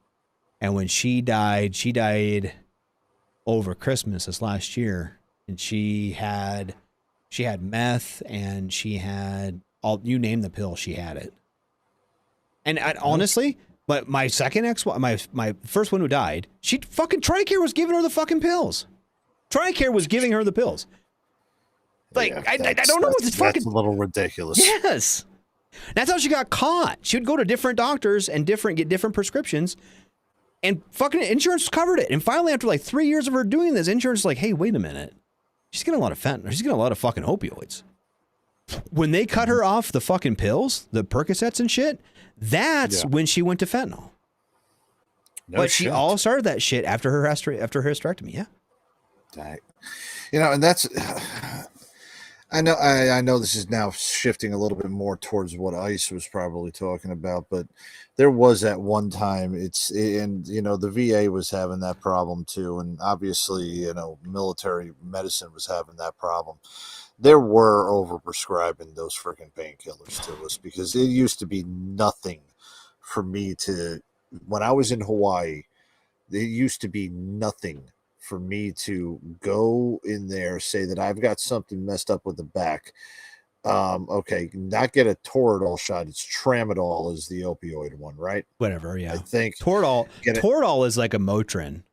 Speaker 6: And when she died over Christmas this last year, and she had meth, and she had you name the pill, she had it. And honestly, but my second my first one who died, she fucking TRICARE was giving her the fucking pills. TRICARE was giving her the pills. Like, yeah, I don't know what this fucking.
Speaker 8: That's a little ridiculous.
Speaker 6: Yes, that's how she got caught. She would go to different doctors and get different prescriptions. And fucking insurance covered it. And finally, after like 3 years of her doing this, insurance is like, hey, wait a minute. She's getting a lot of fentanyl. She's getting a lot of fucking opioids. When they cut her off the fucking pills, the Percocets and shit, that's when she went to fentanyl. No but shit. She all started that shit after her hysterectomy. Yeah.
Speaker 8: Dang. And that's... I know this is now shifting a little bit more towards what ICE was probably talking about, but there was at one time the VA was having that problem too. And obviously, military medicine was having that problem. There were overprescribing those freaking painkillers to us because it used to be nothing for me when I was in Hawaii, it used to be nothing for me to go in there, say that I've got something messed up with the back. Okay, not get a Toradol shot. It's Tramadol is the opioid one, right?
Speaker 6: Whatever, yeah.
Speaker 8: I think
Speaker 6: Toradol is like a Motrin.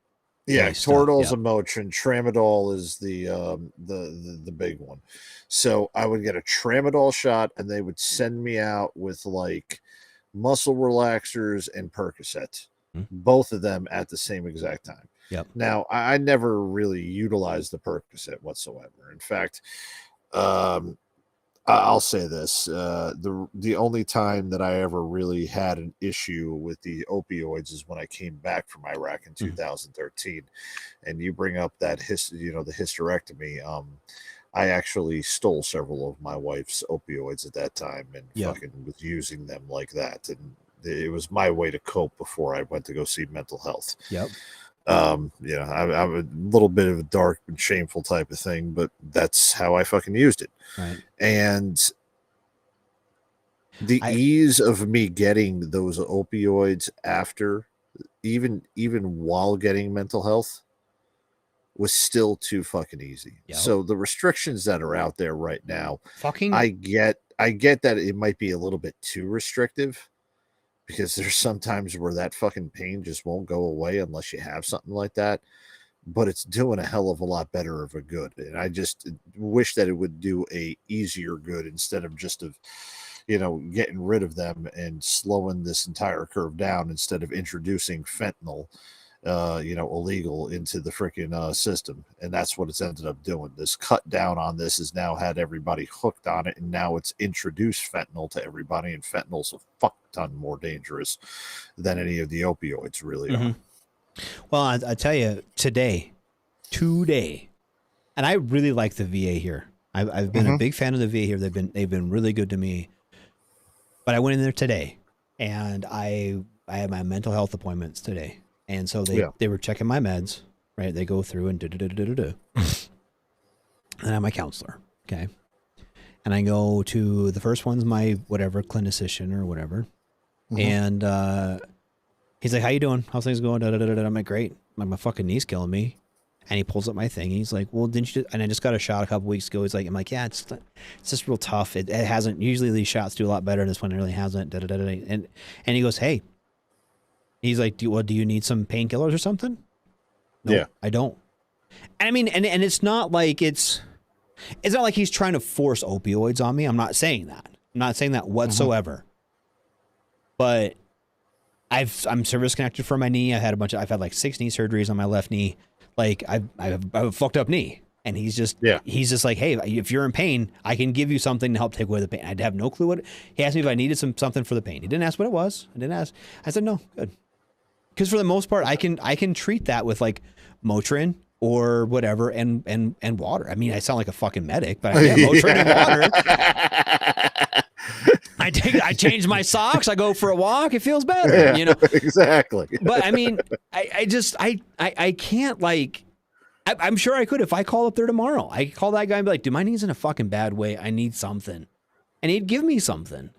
Speaker 8: Yeah, Toradol's a Motrin. Tramadol is the big one. So I would get a Tramadol shot, and they would send me out with like muscle relaxers and Percocet, both of them at the same exact time.
Speaker 6: Yep.
Speaker 8: Now, I never really utilized the Percocet whatsoever. In fact, I'll say this: the only time that I ever really had an issue with the opioids is when I came back from Iraq in 2013. And you bring up that the hysterectomy. I actually stole several of my wife's opioids at that time and fucking was using them like that. And it was my way to cope before I went to go see mental health.
Speaker 6: Yep.
Speaker 7: You know, I'm a little bit of a dark and shameful type of thing, but that's how I fucking used it.
Speaker 6: Right.
Speaker 7: And the ease of me getting those opioids after, even while getting mental health, was still too fucking easy.
Speaker 6: Yep.
Speaker 7: So the restrictions that are out there right now,
Speaker 6: fucking,
Speaker 7: I get that it might be a little bit too restrictive, because there's sometimes where that fucking pain just won't go away unless you have something like that. But it's doing a hell of a lot better of a good. And I just wish that it would do a easier good instead of just of, you know, getting rid of them and slowing this entire curve down instead of introducing fentanyl, you know, illegal into the freaking system. And that's what it's ended up doing. This cut down on this has now had everybody hooked on it. And now it's introduced fentanyl to everybody. And fentanyl's a fuck ton more dangerous than any of the opioids really are.
Speaker 6: Well, I tell you, today, and I really like the VA here. I've been a big fan of the VA here. They've been really good to me. But I went in there today, and I had my mental health appointments today, and so they were checking my meds. Right, they go through and and I'm my counselor. Okay, and I go to the first one's my whatever clinician or whatever, and he's like, "How you doing? How's things going?" I'm like, "Great." My fucking knee's killing me. And he pulls up my thing. He's like, "Well, didn't you?" And I just got a shot a couple weeks ago. He's like, "I'm like, yeah, it's just real tough. It hasn't. Usually these shots do a lot better. This one really hasn't." And he goes, "Hey," he's like, "Do you need some painkillers or something?" No,
Speaker 7: Yeah,
Speaker 6: I don't. And I mean, and it's not like it's not like he's trying to force opioids on me. I'm not saying that. I'm not saying that whatsoever. But I'm service connected for my knee. I've had like 6 knee surgeries on my left knee. Like I have a fucked up knee, and he's just like, "Hey, if you're in pain, I can give you something to help take away the pain." I'd have no clue what he asked me if I needed something for the pain. He didn't ask what it was. I didn't ask. I said no, good, because for the most part, I can treat that with like Motrin or whatever and water. I mean, I sound like a fucking medic, but I have Motrin and water. I change my socks. I go for a walk. It feels better, you know.
Speaker 7: Exactly.
Speaker 6: But I mean, I can't like. I'm sure I could if I call up there tomorrow. I call that guy and be like, "Dude, my knee's in a fucking bad way. I need something," and he'd give me something.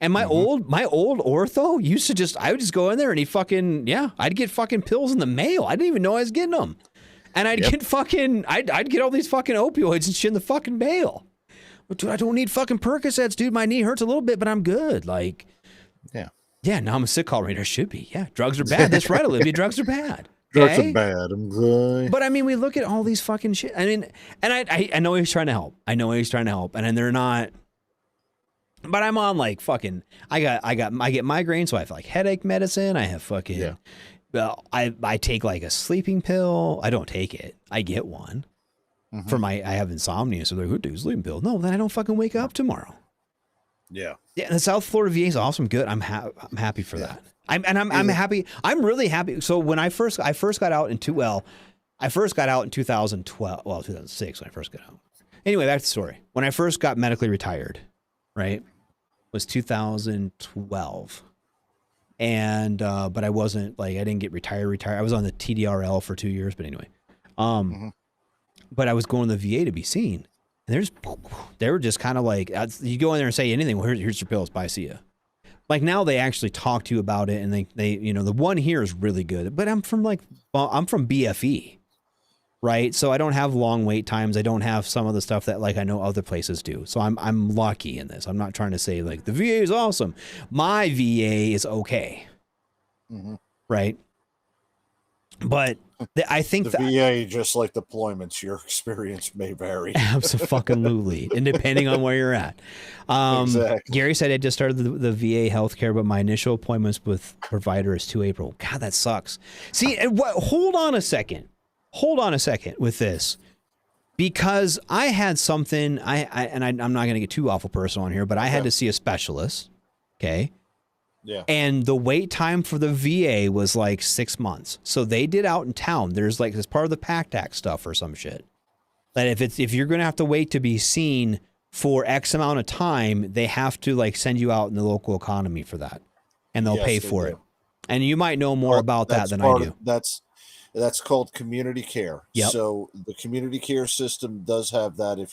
Speaker 6: And my old ortho used to I would just go in there and I'd get fucking pills in the mail. I didn't even know I was getting them, and I'd get all these fucking opioids and shit in the fucking mail. But dude, I don't need fucking Percocets, dude. My knee hurts a little bit, but I'm good. Like, yeah. Now I'm a sick call rate. I should be. Yeah, drugs are bad. That's right, Olivia. Drugs are bad.
Speaker 7: Drugs are bad. I'm glad.
Speaker 6: But I mean, we look at all these fucking shit. I mean, and I know he's trying to help. And then they're not. But I'm on like fucking. I get migraines, so I have like headache medicine. I have fucking. I take like a sleeping pill. I don't take it. I get one. I have insomnia, so they're like, "Who takes a sleeping pill?" No, then I don't fucking wake up tomorrow. Yeah. And the South Florida VA is awesome. Good. I'm happy for that. I'm happy. I'm really happy. So when I first got out in 2012. Well, 2006 when I first got out. Anyway, back to the story. When I first got medically retired, right, was 2012. And but I wasn't like I didn't get retired. I was on the TDRL for 2 years, but anyway. But I was going to the VA to be seen. And they were just kind of like, you go in there and say anything, well, here's your pills, bye, see ya. Like now they actually talk to you about it, and they you know, the one here is really good. But I'm from BFE, right? So I don't have long wait times. I don't have some of the stuff that like I know other places do. So I'm lucky in this. I'm not trying to say like the VA is awesome. My VA is okay, right? But I think
Speaker 8: the VA, just like deployments, your experience may vary.
Speaker 6: Absolutely, and depending on where you're at. Exactly. Gary said I just started the VA healthcare, but my initial appointments with provider is 2 April. God, that sucks. See, hold on a second with this, because I had something. I'm not going to get too awful personal on here, but I had to see a specialist. Okay.
Speaker 8: Yeah.
Speaker 6: And the wait time for the VA was like 6 months. So they did out in town. There's like this part of the PACT Act stuff or some shit. That if you're going to have to wait to be seen for X amount of time, they have to like send you out in the local economy for that, and they'll pay for it. And you might know more about that than I do.
Speaker 8: That's called community care.
Speaker 6: Yep.
Speaker 8: So the community care system does have that.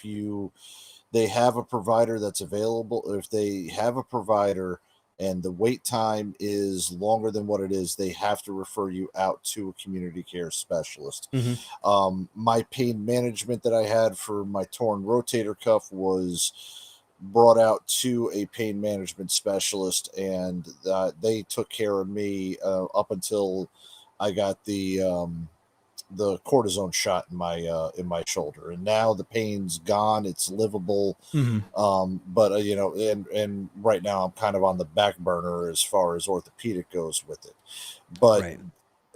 Speaker 8: They have a provider that's available, if they have a provider and the wait time is longer than what it is, they have to refer you out to a community care specialist. My pain management that I had for my torn rotator cuff was brought out to a pain management specialist, and they took care of me up until I got the cortisone shot in my shoulder, and now the pain's gone. It's livable. But and right now I'm kind of on the back burner as far as orthopedic goes with it. But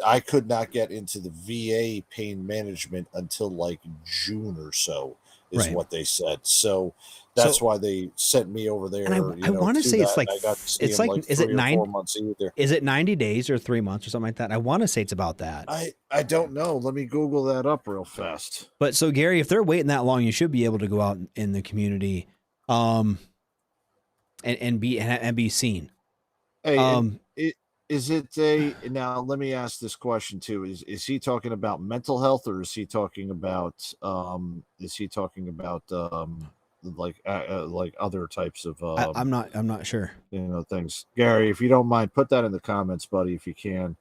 Speaker 8: I could not get into the VA pain management until like June or so, is what they said. So that's why they sent me over there.
Speaker 6: And I want to say it's like, is it
Speaker 8: 4 months either.
Speaker 6: Is it 90 days or 3 months or something like that? I want to say it's about that.
Speaker 8: I don't know. Let me Google that up real fast.
Speaker 6: But so Gary, if they're waiting that long, you should be able to go out in the community, and be seen.
Speaker 8: Hey, now let me ask this question too. Is he talking about mental health, or is he talking about like other types of
Speaker 6: I'm not sure.
Speaker 8: Things. Gary, if you don't mind, put that in the comments, buddy, if you can.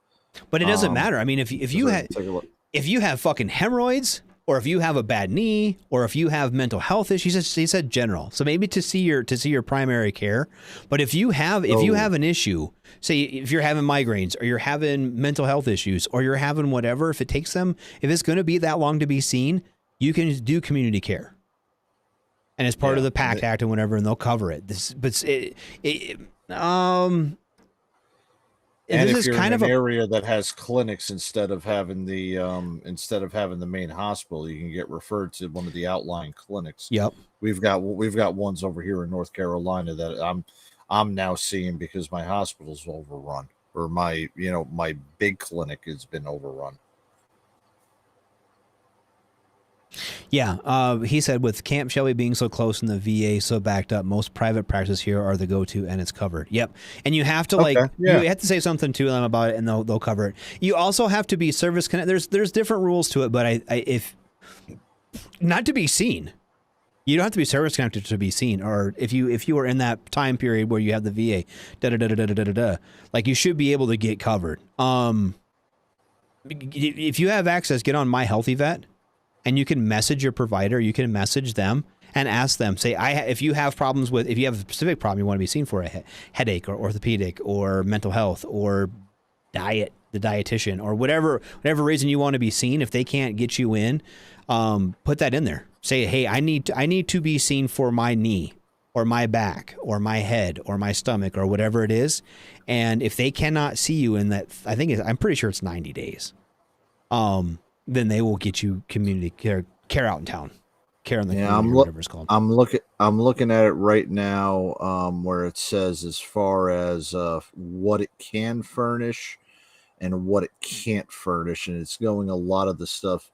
Speaker 6: But it doesn't matter. I mean, if you have fucking hemorrhoids, or if you have a bad knee, or if you have mental health issues, he said general. So maybe to see your primary care. But if you have an issue, say if you're having migraines, or you're having mental health issues, or you're having whatever, if it's going to be that long to be seen, you can do community care. And it's part of the PACT Act and whatever, and they'll cover it.
Speaker 8: And if you're in an area that has clinics instead of having the main hospital, you can get referred to one of the outlying clinics.
Speaker 6: Yep.
Speaker 8: We've got ones over here in North Carolina that I'm now seeing because my hospital's overrun, or my big clinic has been overrun.
Speaker 6: Yeah, he said with Camp Shelby being so close and the VA so backed up, most private practices here are the go-to, and it's covered. Yep, and you have to you have to say something to them about it, and they'll cover it. You also have to be service connected. There's different rules to it, but if not to be seen, you don't have to be service connected to be seen. Or if you are in that time period where you have the VA, like you should be able to get covered. If you have access, get on My Healthy Vet. And you can message your provider, you can message them and ask them, say, if you have a specific problem you want to be seen for, a headache or orthopedic or mental health or diet, the dietitian, or whatever reason you want to be seen, if they can't get you in, put that in there. Say, hey, I need to be seen for my knee or my back or my head or my stomach or whatever it is. And if they cannot see you in that, I'm pretty sure it's 90 days. Then they will get you community care out in town, care in the community, or whatever it's called.
Speaker 8: I'm looking at it right now, where it says as far as what it can furnish and what it can't furnish, and it's going a lot of the stuff.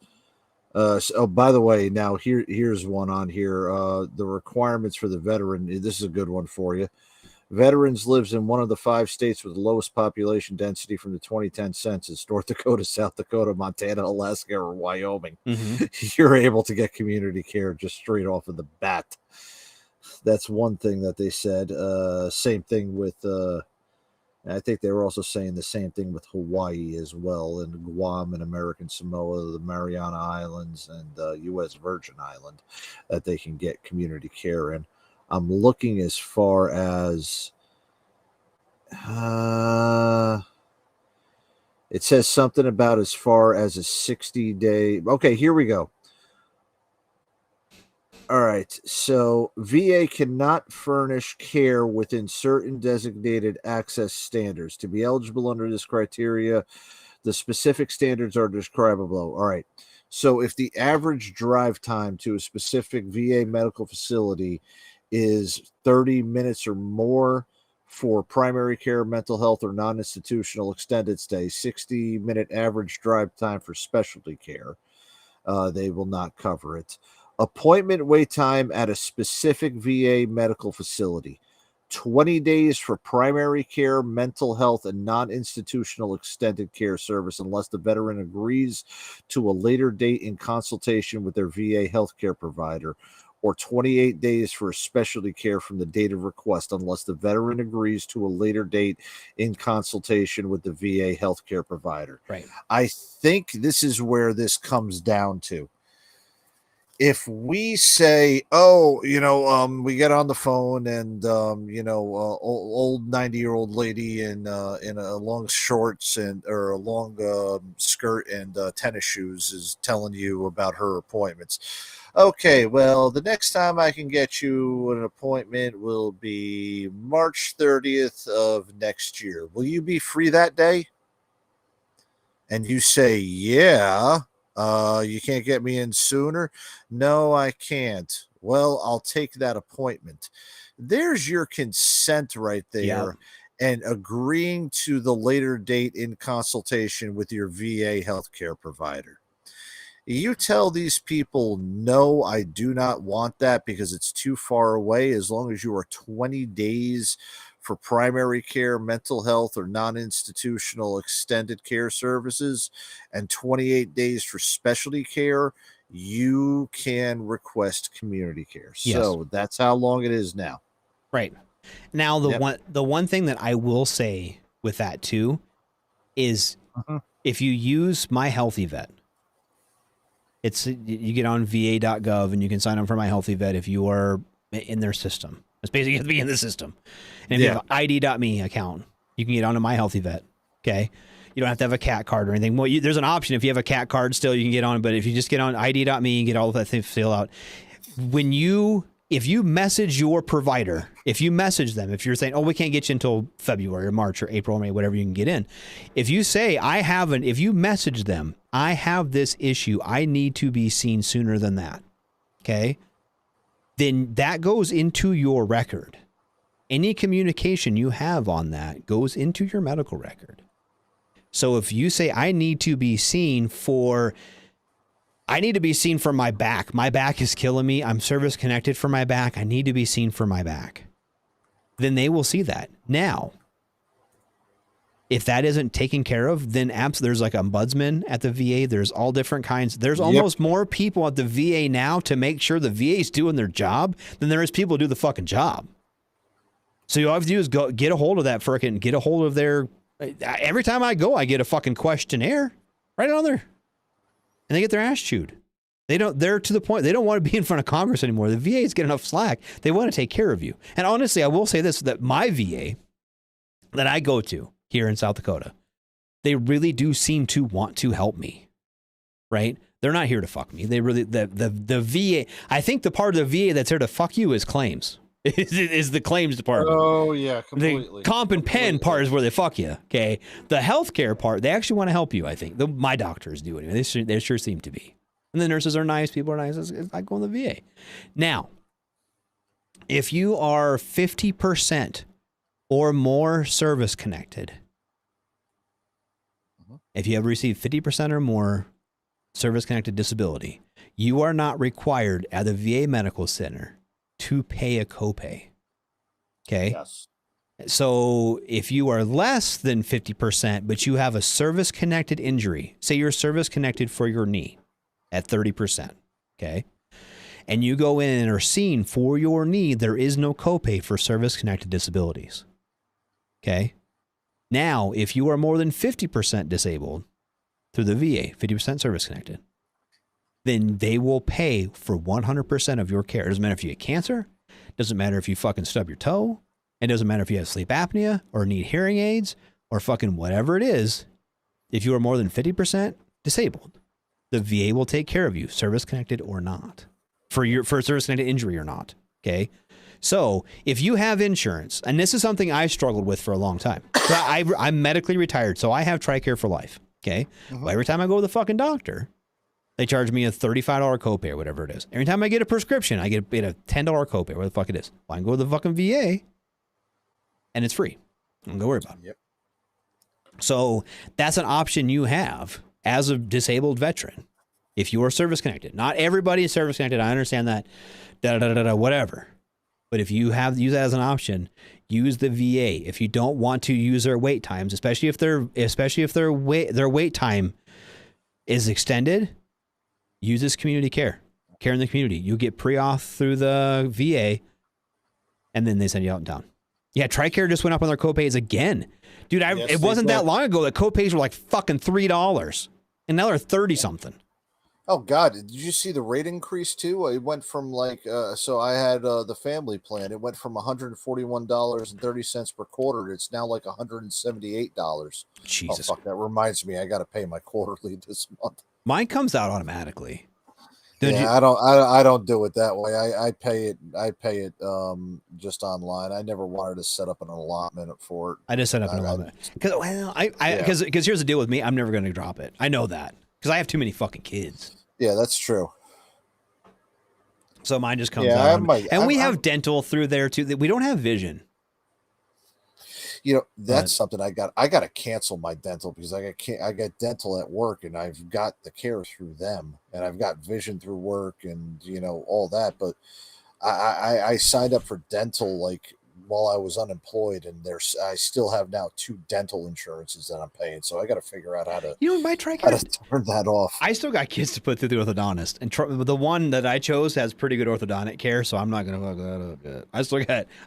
Speaker 8: By the way, now here's one on here. The requirements for the veteran. This is a good one for you. Veterans lives in one of the 5 states with the lowest population density from the 2010 census: North Dakota, South Dakota, Montana, Alaska, or Wyoming. You're able to get community care just straight off of the bat. That's one thing that they said. Same thing with, I think they were also saying the same thing with Hawaii as well, and Guam and American Samoa, the Mariana Islands, and U.S. Virgin Island, that they can get community care in. I'm looking as far as it says something about as far as a 60-day. Okay, here we go. All right. So VA cannot furnish care within certain designated access standards. To be eligible under this criteria, the specific standards are described below. All right. So if the average drive time to a specific VA medical facility is 30 minutes or more for primary care, mental health, or non-institutional extended stay, 60-minute average drive time for specialty care, they will not cover it. Appointment wait time at a specific VA medical facility, 20 days for primary care, mental health, and non-institutional extended care service unless the veteran agrees to a later date in consultation with their VA healthcare provider, or 28 days for specialty care from the date of request unless the veteran agrees to a later date in consultation with the VA healthcare provider.
Speaker 6: Right.
Speaker 8: I think this is where this comes down to. If we say, we get on the phone and, old 90-year-old lady in a long shorts or a long skirt and tennis shoes is telling you about her appointments. Okay, well, the next time I can get you an appointment will be March 30th of next year. Will you be free that day? And you say, yeah. You can't get me in sooner? No, I can't. Well, I'll take that appointment. There's your consent right there.
Speaker 6: Yeah.
Speaker 8: And agreeing to the later date in consultation with your VA healthcare provider. You tell these people, no, I do not want that because it's too far away. As long as you are 20 days for primary care, mental health, or non-institutional extended care services, and 28 days for specialty care, you can request community care.
Speaker 6: Yes.
Speaker 8: So that's how long it is now.
Speaker 6: Right. Now, the one thing that I will say with that too is if you use My Healthy Vet, you get on va.gov and you can sign up for My Healthy Vet if you are in their system. It's basically you have to be in the system. And if you have an ID.me account, you can get onto My Healthy Vet. Okay. You don't have to have a cat card or anything. Well, there's an option. If you have a cat card still, you can get on. But if you just get on ID.me and get all of that thing filled out, if you message your provider, if you message them, if you're saying, we can't get you until February or March or April or May, whatever you can get in. If you say, if you message them, I have this issue, I need to be seen sooner than that. Okay. Then that goes into your record. Any communication you have on that goes into your medical record. So if you say, I need to be seen for my back. My back is killing me. I'm service connected for my back. I need to be seen for my back. Then they will see that. Now, if that isn't taken care of, then there's like an ombudsman at the VA. There's all different kinds. There's almost more people at the VA now to make sure the VA is doing their job than there is people who do the fucking job. So all you have to do is get a hold of that get a hold of their, every time I go, I get a fucking questionnaire right on there. And they get their ass chewed. They're to the point, they don't want to be in front of Congress anymore. The VA's get enough slack. They want to take care of you. And honestly, I will say this, that my VA that I go to here in South Dakota, they really do seem to want to help me, right? They're not here to fuck me. They really, the VA, I think the part of the VA that's here to fuck you is claims. Is the claims department.
Speaker 8: Oh, yeah, completely.
Speaker 6: The comp and pen part is where they fuck you, okay? The healthcare part, they actually want to help you, I think. My doctors do anyway. They sure seem to be. And the nurses are nice, people are nice. It's like going to the VA. Now, if you are 50% or more service connected, if you have received 50% or more service connected disability, you are not required at the VA medical center to pay a copay. Okay.
Speaker 8: Yes.
Speaker 6: So if you are less than 50%, but you have a service connected injury, say you're service connected for your knee at 30%. Okay. And you go in and are seen for your knee, there is no copay for service connected disabilities. Okay. Now, if you are more than 50% disabled through the VA, 50% service connected, then they will pay for 100% of your care. It doesn't matter if you get cancer. It doesn't matter if you fucking stub your toe. It doesn't matter if you have sleep apnea or need hearing aids or fucking whatever it is. If you are more than 50% disabled, the VA will take care of you, service connected or not, for service connected injury or not. Okay. So if you have insurance, and this is something I struggled with for a long time. So I'm medically retired, so I have TRICARE for life. Okay. Well, every time I go to the fucking doctor, they charge me a $35 copay or whatever it is. Every time I get a prescription, I get a $10 copay, whatever the fuck it is. Well, I can go to the fucking VA and it's free. Don't go worry about it.
Speaker 8: Yep.
Speaker 6: So that's an option you have as a disabled veteran. If you are service connected, not everybody is service connected. I understand that, whatever. But if you use that as an option, use the VA. If you don't want to use their wait times, especially if their wait time is extended, use this community care in the community. You get pre-auth through the VA, and then they send you out in town. Yeah, TRICARE just went up on their copays again. Dude, it wasn't that long ago that copays were like fucking $3, and now they're 30-something.
Speaker 8: Oh God! Did you see the rate increase too? It went from like so I had the family plan. It went from $141.30 per quarter. It's now like $178.
Speaker 6: Jesus!
Speaker 8: Oh fuck! That reminds me, I got to pay my quarterly this month.
Speaker 6: Mine comes out automatically.
Speaker 8: I don't do it that way. I pay it just online. I never wanted to set up an allotment for it.
Speaker 6: I just set up an allotment because here's the deal with me. I'm never going to drop it. I know that because I have too many fucking kids.
Speaker 8: Yeah, that's true.
Speaker 6: So mine just comes out. We have dental through there too. We don't have vision.
Speaker 8: You know, that's something I got to cancel my dental because I got dental at work and I've got the care through them and I've got vision through work and, you know, all that. But I signed up for dental like while I was unemployed and I still have now 2 dental insurances that I'm paying. So I got to figure out how to, how to turn that off.
Speaker 6: I still got kids to put through the orthodontist and the one that I chose has pretty good orthodontic care. So I'm not going to fuck that up. I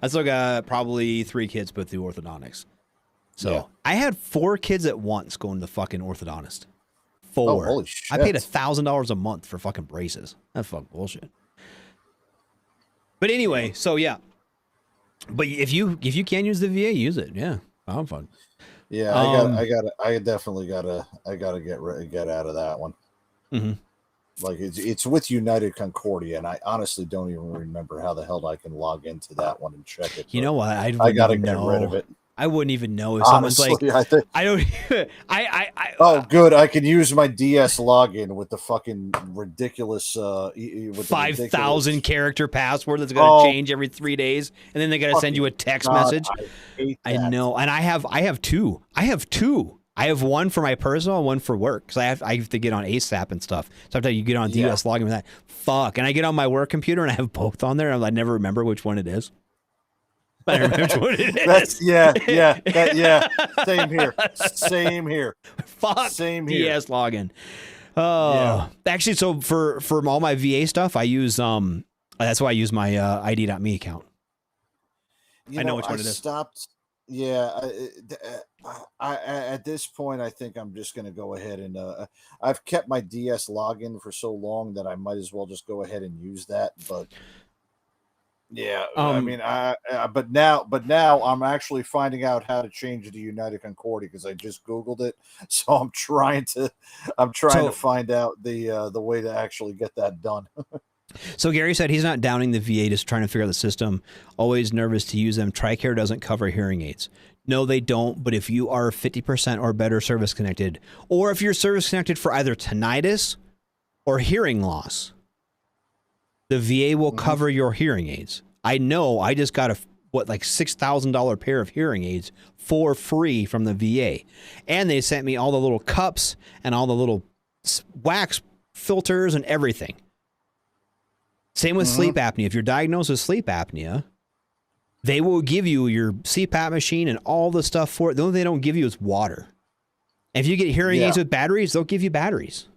Speaker 6: still got probably 3 kids put through orthodontics. So I had 4 kids at once going to the fucking orthodontist. 4.
Speaker 8: Oh, holy shit.
Speaker 6: I paid $1,000 a month for fucking braces. That's fucking bullshit. But anyway, so yeah. But if you can use the VA, use it. Yeah, I'm fun.
Speaker 8: Yeah, I definitely gotta get out of that one.
Speaker 6: Mm-hmm.
Speaker 8: Like it's with United Concordia, and I honestly don't even remember how the hell I can log into that one and check it.
Speaker 6: You know what?
Speaker 8: I gotta get rid of it.
Speaker 6: I wouldn't even know if someone's like, I don't.
Speaker 8: Oh, good. I can use my DS login with the fucking ridiculous
Speaker 6: 5,000 character password that's going to change every 3 days, and then they got to send you a text message. I know, and I have two. I have one for my personal, and one for work because I have to get on ASAP and stuff. Sometimes you get on DS login with that. Fuck, and I get on my work computer and I have both on there. And I never remember which one it is. I don't remember what it is. Same here. Fuck.
Speaker 8: Same here.
Speaker 6: DS login. Actually, so for all my VA stuff, I use that's why I use my ID.me account. I know which one it is.
Speaker 8: Stopped. Yeah, I at this point, I think I'm just going to go ahead and I've kept my DS login for so long that I might as well just go ahead and use that, but. Yeah, I mean, but now I'm actually finding out how to change it to United Concordia because I just Googled it. So I'm trying to find out the way to actually get that done.
Speaker 6: So Gary said he's not downing the VA, just trying to figure out the system. Always nervous to use them. TRICARE doesn't cover hearing aids. No, they don't. But if you are 50% or better service connected, or if you're service connected for either tinnitus or hearing loss, the VA will cover your hearing aids. I know. I just got like $6,000 pair of hearing aids for free from the VA, and they sent me all the little cups and all the little wax filters and everything. Same with sleep apnea. If you're diagnosed with sleep apnea, they will give you your CPAP machine and all the stuff for it. The only thing they don't give you is water. And if you get hearing aids with batteries, they'll give you batteries.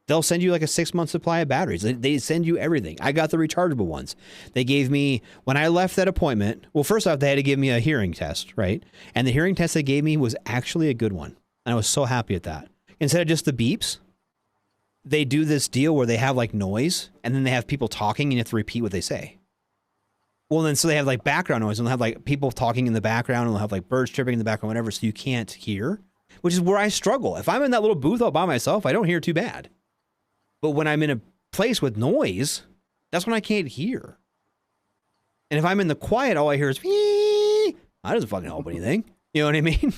Speaker 6: They'll send you like a 6-month supply of batteries. They send you everything. I got the rechargeable ones. They gave me, when I left that appointment, well, first off, they had to give me a hearing test, right? And the hearing test they gave me was actually a good one. And I was so happy at that. Instead of just the beeps, they do this deal where they have like noise, and then they have people talking, and you have to repeat what they say. Well, then so they have like background noise, and they'll have like people talking in the background, and they'll have like birds chirping in the background, whatever, so you can't hear, which is where I struggle. If I'm in that little booth all by myself, I don't hear too bad. But when I'm in a place with noise, that's when I can't hear. And if I'm in the quiet, all I hear is, that doesn't fucking help anything. You know what I mean?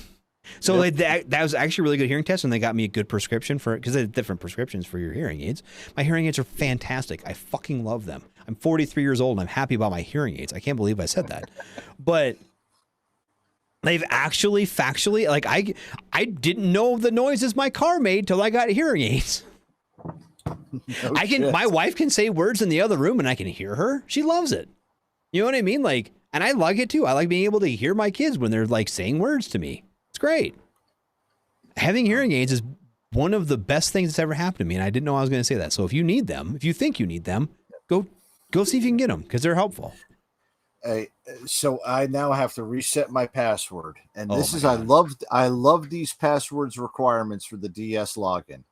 Speaker 6: So that was actually a really good hearing test, and they got me a good prescription for it, because they have different prescriptions for your hearing aids. My hearing aids are fantastic. I fucking love them. I'm 43 years old, and I'm happy about my hearing aids. I can't believe I said that. But they've actually, factually, like I didn't know the noises my car made till I got hearing aids. My wife can say words in the other room and I can hear her. She loves it. You know what I mean? Like, and I like it too. I like being able to hear my kids when they're like saying words to me. It's great. Having hearing aids is one of the best things that's ever happened to me. And I didn't know I was going to say that. So if you need them, if you think you need them, go see if you can get them because they're helpful.
Speaker 8: So I now have to reset my password. And this is,
Speaker 6: God.
Speaker 8: I love these passwords requirements for the DS login.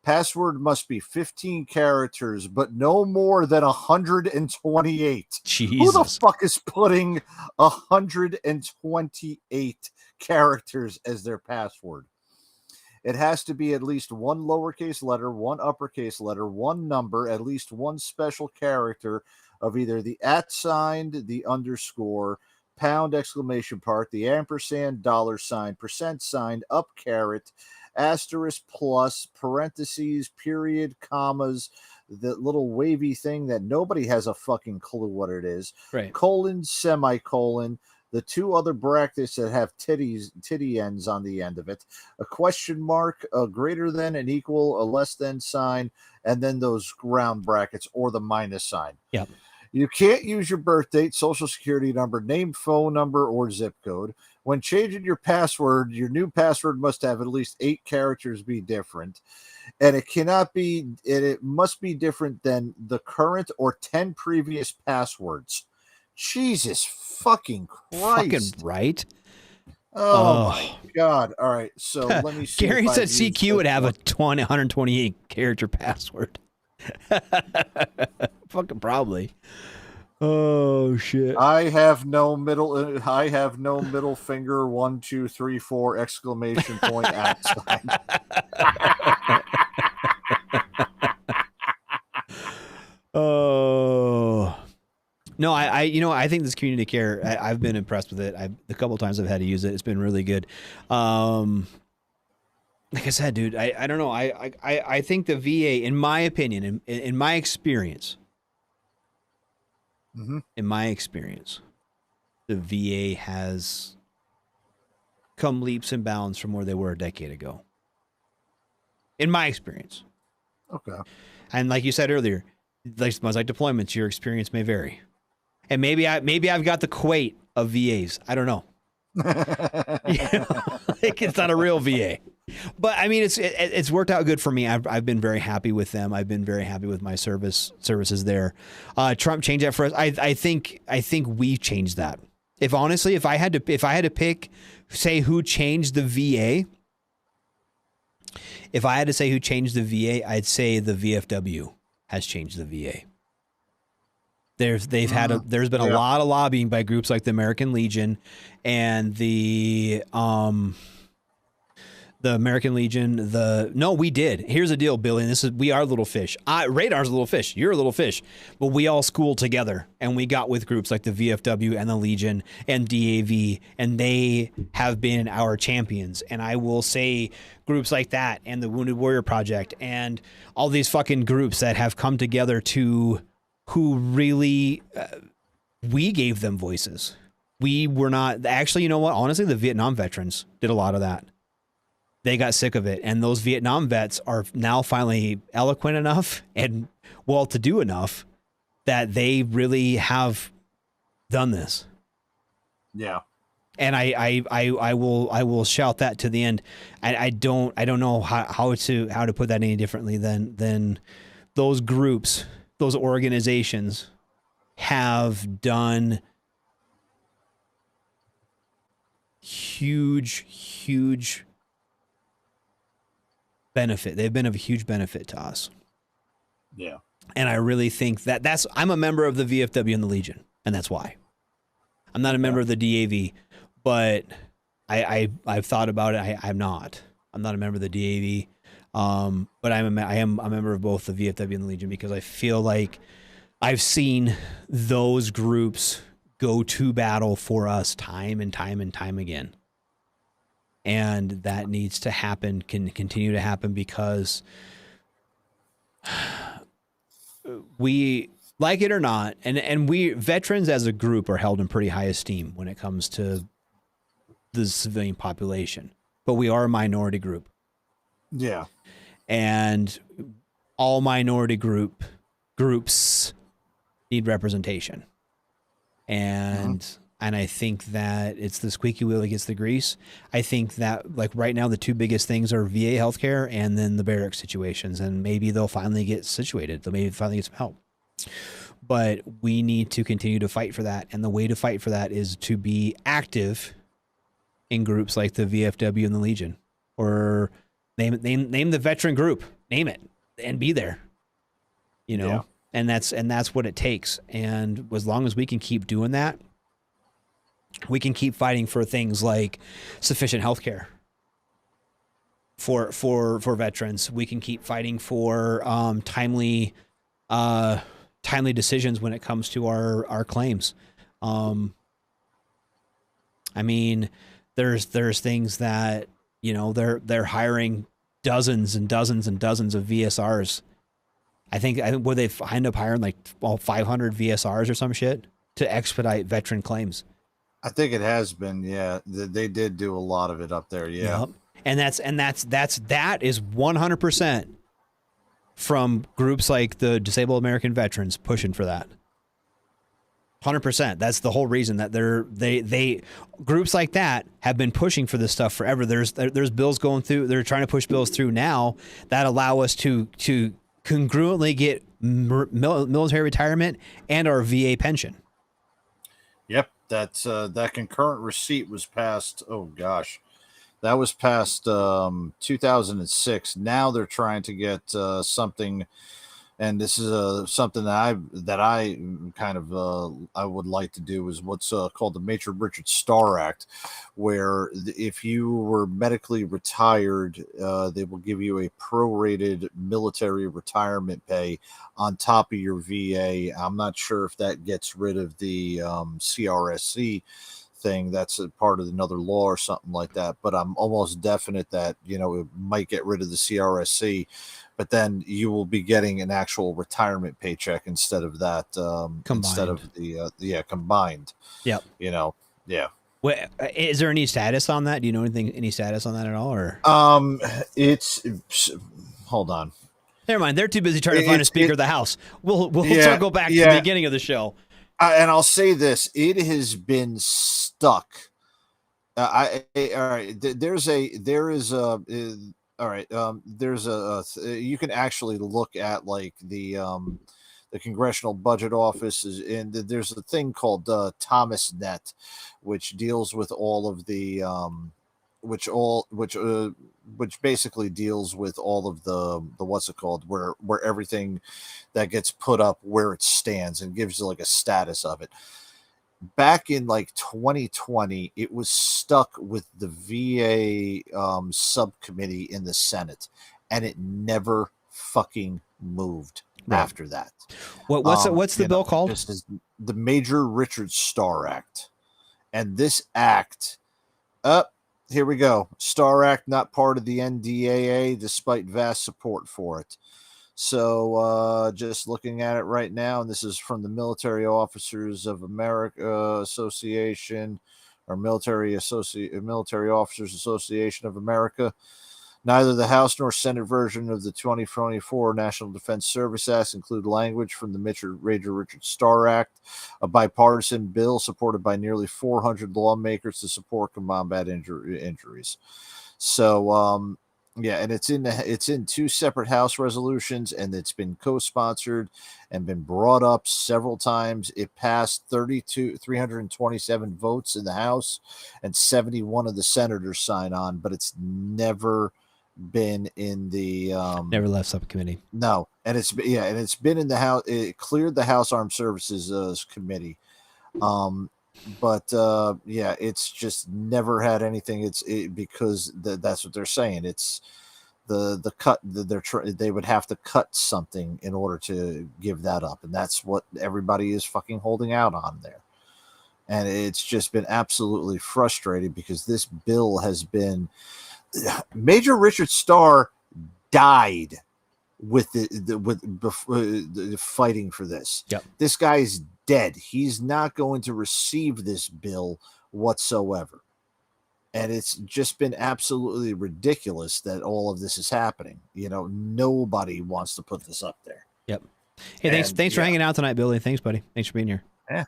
Speaker 8: Password must be 15 characters, but no more than 128.
Speaker 6: Jesus.
Speaker 8: Who the fuck is putting 128 characters as their password? It has to be at least one lowercase letter, one uppercase letter, one number, at least one special character of either the @ sign, the underscore, pound, exclamation part, the ampersand, $, percent sign, up caret, asterisk, plus, parentheses, period, commas, the little wavy thing that nobody has a fucking clue what it is,
Speaker 6: Right.
Speaker 8: colon, semicolon, the two other brackets that have titty ends on the end of it, a question mark, a greater than, an equal, a less than sign, and then those round brackets or the minus sign.
Speaker 6: Yep.
Speaker 8: You can't use your birth date, social security number, name, phone number, or zip code. When changing your password, your new password must have at least 8 characters be different. And it must be different than the current or 10 previous passwords. Jesus fucking Christ.
Speaker 6: Fucking right.
Speaker 8: Oh my God. All right. So let me see.
Speaker 6: Gary
Speaker 8: if
Speaker 6: said
Speaker 8: I've used
Speaker 6: CQ would
Speaker 8: this
Speaker 6: have a
Speaker 8: one.
Speaker 6: 128 character password. Fucking probably. Oh shit.
Speaker 8: I have no middle finger. 1, 2, 3, 4 exclamation point @ sign.
Speaker 6: Oh no, I think this community care, I've been impressed with it. The couple times I've had to use it, it's been really good. Like I said, dude, I don't know. I think the VA, in my opinion, in my experience, in my experience, the VA has come leaps and bounds from where they were a decade ago. In my experience.
Speaker 8: Okay.
Speaker 6: And like you said earlier, like deployments, your experience may vary. And maybe I've got the Kuwait of VAs. I don't know. Like it's not a real VA. But I mean, it's worked out good for me. I've been very happy with them. I've been very happy with my services there. Trump changed that for us. I think we changed that. If I had to pick, say who changed the VA. If I had to say who changed the VA, I'd say the VFW has changed the VA. There's been a lot of lobbying by groups like the American Legion and the American Legion. We did. Here's the deal, Billy. We are little fish. Radar's a little fish. You're a little fish. But we all schooled together and we got with groups like the VFW and the Legion and DAV, and they have been our champions. And I will say groups like that and the Wounded Warrior Project and all these fucking groups that have come together who really, we gave them voices. We were not, actually, you know what? Honestly, the Vietnam veterans did a lot of that. They got sick of it. And those Vietnam vets are now finally eloquent enough and well-to-do enough that they really have done this.
Speaker 8: Yeah.
Speaker 6: And I will shout that to the end. I don't know how to put that any differently than those groups, those organizations have done huge benefit. They've been of a huge benefit to us.
Speaker 8: Yeah.
Speaker 6: And I really think I'm a member of the VFW and the Legion, and that's why. I'm not a member of the DAV, but I've thought about it. I'm not a member of the DAV. But I am a member of both the VFW and the Legion because I feel like I've seen those groups go to battle for us time and time and time again. And that needs to happen, can continue to happen because we, like it or not, and we veterans as a group are held in pretty high esteem when it comes to the civilian population, but we are a minority group.
Speaker 8: Yeah.
Speaker 6: And all minority groups need representation. And I think that it's the squeaky wheel that gets the grease. I think that like right now the two biggest things are VA healthcare and then the barrack situations, and maybe they'll finally get situated. They'll maybe finally get some help. But we need to continue to fight for that, and the way to fight for that is to be active in groups like the VFW and the Legion, or name the veteran group, name it, and be there. You know.
Speaker 7: Yeah.
Speaker 6: And that's what it takes. And as long as we can keep doing that, we can keep fighting for things like sufficient health care for veterans. We can keep fighting for timely decisions when it comes to our claims. I mean, there's things that, you know, they're hiring dozens and dozens and dozens of VSRs. I think where they end up hiring like 500 VSRs or some shit to expedite veteran claims.
Speaker 8: I think it has been, yeah. They did do a lot of it up there, yeah.
Speaker 6: Yep. And that is 100% from groups like the Disabled American Veterans pushing for that. 100%. That's the whole reason that they groups like that have been pushing for this stuff forever. There's bills going through. They're trying to push bills through now that allow us to congruently get military retirement and our VA pension.
Speaker 8: Yep, that concurrent receipt was passed. Oh gosh, that was passed 2006. Now they're trying to get something, and this is something that I kind of I would like to do, is what's called the Major Richard Starr Act, where if you were medically retired, they will give you a prorated military retirement pay on top of your VA. I'm not sure if that gets rid of the CRSC thing. That's a part of another law or something like that, but I'm almost definite that, you know, it might get rid of the CRSC, but then you will be getting an actual retirement paycheck instead of that, instead of the combined.
Speaker 6: Yep.
Speaker 8: You know, yeah.
Speaker 6: Wait, is there any status on that? Do you know any status on that at all? Or
Speaker 8: it's hold on.
Speaker 6: Never mind. They're too busy trying to find a Speaker of the House. We'll circle back to the beginning of the show.
Speaker 8: And I'll say this: it has been stuck. All right. You can actually look at like the Congressional Budget Office, and there's a thing called Thomas Net, which deals with all of the which basically deals with all of the what's it called, where everything that gets put up, where it stands, and gives you like a status of it. Back in like 2020, it was stuck with the VA subcommittee in the Senate, and it never fucking moved after that.
Speaker 6: What's the bill called?
Speaker 8: This is the Major Richard Starr Act, and this act, here we go. Starr Act not part of the NDAA, despite vast support for it. So just looking at it right now, and this is from the Military Officers of America Association, or Military Officers Association of America. Neither the House nor Senate version of the 2024 National Defense Service Act include language from the Major Richard Starr Act, a bipartisan bill supported by nearly 400 lawmakers to support combat injuries. So, and it's in two separate House resolutions, and it's been co-sponsored and been brought up several times. It passed 327 votes in the House, and 71 of the senators sign on, but it's never been in the
Speaker 6: never left subcommittee.
Speaker 8: No, and it's been in the House. It cleared the House Armed Services Committee, but it's just never had anything. Because that's what they're saying. It's the cut. They would have to cut something in order to give that up, and that's what everybody is fucking holding out on there. And it's just been absolutely frustrating because this bill has been. Major Richard Starr died with the fighting for this.
Speaker 6: Yep.
Speaker 8: This guy's dead. He's not going to receive this bill whatsoever. And it's just been absolutely ridiculous that all of this is happening. You know, nobody wants to put this up there.
Speaker 6: Yep. Hey, thanks for hanging out tonight, Billy. Thanks, buddy. Thanks for being here.
Speaker 8: Yeah.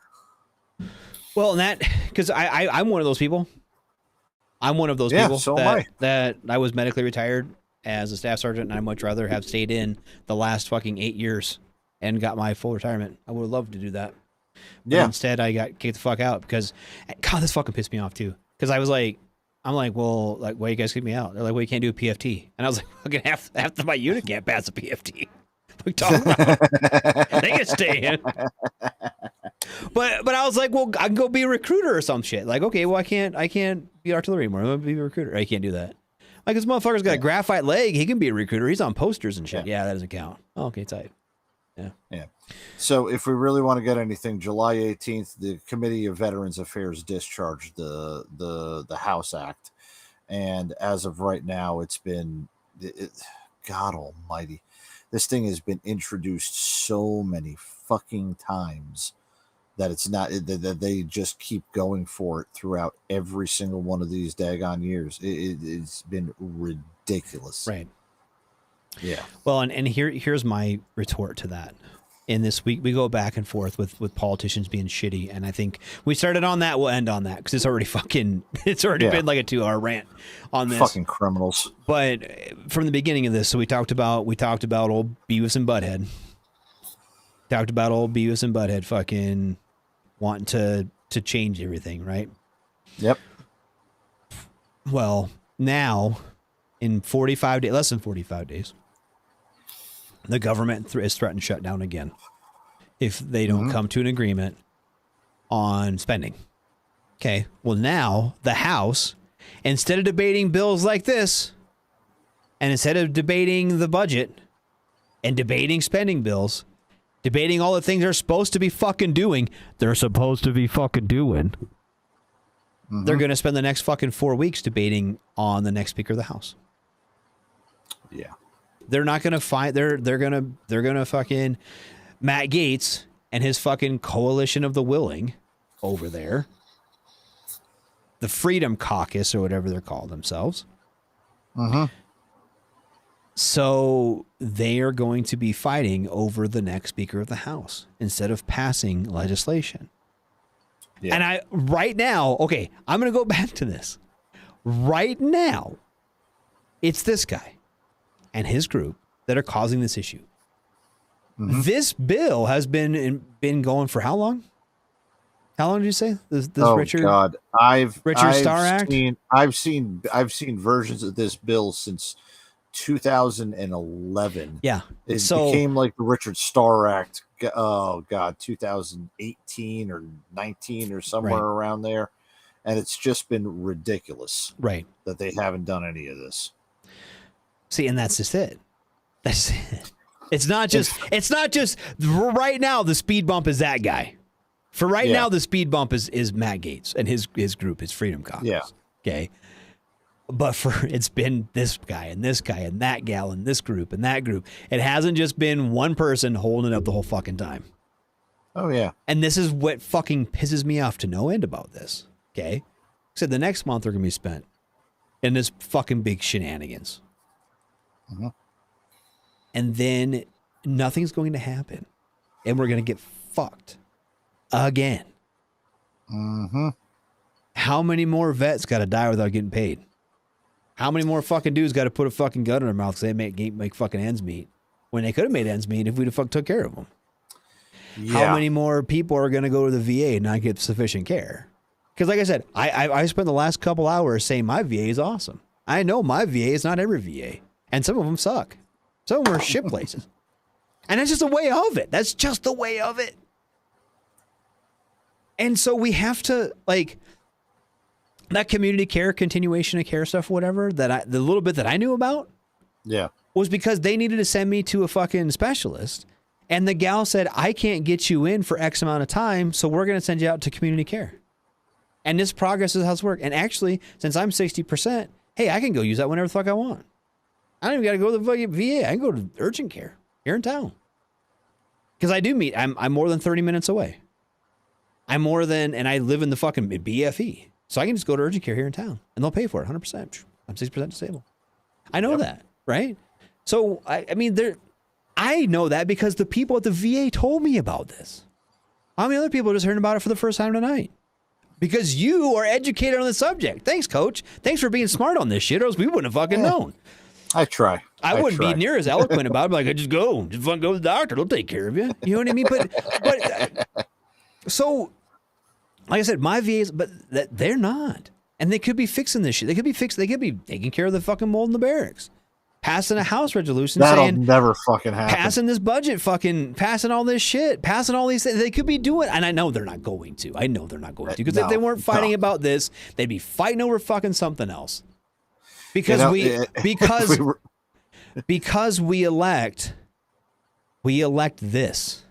Speaker 6: Well, and that because I'm one of those people. I'm one of those
Speaker 8: Yeah,
Speaker 6: people
Speaker 8: so am I.
Speaker 6: that I was medically retired as a staff sergeant, and I'd much rather have stayed in the last fucking 8 years and got my full retirement. I would have loved to do that. But
Speaker 8: Yeah.
Speaker 6: instead, I got kicked the fuck out because, God, this fucking pissed me off too. Because I'm like, well, like, why you guys kick me out? They're like, well, you can't do a PFT. And I was like, fucking half of my unit can't pass a PFT. What are we talking about? They can stay in. But I was like, well, I can go be a recruiter or some shit. Like, okay, well, I can't be artillery anymore. I'm gonna be a recruiter. I can't do that. Like, this motherfucker's got a graphite leg. He can be a recruiter. He's on posters and shit. Yeah, that doesn't count. Oh, okay, tight.
Speaker 8: Yeah. So if we really want to get anything, July 18th, the Committee of Veterans Affairs discharged the House Act, and as of right now, it's been God Almighty, this thing has been introduced so many fucking times that it's not that they just keep going for it throughout every single one of these daggone years. It's been ridiculous.
Speaker 6: Right.
Speaker 8: Yeah.
Speaker 6: Well, and here's my retort to that. In this week, we go back and forth with politicians being shitty, and I think we started on that. We'll end on that because it's already been like a 2-hour rant on this.
Speaker 8: Fucking criminals.
Speaker 6: But from the beginning of this, so we talked about old Beavis and Butthead. Talked about old Beavis and Butthead fucking wanting to change everything, right?
Speaker 8: Yep.
Speaker 6: Well, now in 45 days, less than 45 days, the government is threatened to shut down again if they don't come to an agreement on spending. Okay. Well, now the House, instead of debating bills like this, and instead of debating the budget and debating spending bills, debating all the things they're supposed to be fucking doing, they're supposed to be fucking doing. They're going to spend the next fucking 4 weeks debating on the next Speaker of the House.
Speaker 8: Yeah.
Speaker 6: They're not going to fight. They're going to fucking Matt Gaetz and his fucking coalition of the willing over there. The Freedom Caucus or whatever they're called themselves. So they are going to be fighting over the next Speaker of the House instead of passing legislation. Yeah. And right now, okay, I'm going to go back to this. Right now, it's this guy and his group that are causing this issue. This bill has been going for how long? How long did you say? This Richard?
Speaker 8: God,
Speaker 6: Richard Starr Act.
Speaker 8: I've seen versions of this bill since 2011.
Speaker 6: Yeah,
Speaker 8: it became like the Richard Starr Act. Oh God, 2018 or 19 or somewhere around there, and it's just been ridiculous.
Speaker 6: Right,
Speaker 8: that they haven't done any of this.
Speaker 6: See, and that's just it. That's it. It's not just right now the speed bump is that guy. For right now, the speed bump is Matt Gaetz and his group, his Freedom Caucus.
Speaker 8: Yeah.
Speaker 6: Okay. But it's been this guy and that gal and this group and that group. It hasn't just been one person holding it up the whole fucking time.
Speaker 8: Oh yeah.
Speaker 6: And this is what fucking pisses me off to no end about this. Okay. Said the next month are gonna be spent in this fucking big shenanigans. And then nothing's going to happen. And we're going to get fucked again. How many more vets got to die without getting paid? How many more fucking dudes got to put a fucking gun in their mouth because they make fucking ends meet when they could have made ends meet if we'd have took care of them? Yeah. How many more people are going to go to the VA and not get sufficient care? Because like I said, I spent the last couple hours saying my VA is awesome. I know my VA is not every VA. And some of them suck. Some of them are shit places. And that's just the way of it. That's just the way of it. And so we have to, like, that community care, continuation of care stuff, whatever, the little bit that I knew about, was because they needed to send me to a fucking specialist. And the gal said, I can't get you in for X amount of time, so we're going to send you out to community care. And this progress is how it's worked. And actually, since I'm 60%, hey, I can go use that whenever the fuck I want. I don't even got to go to the VA. I can go to urgent care here in town. Because I do meet, I'm more than 30 minutes away. And I live in the fucking BFE. So I can just go to urgent care here in town and they'll pay for it 100%. I'm 60% disabled. I know that, right? So, I mean, I know that because the people at the VA told me about this. How many other people are just hearing about it for the first time tonight? Because you are educated on the subject. Thanks, Coach. Thanks for being smart on this shit, or else we wouldn't have fucking known.
Speaker 8: I try.
Speaker 6: I wouldn't be near as eloquent about it. Like, I just go to the doctor. They'll take care of you. You know what I mean? But so, like I said, my VAs, but they're not. And they could be fixing this shit. They could be taking care of the fucking mold in the barracks. Passing a House resolution
Speaker 8: That'll
Speaker 6: saying
Speaker 8: never fucking happen.
Speaker 6: passing this budget, passing all this shit, passing all these things. They could be doing, and I know they're not going to. Because if they weren't fighting about this, they'd be fighting over fucking something else. Because because we elect this.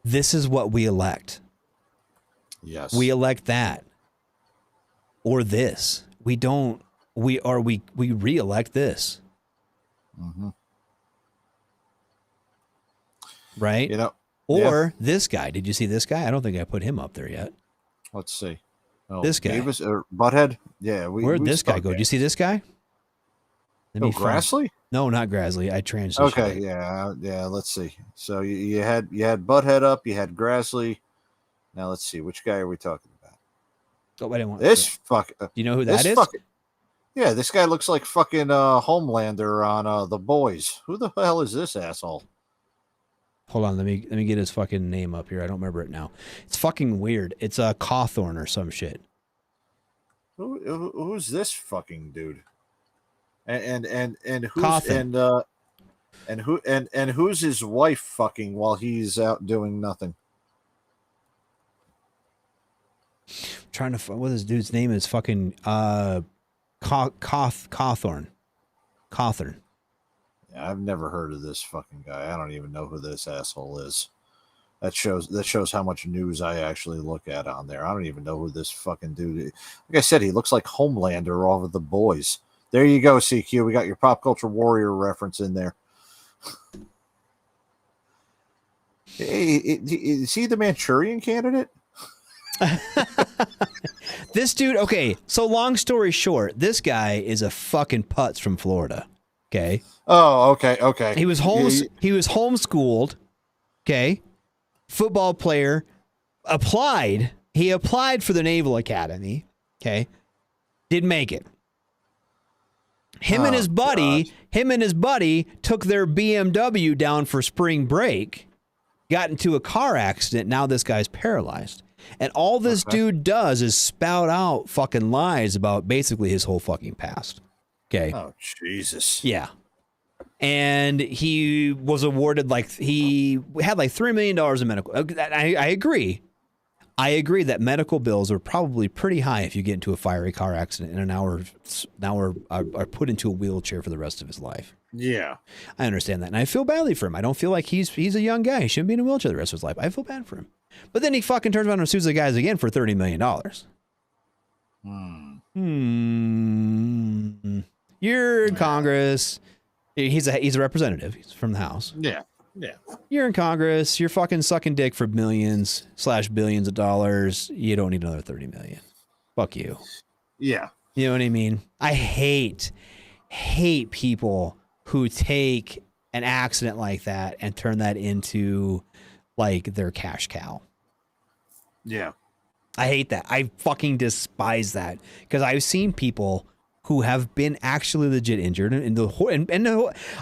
Speaker 6: This is what we elect.
Speaker 8: Yes.
Speaker 6: We elect that. Or this. We don't. We re-elect this.
Speaker 8: Mm-hmm.
Speaker 6: Right?
Speaker 8: You know,
Speaker 6: or this guy. Did you see this guy? I don't think I put him up there yet.
Speaker 8: Let's see. Oh,
Speaker 6: this guy.
Speaker 8: Davis or Butthead? Yeah.
Speaker 6: Where'd this guy go? Did you see this guy?
Speaker 8: Grassley?
Speaker 6: No, not Grassley. I transitioned.
Speaker 8: Okay, yeah. Let's see. So you had Butthead up. You had Grassley. Now let's see. Which guy are we talking about?
Speaker 6: Oh, I didn't want
Speaker 8: this fuck.
Speaker 6: Do you know who that is?
Speaker 8: Yeah, this guy looks like fucking Homelander on The Boys. Who the hell is this asshole?
Speaker 6: Hold on, let me get his fucking name up here. I don't remember it now. It's fucking weird. It's a Cawthorn or some shit.
Speaker 8: Who's this fucking dude? And who's
Speaker 6: Cawthon.
Speaker 8: and who's his wife fucking while he's out doing nothing?
Speaker 6: I'm trying to find what this dude's name is. Fucking Cawthorn.
Speaker 8: Yeah, I've never heard of this fucking guy. I don't even know who this asshole is. That shows how much news I actually look at on there. I don't even know who this fucking dude is. Like I said, he looks like Homelander over The Boys. There you go, CQ. We got your pop culture warrior reference in there. Hey, is he the Manchurian Candidate?
Speaker 6: This dude, okay, so long story short, this guy is a fucking putz from Florida. Okay.
Speaker 8: Oh, okay.
Speaker 6: He was homeschooled. Okay. Football player. He applied for the Naval Academy. Okay. Didn't make it. Him and his buddy took their BMW down for spring break, got into a car accident. Now this guy's paralyzed. And all this dude does is spout out fucking lies about basically his whole fucking past. Okay.
Speaker 8: Oh, Jesus.
Speaker 6: Yeah. And he was awarded he had $3 million in medical. I agree. I agree that medical bills are probably pretty high if you get into a fiery car accident and now are put into a wheelchair for the rest of his life.
Speaker 8: Yeah.
Speaker 6: I understand that. And I feel badly for him. I don't feel like he's a young guy. He shouldn't be in a wheelchair the rest of his life. I feel bad for him. But then he fucking turns around and sues the guys again for $30 million. You're in Congress. He's a representative. He's from the House.
Speaker 8: Yeah.
Speaker 6: You're in Congress. You're fucking sucking dick for millions/billions of dollars. You don't need another $30 million. Fuck you.
Speaker 8: Yeah.
Speaker 6: You know what I mean? I hate people who take an accident like that and turn that into their cash cow.
Speaker 8: Yeah.
Speaker 6: I hate that. I fucking despise that because I've seen people who have been actually legit injured and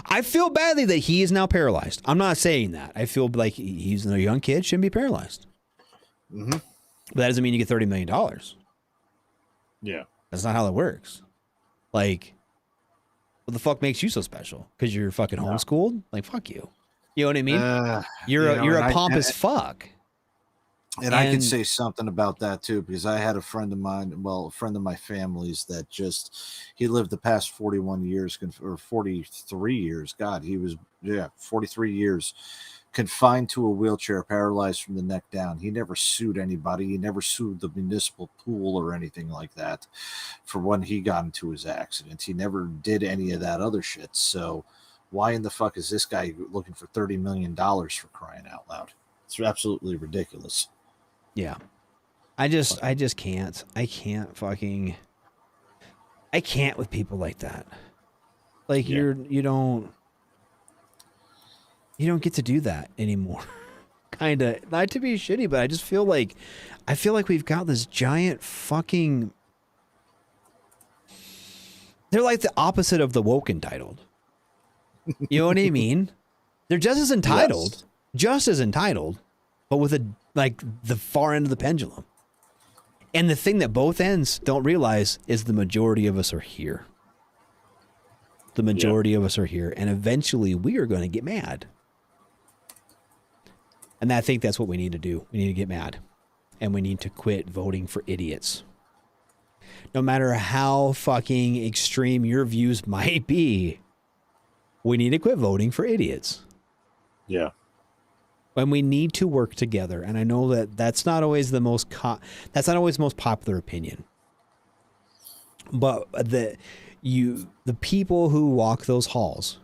Speaker 6: I feel badly that he is now paralyzed. I'm not saying that. I feel like he's a young kid, shouldn't be paralyzed.
Speaker 8: Mm-hmm.
Speaker 6: But that doesn't mean you get $30 million.
Speaker 8: Yeah.
Speaker 6: That's not how that works. What the fuck makes you so special? Because you're fucking homeschooled? Fuck you. You know what I mean? You're a pompous fuck.
Speaker 8: And I can say something about that too, because I had a friend of mine, a friend of my family's that he lived the past 41 years or 43 years. God, he was, 43 years confined to a wheelchair, paralyzed from the neck down. He never sued anybody. He never sued the municipal pool or anything like that for when he got into his accident. He never did any of that other shit. So why in the fuck is this guy looking for $30 million for crying out loud? It's absolutely ridiculous.
Speaker 6: Yeah. I just can't. I can't with people like that. You don't get to do that anymore. kind of, not to be shitty, but I just feel like we've got this giant fucking. They're like the opposite of the woke entitled. You know what I mean? They're just as entitled, but with the far end of the pendulum. And the thing that both ends don't realize is the majority of us are here. The majority of us are here, and eventually we are going to get mad. And I think that's what we need to do. We need to get mad, and we need to quit voting for idiots. No matter how fucking extreme your views might be, we need to quit voting for idiots.
Speaker 8: Yeah.
Speaker 6: And we need to work together. And I know that that's not always the most popular opinion. But the people who walk those halls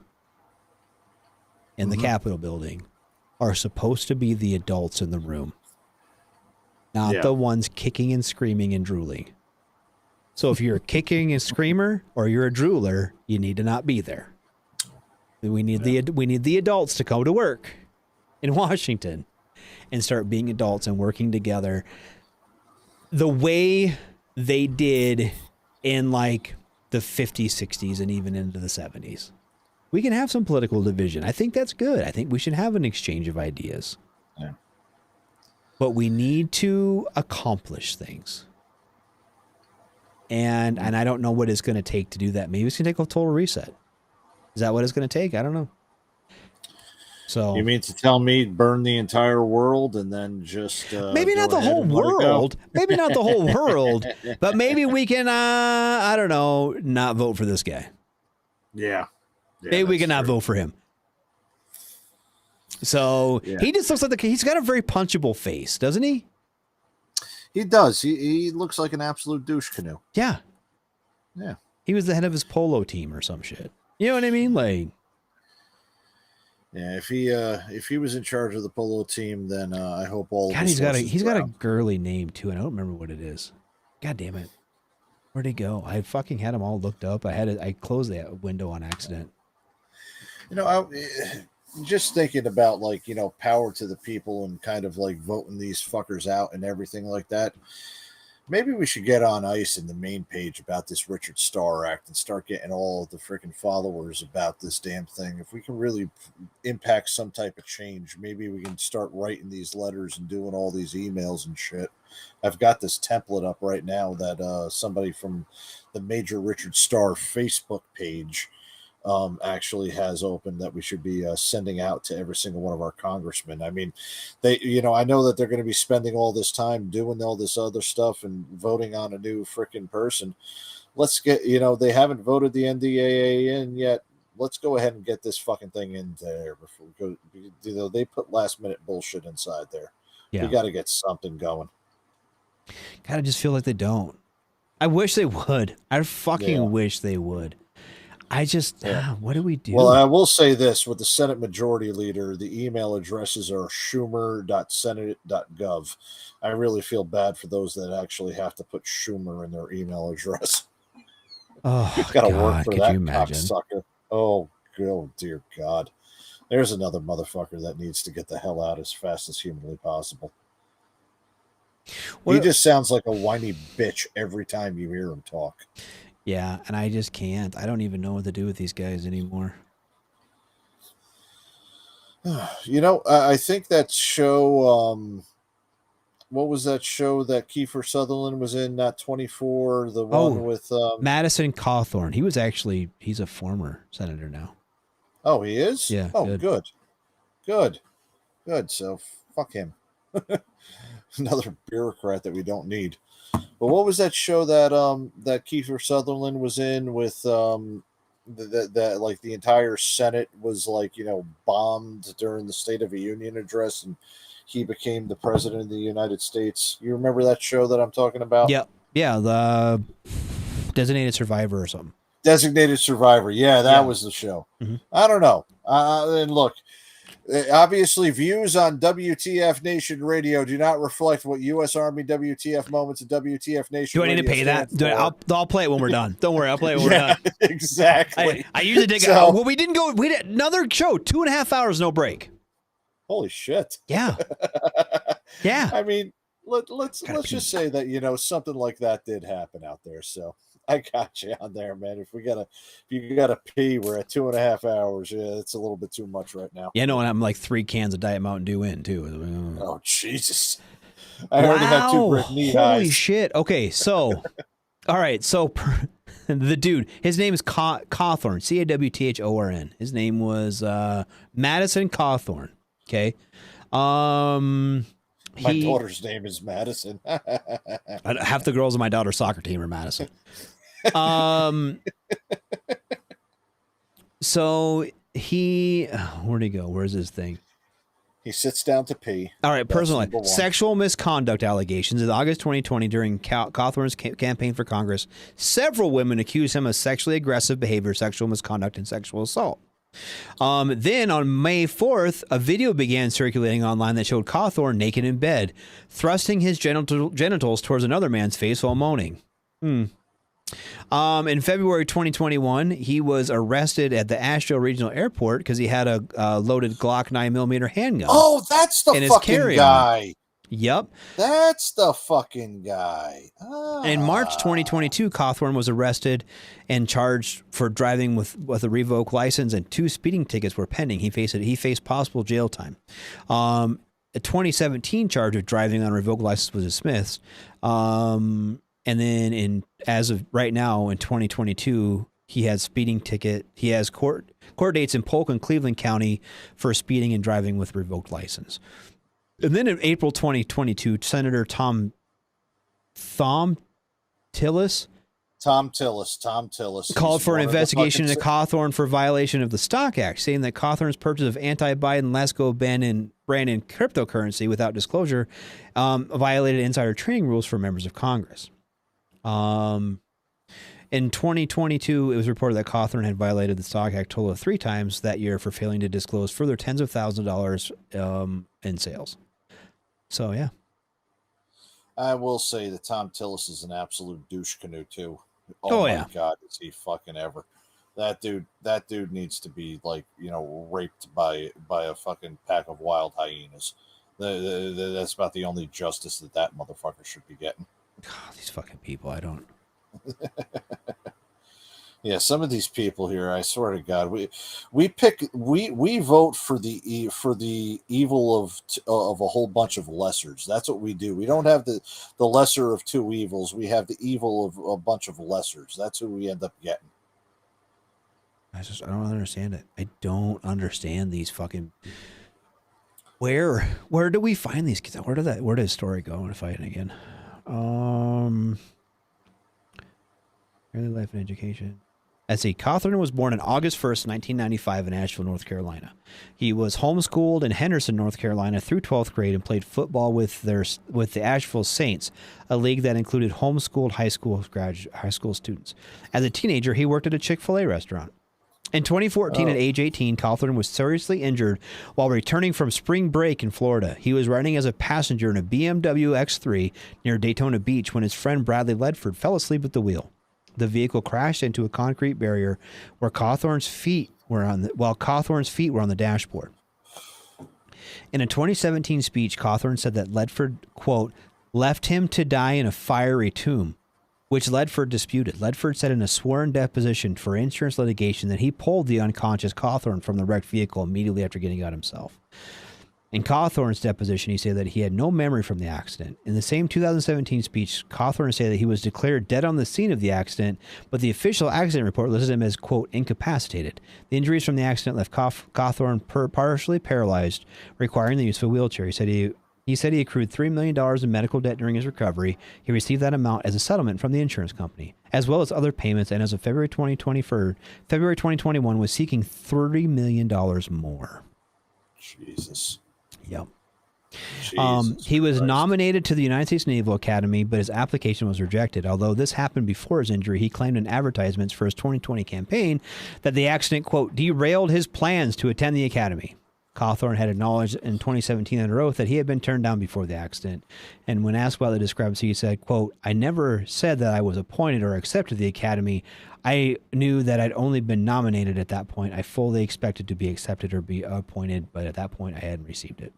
Speaker 6: in the Capitol building are supposed to be the adults in the room, not the ones kicking and screaming and drooling. So if you're a kicking and screamer or you're a drooler, you need to not be there. We need the adults to come to work in Washington and start being adults and working together the way they did in like the 50s, 60s, and even into the 70s. We can have some political division. I think that's good. I think we should have an exchange of ideas.
Speaker 8: Yeah.
Speaker 6: But we need to accomplish things. And I don't know what it's going to take to do that. Maybe it's going to take a total reset. Is that what it's going to take? I don't know. So
Speaker 8: you mean to tell me burn the entire world and then just
Speaker 6: maybe not the whole world, maybe not the whole world, but maybe we can I don't know, not vote for this guy.
Speaker 8: Yeah,
Speaker 6: maybe we can not vote for him. So he just looks like he's got a very punchable face, doesn't he?
Speaker 8: He does. He looks like an absolute douche canoe.
Speaker 6: Yeah. He was the head of his polo team or some shit. You know what I mean? Like.
Speaker 8: Yeah, if he was in charge of the polo team, then I hope all.
Speaker 6: God, he's got a girly name too, and I don't remember what it is. God damn it, where'd he go? I fucking had him all looked up. I closed that window on accident.
Speaker 8: You know, just thinking about power to the people and kind of like voting these fuckers out and everything like that. Maybe we should get on ice in the main page about this Richard Starr Act and start getting all of the freaking followers about this damn thing. If we can really impact some type of change, maybe we can start writing these letters and doing all these emails and shit. I've got this template up right now that somebody from the Major Richard Starr Facebook page actually has open that we should be sending out to every single one of our congressmen. I mean, I know that they're going to be spending all this time doing all this other stuff and voting on a new freaking person. Let's get, they haven't voted the NDAA in yet. Let's go ahead and get this fucking thing in there before we go. They put last minute bullshit inside there. Yeah. We got to get something going.
Speaker 6: God, I just feel like they don't. I wish they would. I fucking wish they would. I just, what do we do?
Speaker 8: Well, I will say this with the Senate Majority Leader, the email addresses are schumer.senate.gov. I really feel bad for those that actually have to put Schumer in their email address.
Speaker 6: Oh,
Speaker 8: got to work for that cocksucker. Oh, dear God. There's another motherfucker that needs to get the hell out as fast as humanly possible. He just sounds like a whiny bitch every time you hear him talk.
Speaker 6: Yeah, and I just can't. I don't even know what to do with these guys anymore.
Speaker 8: I think that show, what was that show that Kiefer Sutherland was in, not 24, the one with...
Speaker 6: Madison Cawthorn. He's a former senator now.
Speaker 8: Oh, he is?
Speaker 6: Yeah.
Speaker 8: Oh, good. So, fuck him. Another bureaucrat that we don't need. But what was that show that that Kiefer Sutherland was in with that like the entire Senate was bombed during the State of the Union address and he became the president of the United States? You remember that show that I'm talking about?
Speaker 6: Yeah, the Designated Survivor or something.
Speaker 8: Designated Survivor. Yeah, that was the show. Mm-hmm. I don't know. And look, obviously, views on WTF Nation Radio do not reflect what U.S. Army WTF Moments and WTF Nation.
Speaker 6: Do I need to pay that? I'll play it when we're done. Don't worry, I'll play it when we're done.
Speaker 8: Exactly.
Speaker 6: I usually dig out. Well, we did another show, 2.5 hours, no break.
Speaker 8: Holy shit.
Speaker 6: Yeah. Yeah.
Speaker 8: I mean, let's just say that, you know, something like that did happen out there. So I got you on there, man. If you gotta pee, we're at 2.5 hours. Yeah, it's a little bit too much right now.
Speaker 6: Yeah, no, and I'm like 3 cans of Diet Mountain Dew in too.
Speaker 8: Oh Jesus. I already had 2 brick knee
Speaker 6: Holy
Speaker 8: highs.
Speaker 6: shit. Okay, so all right, so the dude, his name is Cawthorn, Cawthorn. His name was Madison Cawthorn. Okay.
Speaker 8: My daughter's name is Madison.
Speaker 6: Half the girls on my daughter's soccer team are Madison. So where'd he go? Where's his thing?
Speaker 8: He sits down to pee.
Speaker 6: All right,
Speaker 8: That's
Speaker 6: personal
Speaker 8: number
Speaker 6: life.
Speaker 8: one.
Speaker 6: Sexual misconduct allegations. In August 2020, during Cawthorn's campaign for Congress, several women accused him of sexually aggressive behavior, sexual misconduct, and sexual assault. Then on May 4th, a video began circulating online that showed Cawthorn naked in bed, thrusting his genitals towards another man's face while moaning. In February 2021, he was arrested at the Asheville Regional Airport because he had a loaded Glock 9mm handgun.
Speaker 8: Oh, that's the
Speaker 6: in his
Speaker 8: fucking
Speaker 6: carry-on.
Speaker 8: guy.
Speaker 6: Yep.
Speaker 8: That's the fucking guy.
Speaker 6: In March 2022, Cawthorn was arrested and charged for driving with a revoked license, and 2 speeding tickets were pending. He faced possible jail time. A 2017 charge of driving on a revoked license was dismissed. And then as of right now in 2022, he has speeding ticket. He has court dates in Polk and Cleveland County for speeding and driving with revoked license. And then in April 2022, Senator Tom Tillis called for an investigation into Cawthorn for violation of the Stock Act, saying that Cawthorn's purchase of anti-Biden Lasco Brandon cryptocurrency without disclosure violated insider trading rules for members of Congress. In 2022, it was reported that Cawthorn had violated the Stock Act a total of 3 times that year for failing to disclose further tens of thousands of dollars in sales. So, yeah.
Speaker 8: I will say that Tom Tillis is an absolute douche canoe too.
Speaker 6: Oh,
Speaker 8: my
Speaker 6: yeah.
Speaker 8: God, is he fucking ever? That dude needs to be, like, you know, raped by a fucking pack of wild hyenas. That's about the only justice that motherfucker should be getting.
Speaker 6: God, these fucking people, I don't.
Speaker 8: Yeah, some of these people here, I swear to God, we vote for the evil of a whole bunch of lessers. That's what we do. We don't have the lesser of 2 evils. We have the evil of a bunch of lessers. That's who we end up getting.
Speaker 6: I don't understand it. I don't understand these fucking. Where do we find these kids? Where did his story go? I want to fight it again. Early life and education. Let's see. Cawthorn was born on August 1st, 1995 in Asheville, North Carolina. He was homeschooled in Henderson, North Carolina through 12th grade and played football with the Asheville Saints, a league that included homeschooled high school students. As a teenager, he worked at a Chick-fil-A restaurant. In 2014, at age 18, Cawthorn was seriously injured while returning from spring break in Florida. He was riding as a passenger in a BMW X3 near Daytona Beach when his friend Bradley Ledford fell asleep at the wheel. The vehicle crashed into a concrete barrier where Cawthorn's feet were on the dashboard. In a 2017 speech, Cawthorn said that Ledford, quote, left him to die in a fiery tomb, which Ledford disputed. Ledford said in a sworn deposition for insurance litigation that he pulled the unconscious Cawthorn from the wrecked vehicle immediately after getting out himself. In Cawthorn's deposition, he said that he had no memory from the accident. In the same 2017 speech, Cawthorn said that he was declared dead on the scene of the accident, but the official accident report listed him as, quote, incapacitated. The injuries from the accident left Cawthorn partially paralyzed, requiring the use of a wheelchair. He said he accrued $3 million in medical debt during his recovery. He received that amount as a settlement from the insurance company, as well as other payments, and as of February 2021 was seeking $30 million more.
Speaker 8: Jesus.
Speaker 6: Yep. He was nominated to the United States Naval Academy, but his application was rejected. Although this happened before his injury, he claimed in advertisements for his 2020 campaign that the accident, quote, derailed his plans to attend the academy. Cawthorn had acknowledged in 2017 under oath that he had been turned down before the accident. And when asked about the discrepancy, he said, quote, "I never said that I was appointed or accepted the Academy. I knew that I'd only been nominated at that point. I fully expected to be accepted or be appointed, but at that point I hadn't received it."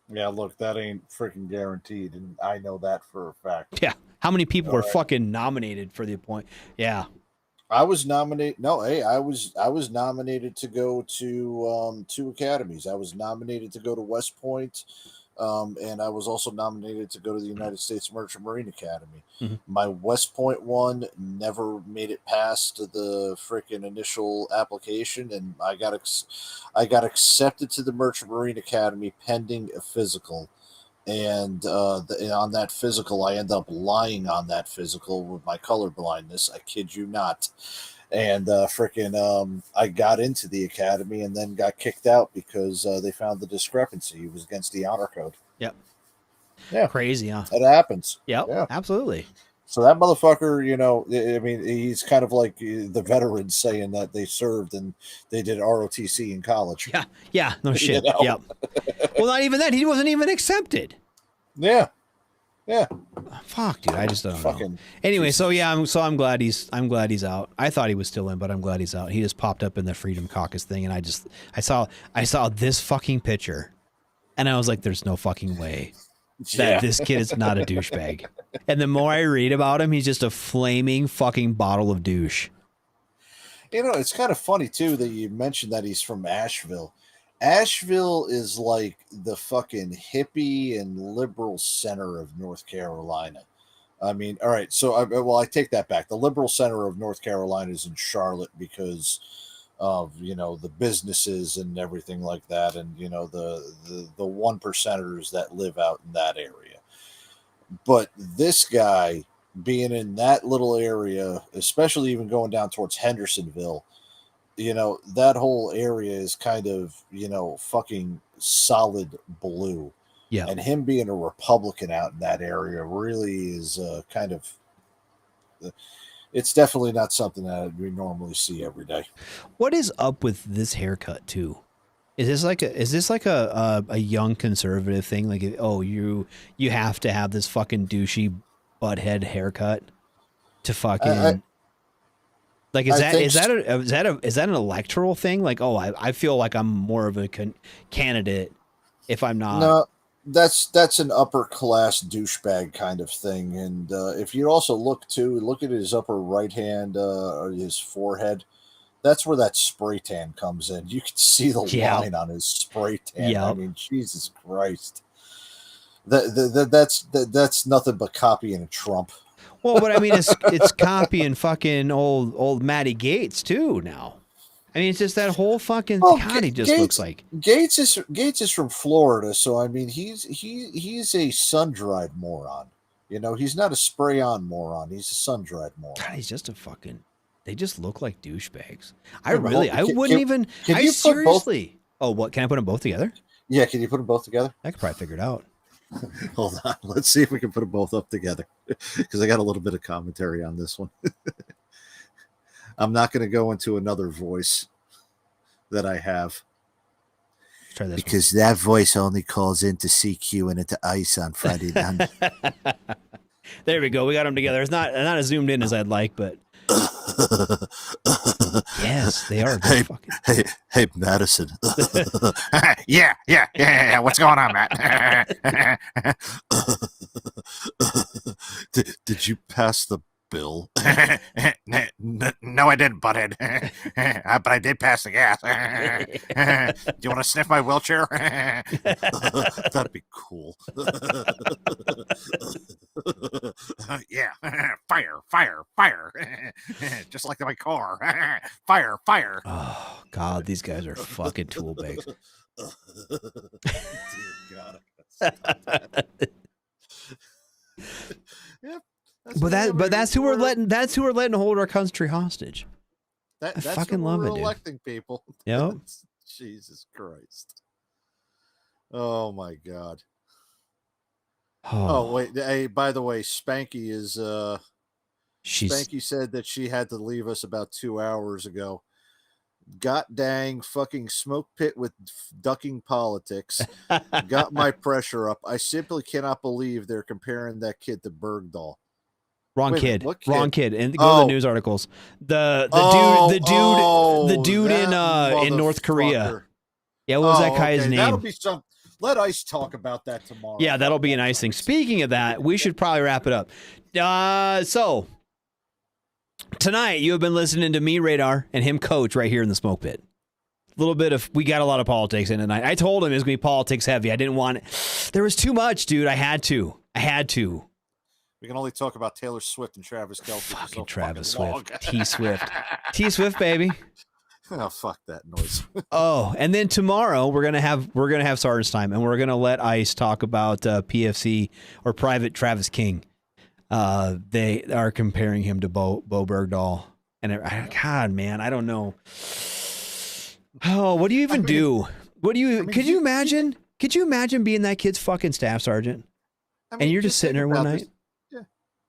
Speaker 8: Yeah, look, that ain't freaking guaranteed, and I know that for a fact.
Speaker 6: Yeah. How many people
Speaker 8: All
Speaker 6: were
Speaker 8: right.
Speaker 6: fucking nominated for the appointment? Yeah.
Speaker 8: I was nominated. No, hey, I was nominated to go to 2 academies. I was nominated to go to West Point, and I was also nominated to go to the United States Merchant Marine Academy.
Speaker 6: Mhm.
Speaker 8: My West Point one never made it past the freaking initial application, and I got accepted to the Merchant Marine Academy pending a physical. And on that physical, I ended up lying on that physical with my color blindness. I kid you not. And I got into the academy and then got kicked out because they found the discrepancy. It was against the honor code.
Speaker 6: Yep.
Speaker 8: Yeah.
Speaker 6: Crazy, huh?
Speaker 8: It happens.
Speaker 6: Yep.
Speaker 8: Yeah.
Speaker 6: Absolutely.
Speaker 8: So that motherfucker, I mean, he's kind of like the veterans saying that they served and they did ROTC in college.
Speaker 6: Yeah. Yeah. No shit.
Speaker 8: know?
Speaker 6: Yep. Well, not even that. He wasn't even accepted.
Speaker 8: Yeah. Yeah.
Speaker 6: Fuck, dude. I just don't know.
Speaker 8: Fucking
Speaker 6: Anyway, so yeah, I'm glad he's out. I thought he was still in, but I'm glad he's out. He just popped up in the Freedom Caucus thing, and I saw this fucking picture, and I was like, "There's no fucking way that this kid is not a douchebag." And the more I read about him, he's just a flaming fucking bottle of douche.
Speaker 8: It's kind of funny too that you mentioned that he's from Asheville. Asheville is like the fucking hippie and liberal center of North Carolina. I mean, all right, so I take that back. The liberal center of North Carolina is in Charlotte because of the businesses and everything like that, and the one percenters that live out in that area. But this guy being in that little area, especially even going down towards Hendersonville, that whole area is kind of, fucking solid blue.
Speaker 6: Yeah.
Speaker 8: And him being a Republican out in that area really is kind of, it's definitely not something that we normally see every day.
Speaker 6: What is up with this haircut too? Is this like a young conservative thing? Like, you have to have this fucking douchey butthead haircut to fucking. Like, is that an electoral thing? Like, I feel like I'm more of a candidate if I'm not.
Speaker 8: No, that's an upper class douchebag kind of thing. And if you also look at his upper right hand or his forehead, that's where that spray tan comes in. You can see the line on his spray tan.
Speaker 6: Yeah.
Speaker 8: I mean, Jesus Christ, that's nothing but copying a Trump.
Speaker 6: Well, but I mean, it's copying fucking old Matty Gates too now. I mean, it's just that whole fucking God. He just looks like
Speaker 8: Gates is from Florida, so I mean, he's a sun dried moron. He's not a spray on moron. He's a sun dried moron.
Speaker 6: God, he's just a fucking. They just look like douchebags. Seriously. Oh, what? Can I put them both together?
Speaker 8: Yeah, can you put them both together?
Speaker 6: I could probably figure it out.
Speaker 8: Hold on. Let's see if we can put them both up together because I got a little bit of commentary on this one. I'm not going to go into another voice that I have.
Speaker 6: Let's try this
Speaker 8: because that voice only calls into CQ and into ICE on Friday night.
Speaker 6: There we go. We got them together. It's not as zoomed in as I'd like, but yes, they are.
Speaker 8: Hey, Madison.
Speaker 9: Yeah. What's going on, Matt?
Speaker 8: Did you pass the bill?
Speaker 9: No, I didn't, butthead. But I did pass the gas. Do you want to sniff my wheelchair?
Speaker 8: That'd be cool.
Speaker 9: Yeah. Fire. Just like my car. Fire.
Speaker 6: Oh, God, these guys are fucking tool bags.
Speaker 8: Dear God. Yep.
Speaker 6: That's who we're letting hold our country hostage.
Speaker 8: That's
Speaker 6: I fucking
Speaker 8: who
Speaker 6: love
Speaker 8: we're
Speaker 6: it, dude.
Speaker 8: electing people.
Speaker 6: Yep.
Speaker 8: Jesus Christ. Oh my God.
Speaker 6: Oh,
Speaker 8: wait. Hey, by the way, Spanky is Spanky said that she had to leave us about 2 hours ago. God dang fucking smoke pit with ducking politics got my pressure up. I simply cannot believe they're comparing that kid to Bergdahl.
Speaker 6: Wrong
Speaker 8: Wait a minute,
Speaker 6: kid.
Speaker 8: what kid?
Speaker 6: Wrong kid. And go to the news articles. The dude in North Korea.
Speaker 8: motherfucker.
Speaker 6: Yeah, what was that guy's
Speaker 8: okay.
Speaker 6: name?
Speaker 8: That'll be some. Let Ice talk about that tomorrow.
Speaker 6: Yeah, that'll be a nice thing. Speaking of that, we should probably wrap it up. So tonight you have been listening to me, Radar, and him, Coach, right here in the smoke pit. We got a lot of politics in tonight. I told him it was going to be politics heavy. I didn't want it. There was too much, dude. I had to.
Speaker 8: We can only talk about Taylor Swift and Travis Kelce.
Speaker 6: Fucking Travis Swift. T-Swift. T-Swift, baby.
Speaker 8: Oh, fuck that noise.
Speaker 6: Oh, and then tomorrow we're gonna have Sergeant's time, and we're gonna let Ice talk about PFC or Private Travis King. They are comparing him to Bo Bergdahl, and God, man, I don't know. Oh, what do you even do? What do you? Could you imagine? Could you imagine being that kid's fucking staff sergeant, and you're just sitting there one night?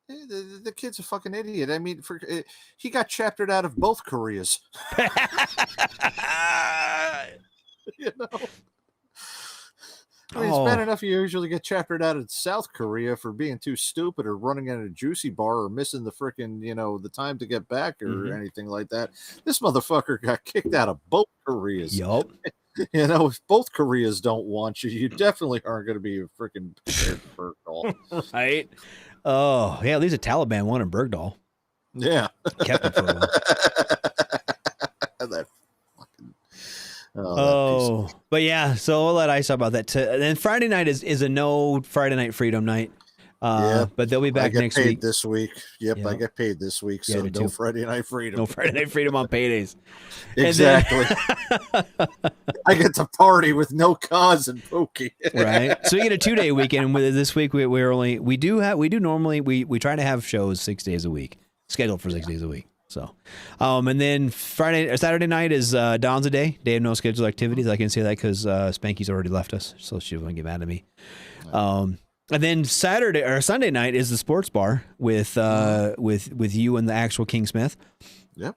Speaker 8: The kid's a fucking idiot. I mean, he got chaptered out of both Koreas. You know? I mean, it's bad enough you usually get chaptered out of South Korea for being too stupid or running in a juicy bar or missing the freaking, the time to get back or anything like that. This motherfucker got kicked out of both Koreas.
Speaker 6: Yup.
Speaker 8: If both Koreas don't want you, you definitely aren't going to be a freaking prepared for Bergdahl.
Speaker 6: Right? Oh, yeah, at least the Taliban wanted Bergdahl.
Speaker 8: Yeah.
Speaker 6: Kept it for a while.
Speaker 8: That fucking... but
Speaker 6: yeah, so I'll let Ice talk about that. And then Friday night is a no Friday Night Freedom night. But they'll be back next week.
Speaker 8: This week. Yep, I get paid this week. So no Friday Night Freedom.
Speaker 6: No Friday Night Freedom on paydays.
Speaker 8: Exactly. I get to party with no cause and Pookie.
Speaker 6: Right. So we get a 2-day weekend. This week we try to have shows 6 days a week, scheduled for 6 days a week. So, and then Saturday night is Dawn's a day of no scheduled activities. I can say that because Spanky's already left us, so she won't get mad at me. And then Sunday night is the sports bar with you and the actual King Smith.
Speaker 8: Yep.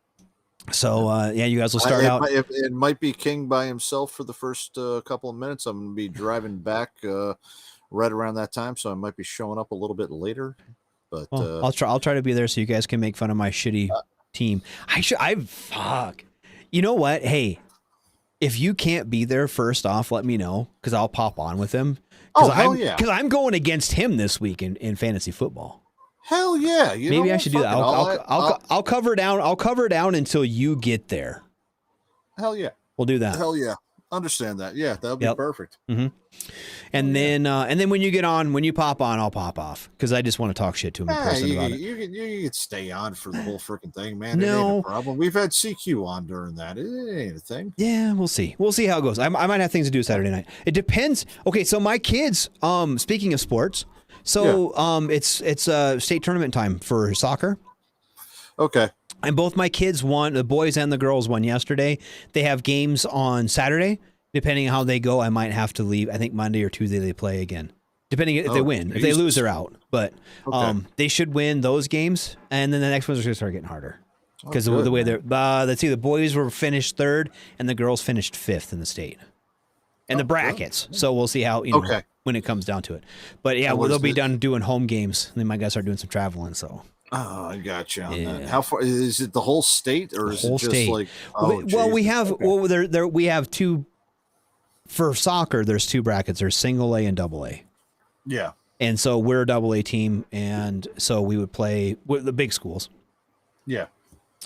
Speaker 6: So you guys will start out.
Speaker 8: It might be King by himself for the first couple of minutes. I'm going to be driving back right around that time, so I might be showing up a little bit later. But
Speaker 6: I'll try to be there so you guys can make fun of my shitty team. Fuck. You know what? Hey, if you can't be there, first off, let me know because I'll pop on with him. Because I'm going against him this week in fantasy football.
Speaker 8: Hell yeah!
Speaker 6: Maybe I should do that. I'll cover down. I'll cover down until you get there.
Speaker 8: Hell yeah!
Speaker 6: We'll do that.
Speaker 8: Hell yeah! Understand that? Yeah, that'll be perfect.
Speaker 6: Mm-hmm. And then when you pop on, I'll pop off because I just want to talk shit to him in person about it.
Speaker 8: You can stay on for the whole freaking thing, man.
Speaker 6: No
Speaker 8: it ain't a problem. We've had CQ on during that. It ain't a thing.
Speaker 6: Yeah, we'll see. We'll see how it goes. I might have things to do Saturday night. It depends. Okay, so my kids. Speaking of sports, it's state tournament time for soccer.
Speaker 8: Okay.
Speaker 6: And both my kids won. The boys and the girls won yesterday. They have games on Saturday. Depending on how they go, I might have to leave. I think Monday or Tuesday they play again. Depending if they win. If they lose, they're out. But they should win those games, and then the next ones are going to start getting harder because the way they're. Let's see, the boys were finished third, and the girls finished fifth in the state, and the brackets. Good. So we'll see how when it comes down to it. But yeah, they'll be done doing home games, and they might start doing some traveling. So.
Speaker 8: Oh, I got you on that. How far is it? The whole state, or is it just state. Like?
Speaker 6: We have we have two. For soccer, there's two brackets. There's single A and double A.
Speaker 8: Yeah.
Speaker 6: And so we're a double A team, and so we would play with the big schools.
Speaker 8: Yeah.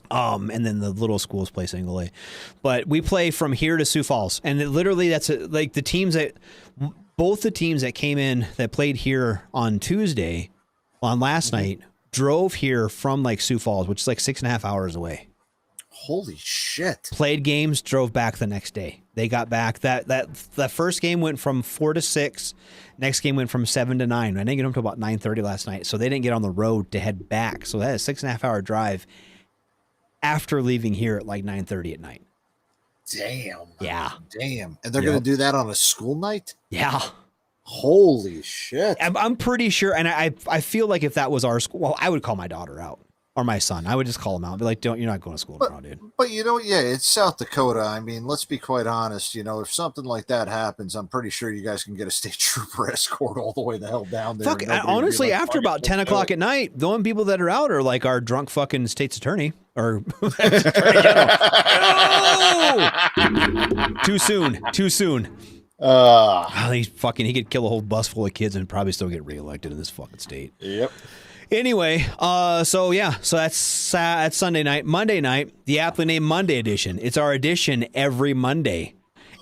Speaker 6: And then the little schools play single A. But we play from here to Sioux Falls. And literally that's like the teams both the teams that came in that played here on Tuesday, on last night, drove here from like Sioux Falls, which is like 6.5 hours away.
Speaker 8: Holy shit.
Speaker 6: Played games, drove back the next day. They got back. That first game went from 4 to 6. Next game went from 7 to 9. I didn't get home until about 9:30 last night, so they didn't get on the road to head back. So that is a 6.5 hour drive after leaving here at like 9:30 at night.
Speaker 8: Damn.
Speaker 6: Yeah.
Speaker 8: Damn. And they're going to do that on a school night?
Speaker 6: Yeah.
Speaker 8: Holy shit.
Speaker 6: I'm pretty sure, and I feel like if that was our school, well, I would call my daughter out. or my son. I would just call him out and be like, you're not going to school tomorrow, dude.
Speaker 8: But yeah, it's South Dakota. I mean, let's be quite honest. If something like that happens, I'm pretty sure you guys can get a state trooper escort all the way the hell down there.
Speaker 6: Fuck, honestly, after about 10 o'clock at night, the only people that are out are like our drunk fucking state's attorney or Too soon. He could kill a whole bus full of kids and probably still get reelected in this fucking state.
Speaker 8: Yep.
Speaker 6: Anyway, so that's Sunday night. Monday night, the aptly named Monday edition. It's our edition every Monday.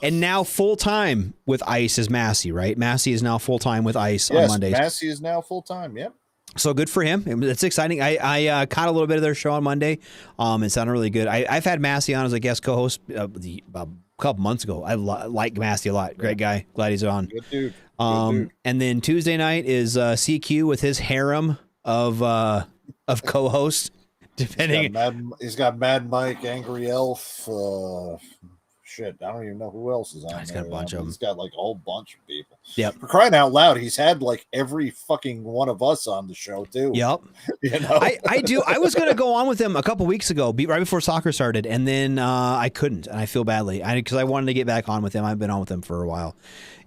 Speaker 6: And now full time with ICE is Massey, right? Massey is now full time with ICE on Mondays.
Speaker 8: Massey is now full time. Yep.
Speaker 6: So good for him. It's exciting. I caught a little bit of their show on Monday. It sounded really good. I've had Massey on as a guest co-host about a couple months ago. I like Massey a lot. Great guy. Glad he's on.
Speaker 8: Good dude. Good dude.
Speaker 6: And then Tuesday night is CQ with his harem of co-hosts. Depending,
Speaker 8: he's got Mad Mike, Angry Elf. Shit, I don't even know who else is on.
Speaker 6: He's got a bunch of them.
Speaker 8: He's got like a whole bunch of people.
Speaker 6: Yep.
Speaker 8: For crying out loud, he's had like every fucking one of us on the show too.
Speaker 6: Yep. I do. I was going to go on with him a couple weeks ago, right before soccer started, and then I couldn't, and I feel badly because I wanted to get back on with him. I've been on with him for a while,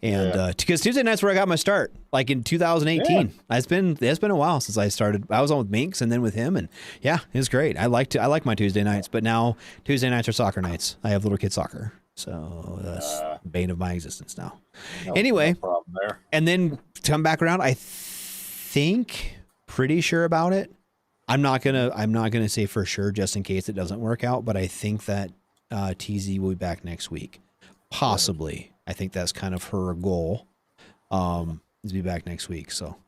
Speaker 6: and because Tuesday night's where I got my start, like in 2018. Yeah. It's been a while since I started. I was on with Minx and then with him, and it was great. I like my Tuesday nights, but now Tuesday nights are soccer nights. I have little kid soccer. So that's the bane of my existence now. Anyway,
Speaker 8: no problem there.
Speaker 6: And then to come back around, I think pretty sure about it. I'm not gonna say for sure just in case it doesn't work out, but I think that TZ will be back next week. Possibly. I think that's kind of her goal. Is to be back next week. So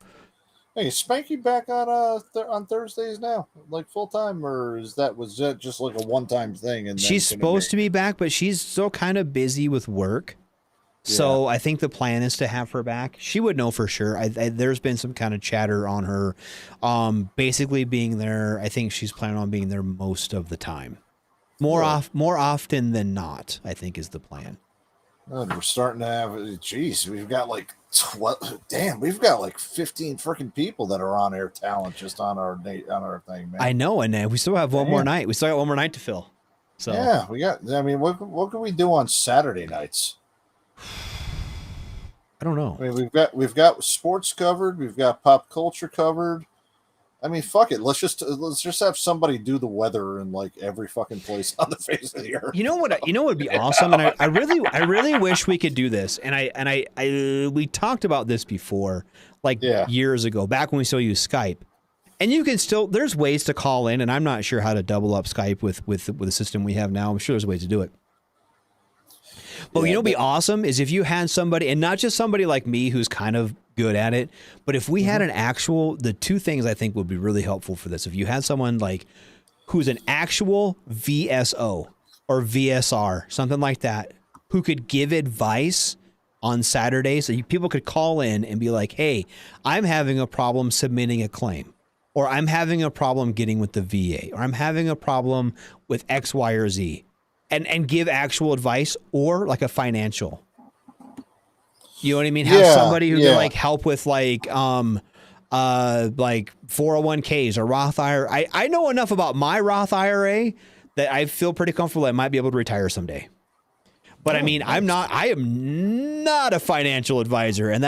Speaker 8: hey, is Spanky back on Thursdays now, like full time, or was that just like a one time thing? And
Speaker 6: she's supposed to be back, but she's still kind of busy with work. Yeah. So I think the plan is to have her back. She would know for sure. There's been some kind of chatter on her, basically being there. I think she's planning on being there most of the time, more often than not. I think is the plan.
Speaker 8: We're starting to have. Geez, we've got like 12. Damn, we've got like 15 freaking people that are on air talent just on our thing, man.
Speaker 6: I know, and we still have one more night. We still got one more night to fill. So
Speaker 8: yeah, we got. I mean, what can we do on Saturday nights?
Speaker 6: I don't know.
Speaker 8: I mean, we've got sports covered. We've got pop culture covered. I mean, fuck it. Let's just have somebody do the weather in like every fucking place on the face of the earth.
Speaker 6: You know what would be awesome, and I really wish we could do this. And we talked about this before, years ago, back when we still used Skype. And you can still, there's ways to call in, and I'm not sure how to double up Skype with the system we have now. I'm sure there's ways to do it. But you know what'd be awesome is if you had somebody, and not just somebody like me who's kind of good at it, but if we had the two things I think would be really helpful for this. If you had someone like who's an actual VSO or VSR, something like that, who could give advice on Saturdays, so people could call in and be like, hey, I'm having a problem submitting a claim, or I'm having a problem getting with the VA, or I'm having a problem with X, Y, or Z. And give actual advice or like a financial. You know what I mean? Have somebody who can like help with like 401ks or Roth IRA. I know enough about my Roth IRA that I feel pretty comfortable I might be able to retire someday. But I am not a financial advisor, and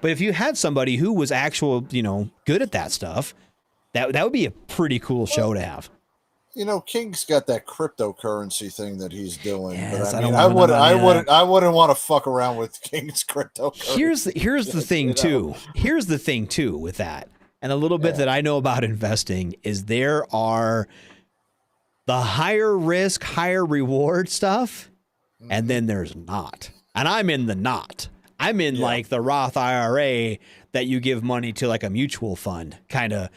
Speaker 6: but if you had somebody who was good at that stuff, that would be a pretty cool show to have.
Speaker 8: You know, King's got that cryptocurrency thing that he's doing,
Speaker 6: yes,
Speaker 8: but I wouldn't want to fuck around with King's cryptocurrency.
Speaker 6: Here's the thing too. Here's the thing too with that, and a little bit that I know about investing is there are the higher risk, higher reward stuff, and then there's not. And I'm in the not. I'm in like the Roth IRA that you give money to like a mutual fund kind of.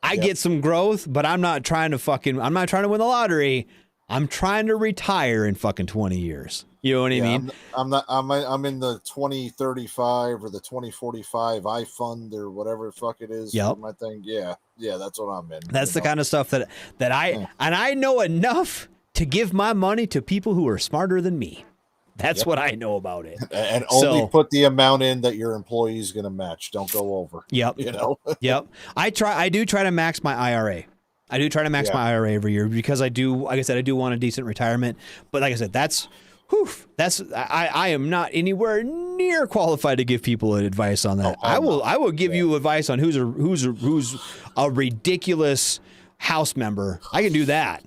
Speaker 6: I get some growth, but I'm not trying to win the lottery. I'm trying to retire in fucking 20 years. You know what I mean?
Speaker 8: I'm in the 2035 or the 2045 I fund or whatever the fuck it is.
Speaker 6: Yep.
Speaker 8: My thing. Yeah, that's what I'm in.
Speaker 6: That's the kind of stuff that I know enough to give my money to people who are smarter than me. That's what I know about it.
Speaker 8: And only put the amount in that your employee is going to match. Don't go over.
Speaker 6: Yep.
Speaker 8: You know?
Speaker 6: Yep. I do try to max my IRA. I do try to max my IRA every year because I do, like I said, I do want a decent retirement. But like I said, I am not anywhere near qualified to give people advice on that. I will give you advice on who's a ridiculous house member. I can do that.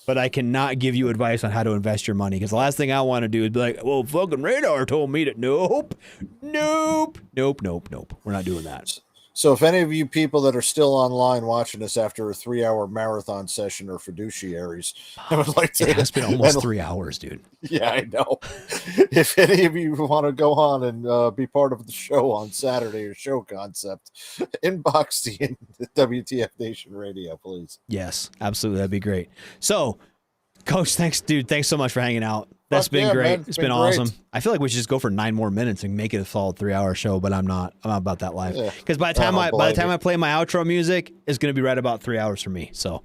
Speaker 6: But I cannot give you advice on how to invest your money, because the last thing I want to do is be like, well, fucking Radar told me that. Nope. We're not doing that.
Speaker 8: So if any of you people that are still online watching us after a 3-hour marathon session are fiduciaries, I would like to.
Speaker 6: It's been almost 3 hours, dude.
Speaker 8: Yeah, I know. If any of you want to go on and be part of the show on Saturday or show concept, inbox the WTF Nation Radio, please.
Speaker 6: Yes, absolutely. That'd be great. So, Coach, thanks, dude. Thanks so much for hanging out. That's been great.
Speaker 8: Man.
Speaker 6: It's been awesome. I feel like we should just go for 9 more minutes and make it a solid 3-hour show, but I'm not. I'm not about that life. Because by the time I play my outro music, it's going to be right about 3 hours for me. So,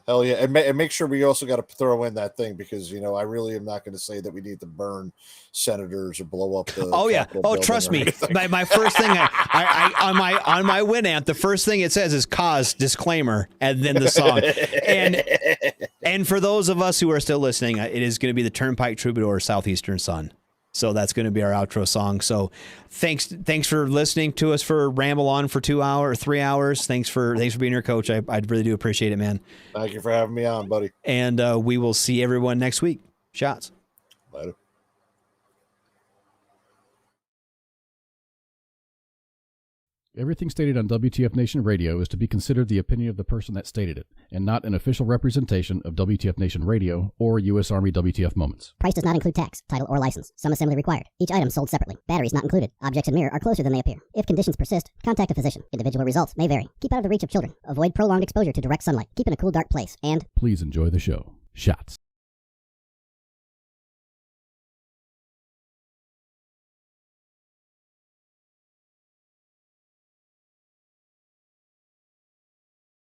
Speaker 8: hell yeah, and make sure we also got to throw in that thing, because I really am not going to say that we need to burn senators or blow up the.
Speaker 6: Oh yeah. Oh, trust me. My first thing I on my Winamp, the first thing it says is cause disclaimer, and then the song. And for those of us who are still listening, it is going to be the Turnpike Troubadour Southeastern Sun. So that's going to be our outro song. So thanks for listening to us for ramble on for 2 hours, 3 hours. Thanks for being here, Coach. I really do appreciate it, man.
Speaker 8: Thank you for having me on, buddy.
Speaker 6: And we will see everyone next week. Shots.
Speaker 8: Later.
Speaker 4: Everything stated on WTF Nation Radio is to be considered the opinion of the person that stated it, and not an official representation of WTF Nation Radio or U.S. Army WTF Moments.
Speaker 5: Price does not include tax, title, or license. Some assembly required. Each item sold separately. Batteries not included. Objects in mirror are closer than they appear. If conditions persist, contact a physician. Individual results may vary. Keep out of the reach of children. Avoid prolonged exposure to direct sunlight. Keep in a cool, dark place. And
Speaker 4: please enjoy the show. Shots.